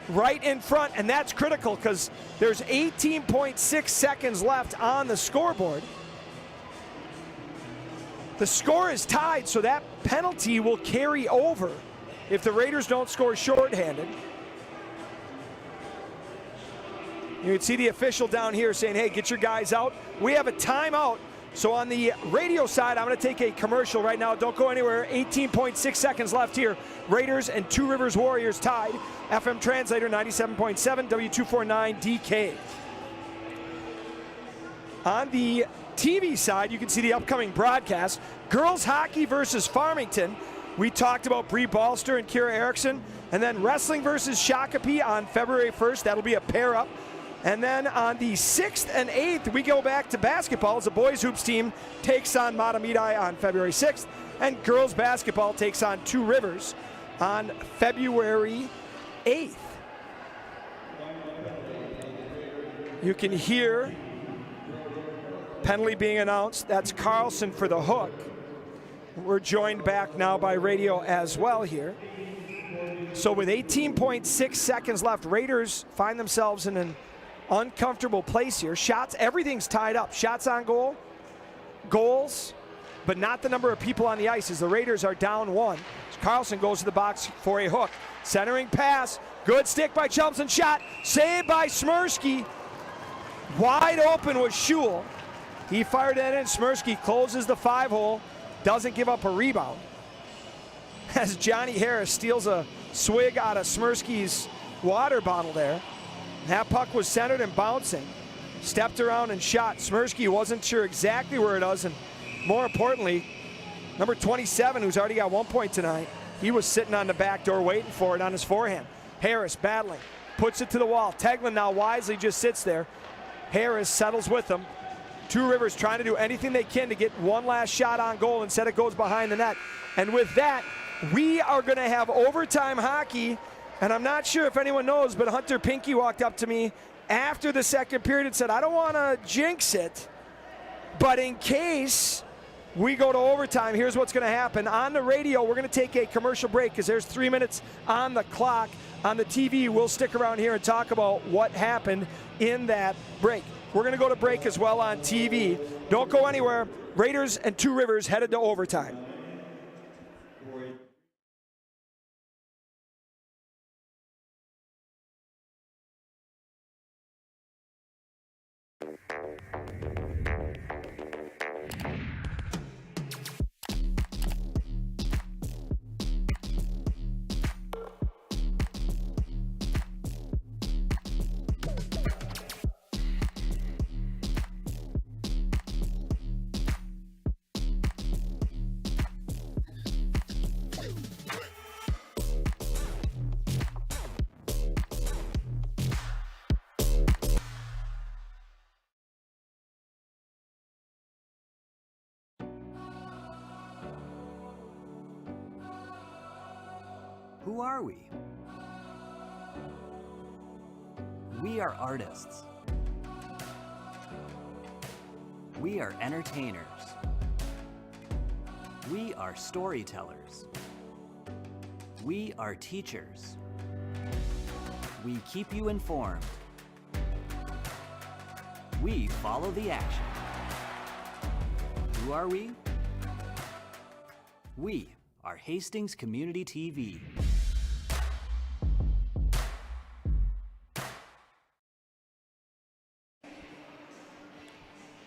S4: Right in front, and that's critical because there's 18.6 seconds left on the scoreboard. The score is tied, so that penalty will carry over if the Raiders don't score shorthanded. You can see the official down here saying, hey, get your guys out. We have a timeout. So on the radio side, I'm going to take a commercial right now. Don't go anywhere. 18.6 seconds left here. Raiders and Two Rivers Warriors tied. FM translator 97.7 W249 DK. On the TV side, you can see the upcoming broadcast. Girls hockey versus Farmington. We talked about Bree Balster and Kira Erickson. And then wrestling versus Shakopee on February 1st. That'll be a pair up. And then on the 6th and 8th, we go back to basketball as the boys hoops team takes on Matamidi on February 6th. And girls basketball takes on Two Rivers on February 8th. You can hear penalty being announced. That's Carlson for the hook. We're joined back now by radio as well here. So with 18.6 seconds left, Raiders find themselves in an uncomfortable place here. Shots, everything's tied up. Shots on goal, goals, but not the number of people on the ice as the Raiders are down 1. Carlson goes to the box for a hook. Centering pass, good stick by Chelmson, shot, saved by Smirsky. Wide open was Schul. He fired that in. Smirsky closes the 5-hole, doesn't give up a rebound. As Johnny Harris steals a swig out of Smirsky's water bottle there. That puck was centered and bouncing. Stepped around and shot. Smirsky wasn't sure exactly where it was, and more importantly, number 27, who's already got 1 point tonight, he was sitting on the back door waiting for it on his forehand. Harris battling, puts it to the wall. Teglin now wisely just sits there. Harris settles with him. Two Rivers trying to do anything they can to get one last shot on goal. Instead it goes behind the net. And with that, we are going to have overtime hockey. And I'm not sure if anyone knows, but Hunter Pinky walked up to me after the second period and said, I don't want to jinx it, but in case we go to overtime, here's what's going to happen. On the radio, we're going to take a commercial break because there's 3 minutes on the clock. On the TV, we'll stick around here and talk about what happened in that break. We're going to go to break as well on TV. Don't go anywhere. Raiders and Two Rivers headed to overtime.
S9: Who are we? We are artists. We are entertainers. We are storytellers. We are teachers. We keep you informed. We follow the action. Who are we? We are Hastings Community TV.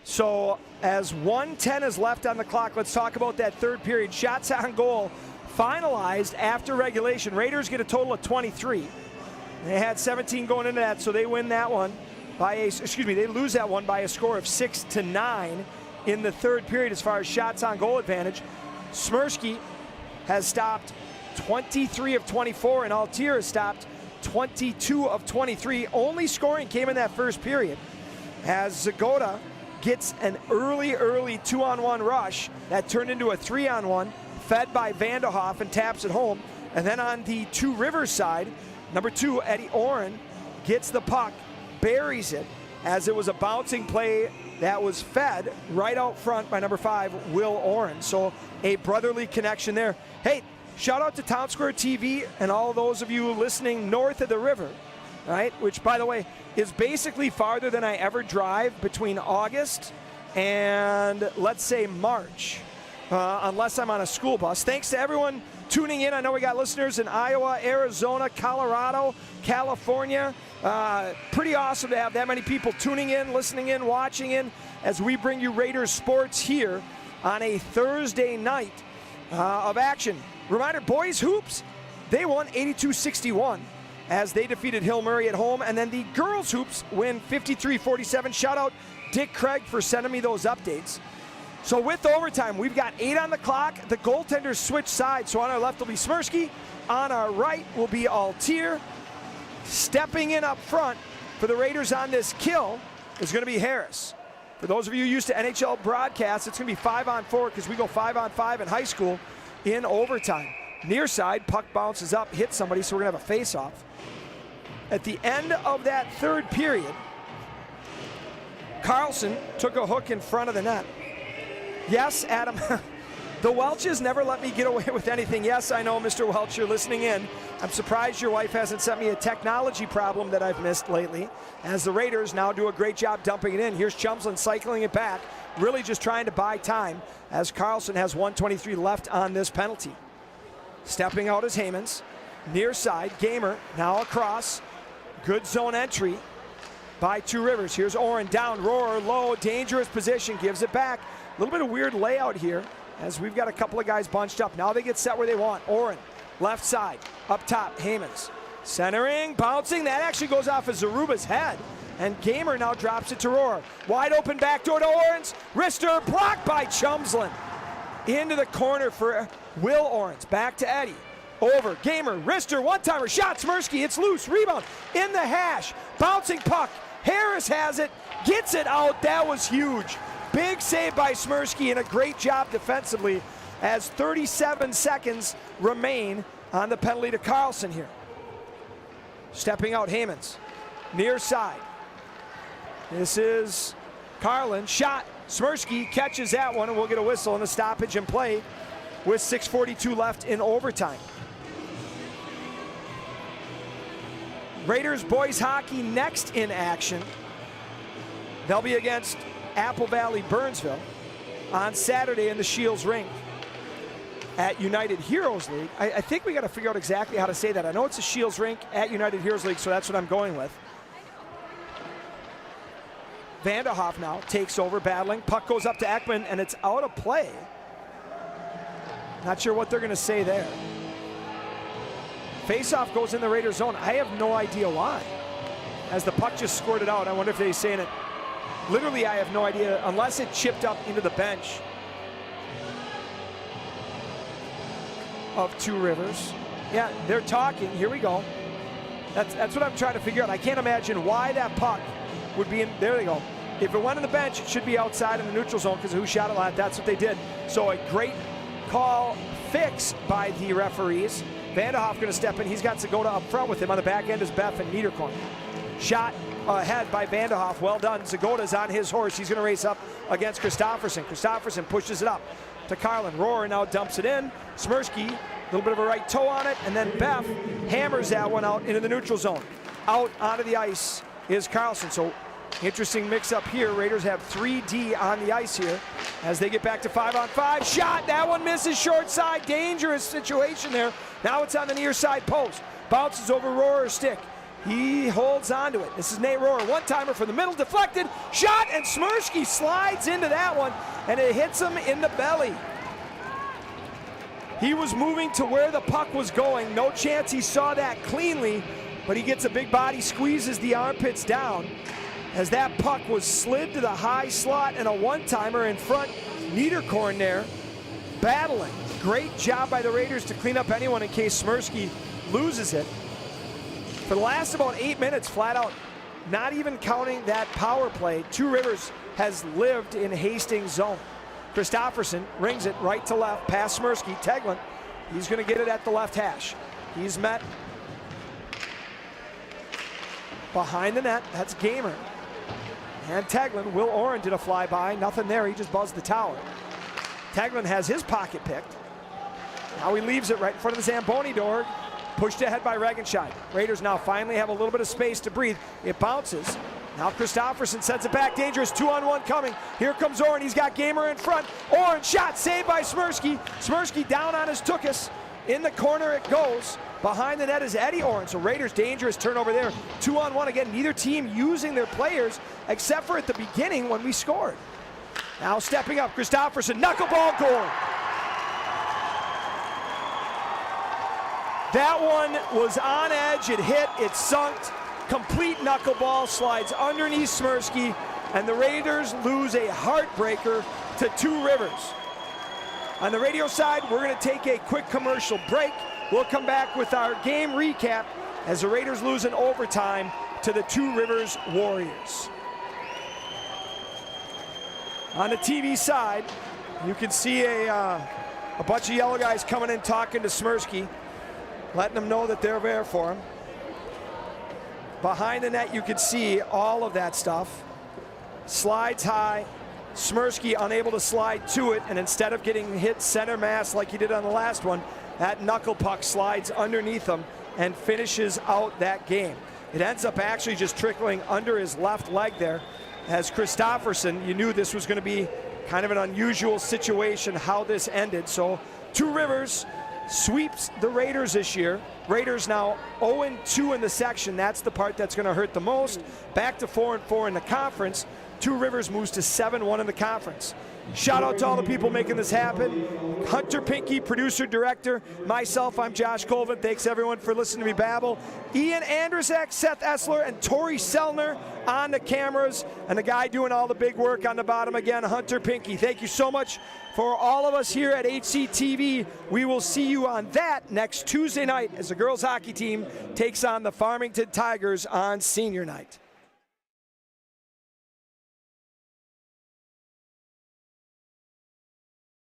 S4: So as 1:10 is left on the clock, let's talk about that third period. Shots on goal finalized after regulation. Raiders get a total of 23. They had 17 going into that, so they win that one by they lose that one by a score of 6-9 in the third period as far as shots on goal advantage. Smirsky has stopped 23 of 24, and Altier has stopped 22 of 23. Only scoring came in that first period as Zagota gets an early 2-on-1 rush that turned into a 3-on-1, fed by Vanderhoff and taps it home. And then on the Two Rivers side, number 2, Eddie Oren, gets the puck, buries it, as it was a bouncing play that was fed right out front by number 5, Will Oren. So a brotherly connection there. Hey, shout out to Town Square TV and all those of you listening north of the river, right? Which, by the way, is basically farther than I ever drive between August and, let's say, March, unless I'm on a school bus. Thanks to everyone tuning in. I know we got listeners in Iowa, Arizona, Colorado, California. Pretty awesome to have that many people tuning in, listening in, watching in as we bring you Raiders sports here on a Thursday night of action. Reminder, boys hoops, they won 82-61 as they defeated Hill Murray at home. And then the girls hoops win 53-47. Shout out Dick Craig for sending me those updates. So with overtime, we've got 8 on the clock. The goaltenders switch sides. So on our left will be Smirsky. On our right will be Altier. Stepping in up front for the Raiders on this kill is going to be Harris. For those of you used to NHL broadcasts, it's going to be 5-on-4 because we go 5-on-5 in high school in overtime. Near side, puck bounces up, hits somebody, so we're going to have a face-off. At the end of that third period, Carlson took a hook in front of the net. Yes, Adam, the Welches never let me get away with anything. Yes, I know, Mr. Welch, you're listening in. I'm surprised your wife hasn't sent me a technology problem that I've missed lately, as the Raiders now do a great job dumping it in. Here's Chumslin cycling it back, really just trying to buy time, as Carlson has 1:23 left on this penalty. Stepping out is Hamans. Near side, Gamer now across. Good zone entry by Two Rivers. Here's Oren down, Roar low, dangerous position, gives it back. A little bit of weird layout here as we've got a couple of guys bunched up. Now they get set where they want. Oren, left side, up top, Hamans. Centering, bouncing, that actually goes off of Zaruba's head. And Gamer now drops it to Roar. Wide open backdoor to Orens. Wrister blocked by Chumslin. Into the corner for Will Orens. Back to Eddie. Over, Gamer, Wrister, one-timer, shot, Smirsky, it's loose, rebound, in the hash, bouncing puck, Harris has it, gets it out, that was huge. Big save by Smirsky and a great job defensively as 37 seconds remain on the penalty to Carlson here. Stepping out Hamans, near side. This is Carlin, shot, Smirsky catches that one and we'll get a whistle and a stoppage in play with 6:42 left in overtime. Raiders boys hockey next in action. They'll be against Apple Valley Burnsville on Saturday in the Shields Rink at United Heroes League. I think we got to figure out exactly how to say that. I know it's a Shields Rink at United Heroes League, so that's what I'm going with. Vanderhoff now takes over, battling. Puck goes up to Ekman, and it's out of play. Not sure what they're going to say there. Faceoff goes in the Raiders zone. I have no idea why. As the puck just squirted out, I wonder if they're saying it. Literally, I have no idea, unless it chipped up into the bench of Two Rivers. Yeah, they're talking. Here we go. That's what I'm trying to figure out. I can't imagine why that puck would be in. There they go. If it went in the bench, it should be outside in the neutral zone because of who shot it last. That's what they did. So a great call fix by the referees. Vanderhoff going to step in. He's got Zagota up front with him. On the back end is Beff and Niederkorn. Shot ahead by Vanderhoff. Well done. Zagota's on his horse. He's going to race up against Christofferson. Christofferson pushes it up to Carlin. Roar now dumps it in. Smirsky, a little bit of a right toe on it. And then Beff hammers that one out into the neutral zone. Out onto the ice is Carlson. So interesting mix up here. Raiders have 3D on the ice here as they get back to 5-on-5. Shot, that one misses short side. Dangerous situation there. Now it's on the near side post. Bounces over Roar's stick. He holds on to it. This is Nate Roar. One-timer from the middle, deflected. Shot, and Smirsky slides into that one, and it hits him in the belly. He was moving to where the puck was going. No chance he saw that cleanly, but he gets a big body, squeezes the armpits down as that puck was slid to the high slot, and a one-timer in front. Niederkorn there battling. Great job by the Raiders to clean up anyone in case Smirsky loses it. For the last about 8 minutes, flat out, not even counting that power play, Two Rivers has lived in Hastings' zone. Christofferson rings it right to left, past Smirsky. Teglin, he's going to get it at the left hash. He's met behind the net. That's Gamer. And Teglin, Will Oren did a flyby. Nothing there. He just buzzed the tower. Teglin has his pocket picked. Now he leaves it right in front of the Zamboni door. Pushed ahead by Regenscheid. Raiders now finally have a little bit of space to breathe. It bounces. Now Christofferson sends it back. Dangerous 2-on-1 coming. Here comes Oren. He's got Gamer in front. Oren shot saved by Smirsky. Smirsky down on his tuchus. In the corner it goes. Behind the net is Eddie Oren. So Raiders dangerous turnover there. 2-on-1 again. Neither team using their players except for at the beginning when we scored. Now stepping up, Christofferson, knuckleball goal. That one was on edge, it hit, it sunk. Complete knuckleball, slides underneath Smirsky, and the Raiders lose a heartbreaker to Two Rivers. On the radio side, we're going to take a quick commercial break. We'll come back with our game recap as the Raiders lose in overtime to the Two Rivers Warriors. On the TV side, you can see a bunch of yellow guys coming in talking to Smirsky, letting them know that they're there for him. Behind the net, you can see all of that stuff. Slides high. Smirsky unable to slide to it, and instead of getting hit center mass like he did on the last one, that knuckle puck slides underneath him and finishes out that game. It ends up actually just trickling under his left leg there. As Christofferson, you knew this was going to be kind of an unusual situation how this ended. So Two Rivers sweeps the Raiders this year. Raiders now 0-2 in the section. That's the part that's going to hurt the most. Back to 4-4 in the conference. Two Rivers moves to 7-1 in the conference. Shout out to all the people making this happen. Hunter Pinky, producer, director. Myself, I'm Josh Colvin. Thanks everyone for listening to me babble. Ian Andrzak, Seth Essler, and Tori Selner on the cameras. And the guy doing all the big work on the bottom again, Hunter Pinky. Thank you so much for all of us here at HCTV. We will see you on that next Tuesday night as the girls hockey team takes on the Farmington Tigers on senior night.